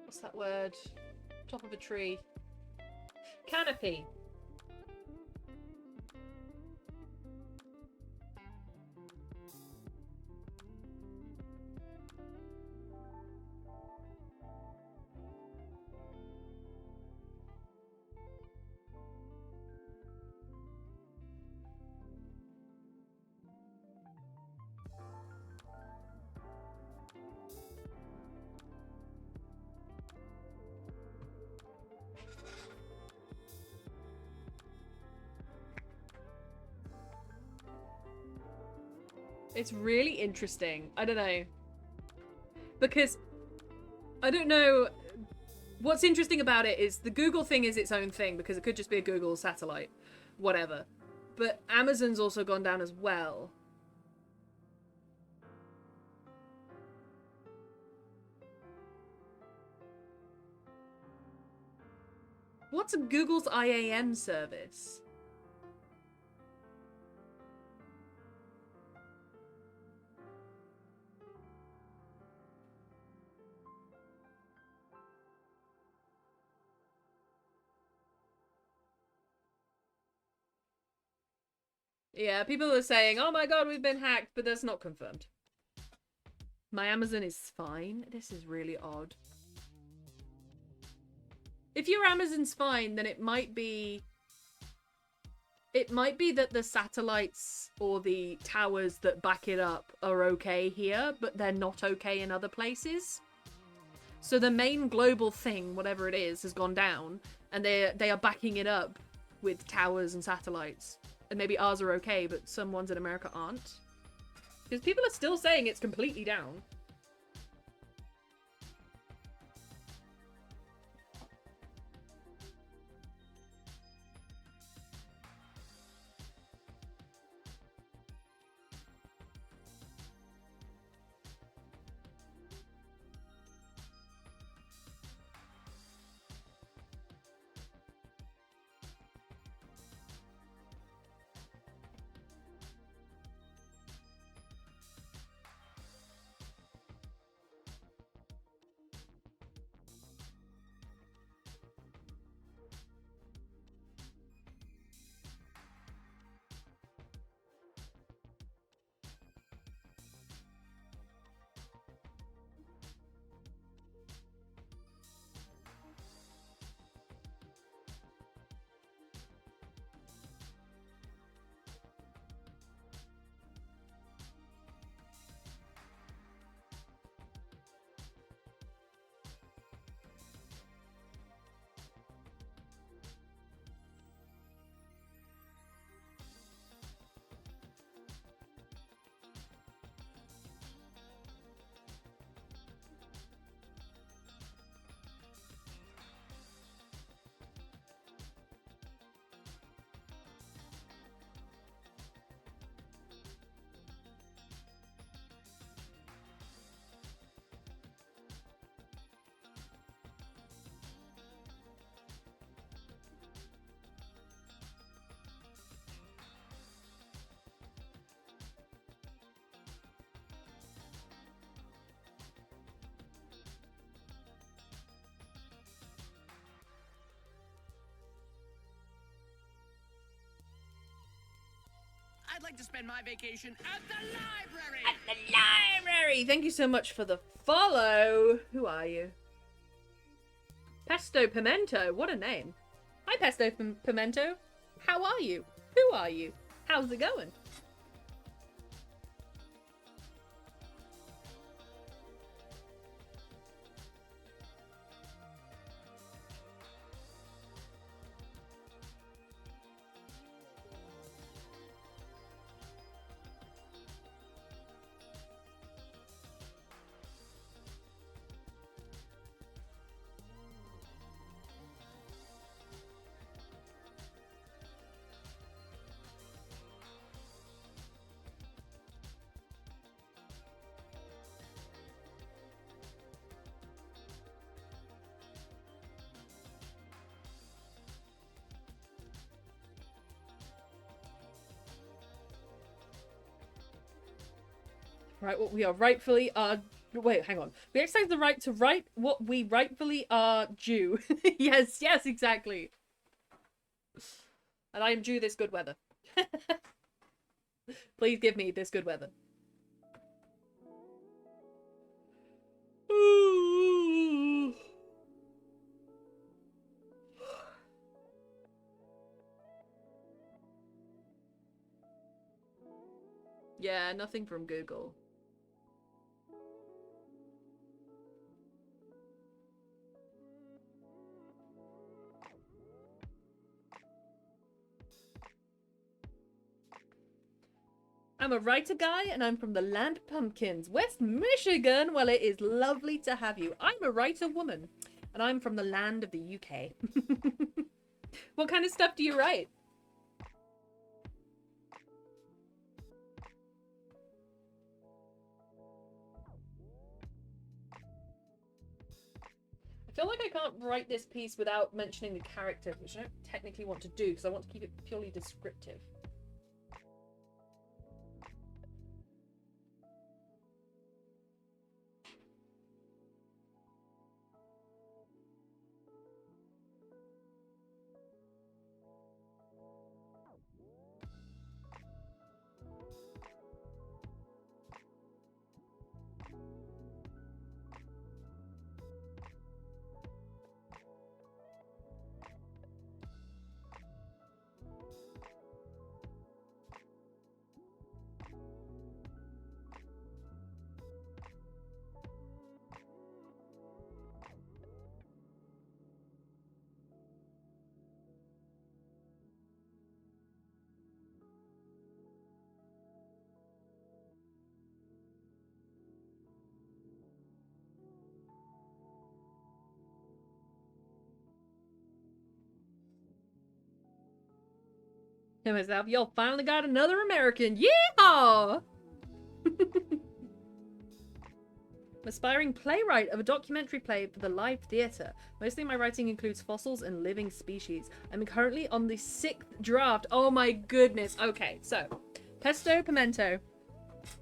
What's that word? Top of a tree. Canopy. It's really interesting. I don't know. Because I don't know. What's interesting about it is the Google thing is its own thing because it could just be a Google satellite. Whatever. But Amazon's also gone down as well. What's Google's IAM service? Yeah, people are saying, oh my god, we've been hacked, but that's not confirmed. My Amazon is fine. This is really odd. If your Amazon's fine, then it might be that the satellites or the towers that back it up are okay here, but they're not okay in other places. So the main global thing, whatever it is, has gone down, and they are backing it up with towers and satellites. And maybe ours are okay, but some ones in America aren't. Because people are still saying it's completely down. I'd like to spend my vacation at the library. At the library! Thank you so much for the follow. Who are you? Pesto Pimento. What a name. Hi, Pesto Pimento. How are you? Who are you? How's it going? Right, what we are rightfully are... Wait, hang on. We exercise the right to write what we rightfully are due. Yes, yes, exactly. And I am due this good weather. Please give me this good weather. Yeah, nothing from Google. I'm a writer guy and I'm from the land pumpkins, West Michigan. Well, it is lovely to have you. I'm a writer woman and I'm from the land of the UK. What kind of stuff do you write? I feel like I can't write this piece without mentioning the character, which I don't technically want to do because I want to keep it purely descriptive. To myself, y'all finally got another American. Yeehaw! Aspiring playwright of a documentary play for the live theatre. Mostly my writing includes fossils and living species. I'm currently on the 6th draft. Oh my goodness. Okay, so Pesto Pimento.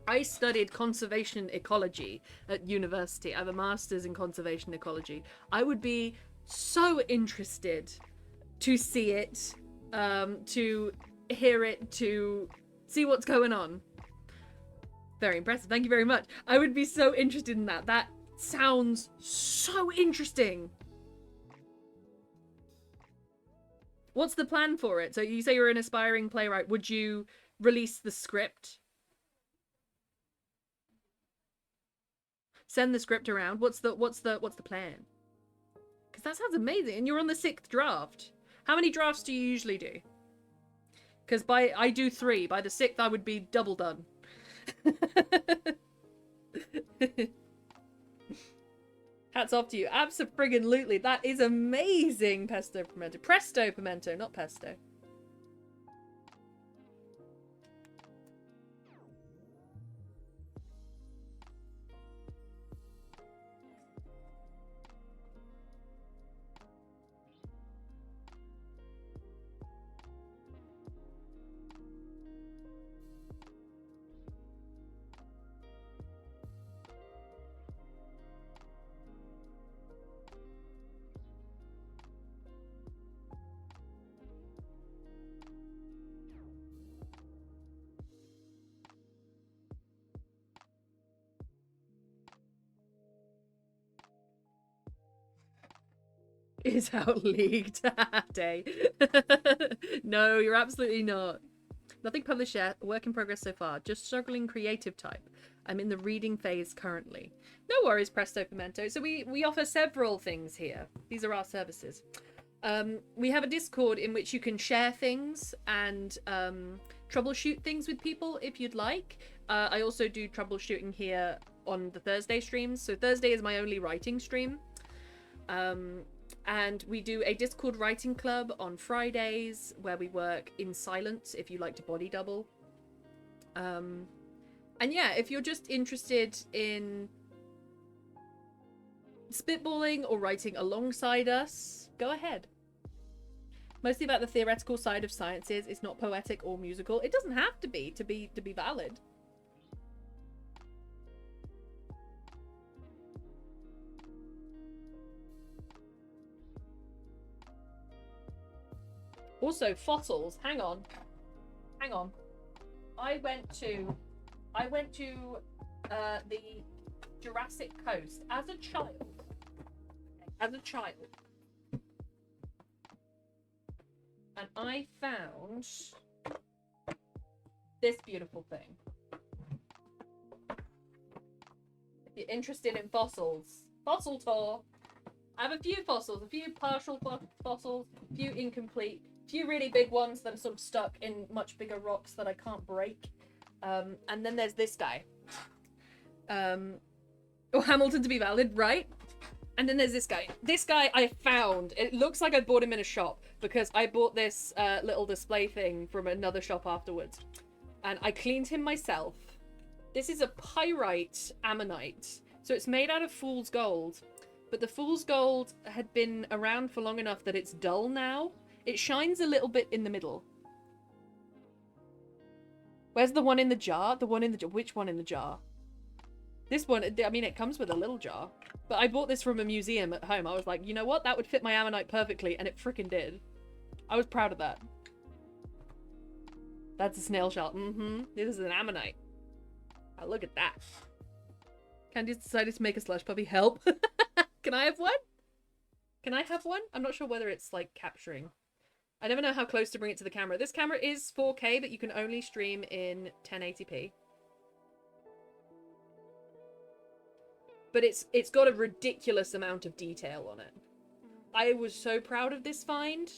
I studied conservation ecology at university. I have a master's in conservation ecology. I would be so interested to see it, to hear it, to see what's going on. Very impressive. Thank you very much. I would be so interested in that. That sounds so interesting. What's the plan for it? So you say you're an aspiring playwright. Would you release the script? Send the script around. What's the plan? Because that sounds amazing. And you're on the 6th draft. How many drafts do you usually do? Because I do 3. By the 6th, I would be double done. Hats off to you. Abso-friggin-lutely. That is amazing, Pesto Pimento. Presto Pimento, not pesto. is out leagued. Day. No, you're absolutely not. Nothing published yet. Work in progress so far. Just struggling creative type. I'm in the reading phase currently. No worries, Presto Pimento. So we offer several things here. These are our services. We have a Discord in which you can share things and troubleshoot things with people if you'd like. I also do troubleshooting here on the Thursday streams. So Thursday is my only writing stream. And we do a Discord writing club on Fridays where we work in silence if you like to body double. And yeah, if you're just interested in spitballing or writing alongside us, go ahead. Mostly about the theoretical side of sciences. It's not poetic or musical. It doesn't have to be valid. Also, fossils. Hang on. I went to the Jurassic Coast as a child. And I found this beautiful thing. If you're interested in fossils, fossil tour. I have a few fossils, a few partial fossils, a few incomplete, a few really big ones that are sort of stuck in much bigger rocks that I can't break. And then there's this guy. Hamilton to be valid, right? And then there's this guy. This guy I found. It looks like I bought him in a shop because I bought this little display thing from another shop afterwards. And I cleaned him myself. This is a pyrite ammonite. So it's made out of fool's gold. But the fool's gold had been around for long enough that it's dull now. It shines a little bit in the middle. Where's the one in the jar? The one in the jar. Which one in the jar? This one, I mean, it comes with a little jar. But I bought this from a museum at home. I was like, you know what? That would fit my ammonite perfectly. And it freaking did. I was proud of that. That's a snail shell. This is an ammonite. Oh, look at that. Candice decided to make a slush puppy. Help. Can I have one? Can I have one? I'm not sure whether it's, like, capturing. I never know how close to bring it to the camera. This camera is 4K, but you can only stream in 1080p. But it's got a ridiculous amount of detail on it. I was so proud of this find.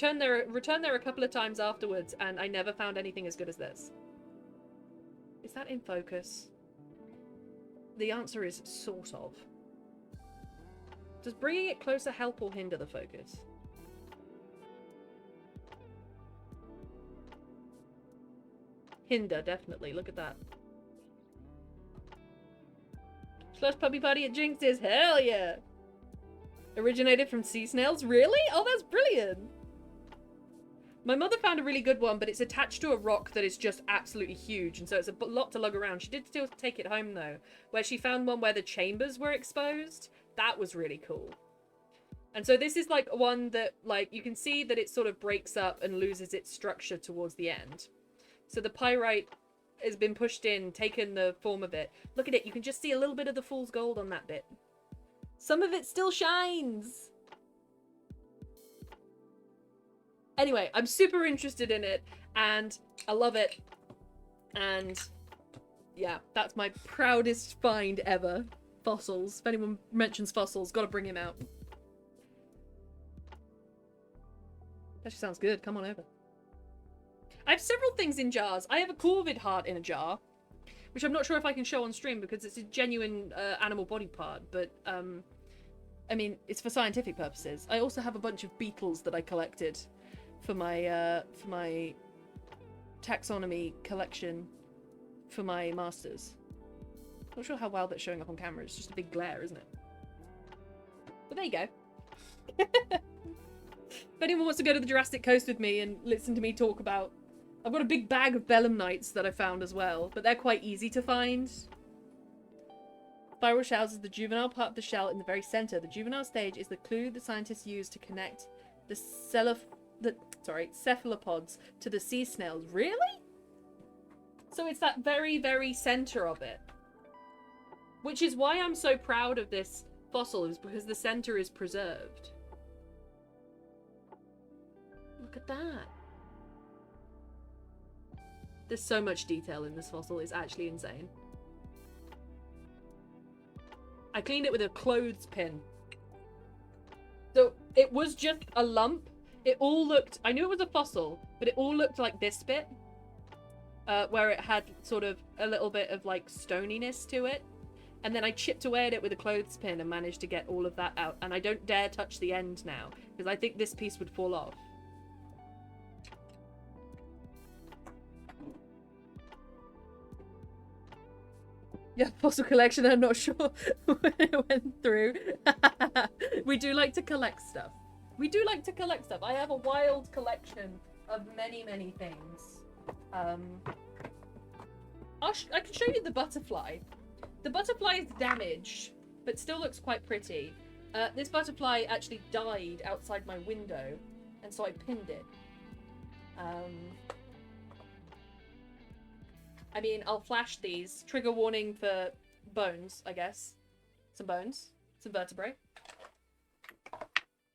Returned there a couple of times afterwards, and I never found anything as good as this. Is that in focus? The answer is sort of. Does bringing it closer help or hinder the focus? Hinder, definitely. Look at that. Slush puppy party at Jinx's. Hell yeah! Originated from sea snails? Really? Oh, that's brilliant! My mother found a really good one, but it's attached to a rock that is just absolutely huge, and so it's a lot to lug around. She did still take it home, though, where she found one where the chambers were exposed. That was really cool. And so this is, like, one that, like, you can see that it sort of breaks up and loses its structure towards the end. So the pyrite has been pushed in, taken the form of it. Look at it, you can just see a little bit of the fool's gold on that bit. Some of it still shines! Anyway, I'm super interested in it, and I love it. And yeah, that's my proudest find ever. Fossils. If anyone mentions fossils, gotta bring him out. That just sounds good. Come on over. I have several things in jars. I have a corvid heart in a jar, which I'm not sure if I can show on stream because it's a genuine animal body part, but I mean, it's for scientific purposes. I also have a bunch of beetles that I collected for my taxonomy collection for my masters. Not sure how well that's showing up on camera. It's just a big glare, isn't it? But there you go. If anyone wants to go to the Jurassic Coast with me and listen to me talk about... I've got a big bag of belemnites that I found as well, but they're quite easy to find. Spiral shells is the juvenile part of the shell in the very center. The juvenile stage is the clue that scientists use to connect the cephalopods to the sea snails. Really? So it's that very, very center of it. Which is why I'm so proud of this fossil, is because the center is preserved. Look at that. There's so much detail in this fossil, it's actually insane. I cleaned it with a clothespin. So it was just a lump. It all looked, I knew it was a fossil, but it all looked like this bit. Where it had sort of a little bit of like stoniness to it. And then I chipped away at it with a clothespin and managed to get all of that out. And I don't dare touch the end now, because I think this piece would fall off. Yeah, fossil collection, I'm not sure when it went through. We do like to collect stuff. We do like to collect stuff. I have a wild collection of many, many things. I can show you the butterfly. The butterfly is damaged, but still looks quite pretty. This butterfly actually died outside my window, and so I pinned it. I mean, I'll flash these. Trigger warning for bones, I guess. Some bones. Some vertebrae.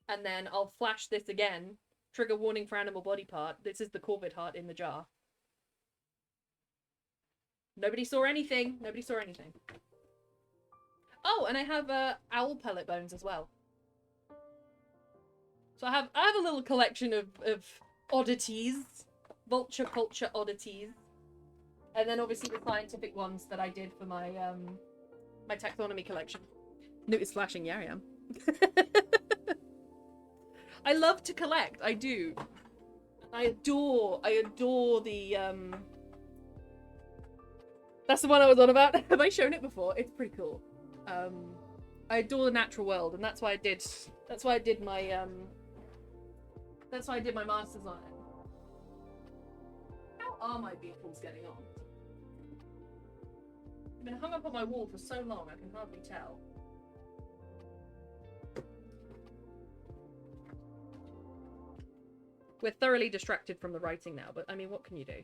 And then I'll flash this again. Trigger warning for animal body part. This is the corvid heart in the jar. Nobody saw anything. Nobody saw anything. Oh, and I have owl pellet bones as well. So I have a little collection of oddities. Vulture culture oddities. And then obviously the scientific ones that I did for my my taxonomy collection. Newt is flashing, yeah I am. I love to collect, I do. I adore the that's the one I was on about. Have I shown it before? It's pretty cool. I adore the natural world, and that's why I did my masters on it. How are my beetles getting on? I've been hung up on my wall for so long I can hardly tell. We're thoroughly distracted from the writing now, but I mean, what can you do?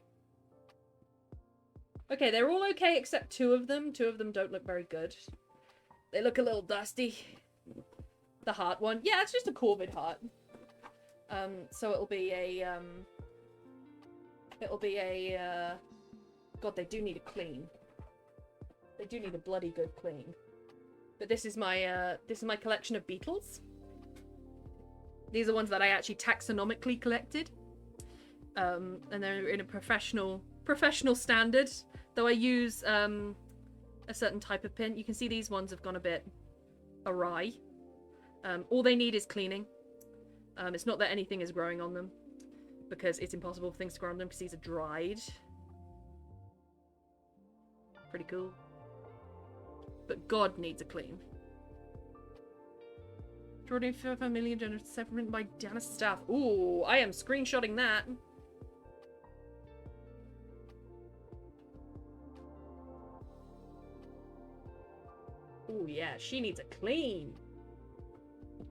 Okay, they're all okay except two of them. Two of them don't look very good. They look a little dusty. The heart one. Yeah, it's just a corvid heart. So it'll be a God, they do need a clean. They do need a bloody good clean. But this is my collection of beetles. These are ones that I actually taxonomically collected. And they're in a professional standard. Though I use a certain type of pin. You can see these ones have gone a bit awry. All they need is cleaning. It's not that anything is growing on them, because it's impossible for things to grow on them because these are dried. Pretty cool. But God needs a clean. Jordan Familiar General Severin by Dana Staff. Ooh, I am screenshotting that. Ooh, yeah, she needs a clean.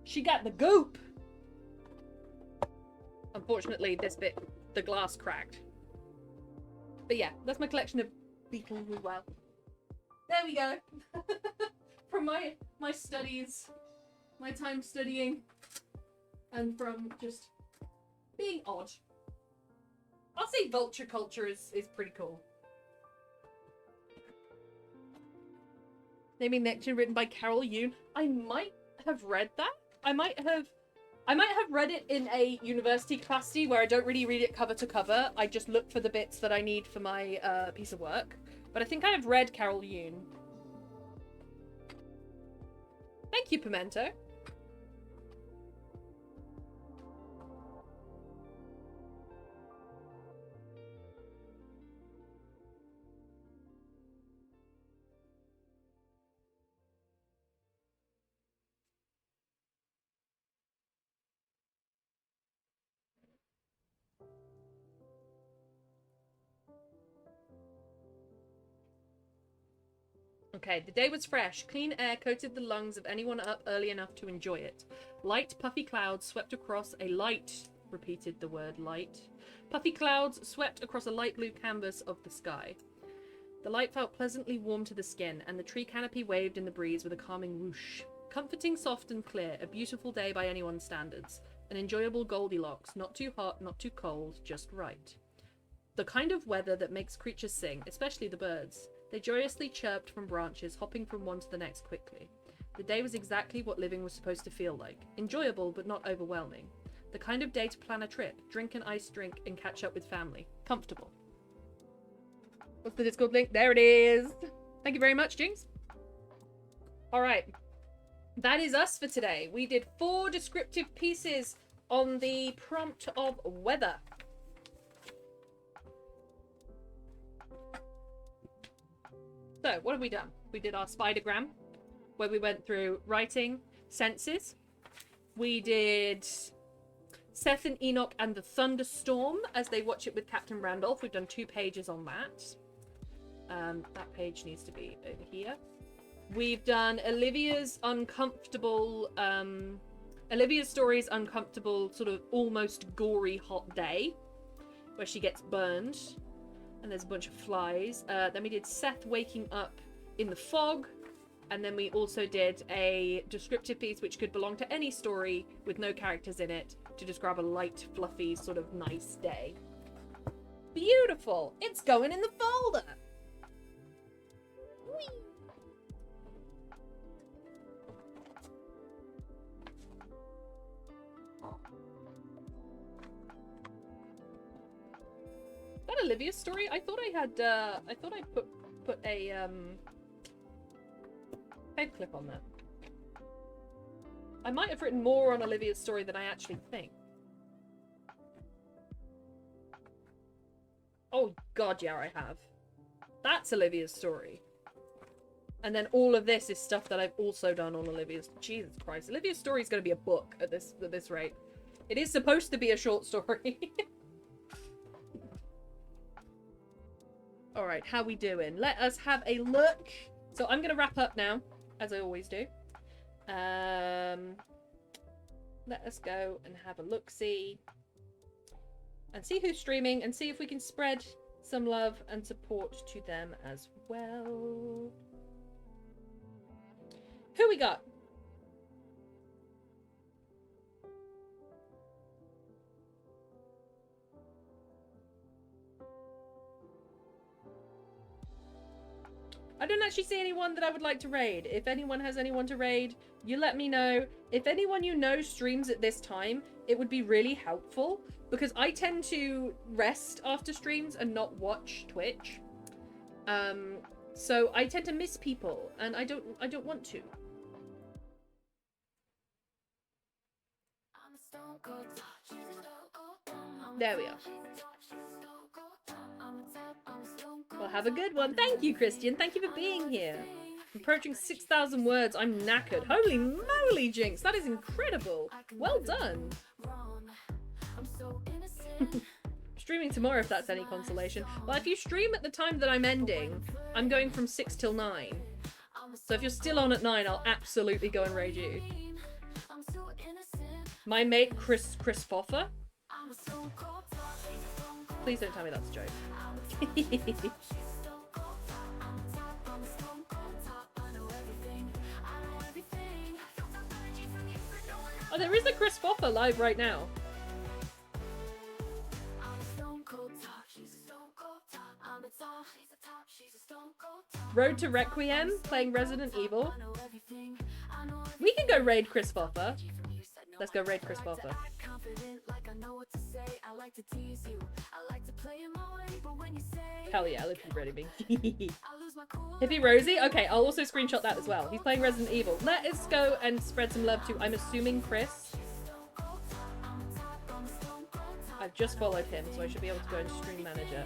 She got the goop. Unfortunately, this bit, the glass cracked. But yeah, that's my collection of beetles as well. There we go. From my studies, my time studying, and from just being odd. I'll say vulture culture is pretty cool. Naming Nectar, written by Carol Yoon. I might have read that. I might have read it in a university capacity where I don't really read it cover to cover. I just look for the bits that I need for my piece of work. But I think I have read Carol Yoon. Thank you, Pimento. Okay, the day was fresh. Clean air coated the lungs of anyone up early enough to enjoy it. Light, puffy clouds swept across a light... Repeated the word light. Puffy clouds swept across a light blue canvas of the sky. The light felt pleasantly warm to the skin, and the tree canopy waved in the breeze with a calming whoosh. Comforting, soft, and clear, a beautiful day by anyone's standards. An enjoyable Goldilocks, not too hot, not too cold, just right. The kind of weather that makes creatures sing, especially the birds. They joyously chirped from branches, hopping from one to the next quickly. The day was exactly what living was supposed to feel like. Enjoyable, but not overwhelming. The kind of day to plan a trip, drink an iced drink, and catch up with family. Comfortable. What's the Discord link? There it is! Thank you very much, Jinx. Alright. That is us for today. We did 4 descriptive pieces on the prompt of weather. So, what have we done? We did our Spidergram, where we went through writing, senses. We did Seth and Enoch and the Thunderstorm as they watch it with Captain Randolph. We've done 2 pages on that. That page needs to be over here. We've done Olivia's uncomfortable, Olivia's story's uncomfortable, sort of almost gory hot day, where she gets burned, and there's a bunch of flies. Then we did Seth waking up in the fog, and then we also did a descriptive piece which could belong to any story with no characters in it to describe a light, fluffy, sort of nice day. Beautiful! It's going in the folder! Whee! That Olivia's story? I thought I had, I thought I put a, paperclip on that. I might have written more on Olivia's story than I actually think. Oh god, yeah, I have. That's Olivia's story. And then all of this is stuff that I've also done on Olivia's... Jesus Christ. Olivia's story is going to be a book at this rate. It is supposed to be a short story. Alright, how we doing? Let us have a look. So I'm going to wrap up now, as I always do. Let us go and have a look-see. And see who's streaming, and see if we can spread some love and support to them as well. Who we got? I don't actually see anyone that I would like to raid. If anyone has anyone to raid, you let me know. If anyone you know streams at this time, it would be really helpful, because I tend to rest after streams and not watch Twitch. So I tend to miss people, and I don't want to. There we are. Well, have a good one. Thank you, Christian. Thank you for being here. Approaching 6,000 words. I'm knackered. Holy moly, Jinx. That is incredible. Well done. Streaming tomorrow, if that's any consolation. Well, if you stream at the time that I'm ending, I'm going from 6 till 9. So if you're still on at 9, I'll absolutely go and raid you. My mate, Chris Foffer. Please don't tell me that's a joke. Oh, there is a Chris Foffer live right now. Road to Requiem, playing Resident Evil. We can go raid Chris Foffer. Let's go raid Chris Foffer. Hell yeah, let's be ready, me. Hippie Rosie? Okay, I'll also screenshot that as well. He's playing Resident Evil. Let us go and spread some love to, I'm assuming, Chris. I've just followed him, so I should be able to go into Stream Manager.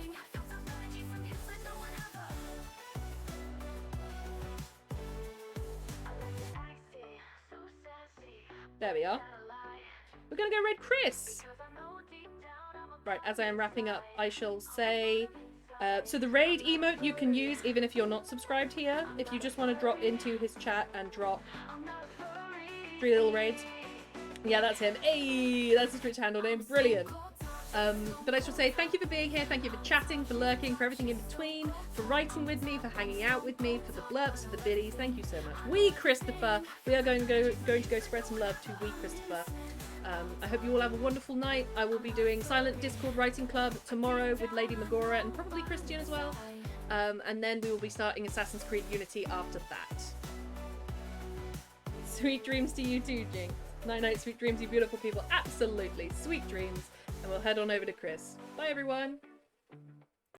There we are. We're gonna go raid Chris! Right, as I am wrapping up, I shall say... so the raid emote you can use even if you're not subscribed here. If you just want to drop into his chat and drop 3 little raids. Yeah, that's him. Hey, that's his Twitch handle name. Brilliant. But I should say thank you for being here, thank you for chatting, for lurking, for everything in between, for writing with me, for hanging out with me, for the blurps, for the biddies. Thank you so much. We, Christopher, we are going to go spread some love to We, Christopher. I hope you all have a wonderful night. I will be doing Silent Discord Writing Club tomorrow with Lady Magora and probably Christian as well. And then we will be starting Assassin's Creed Unity after that. Sweet dreams to you too, Jinx. Night night, sweet dreams, you beautiful people. Absolutely. Sweet dreams. And we'll head on over to Chris. Bye, everyone.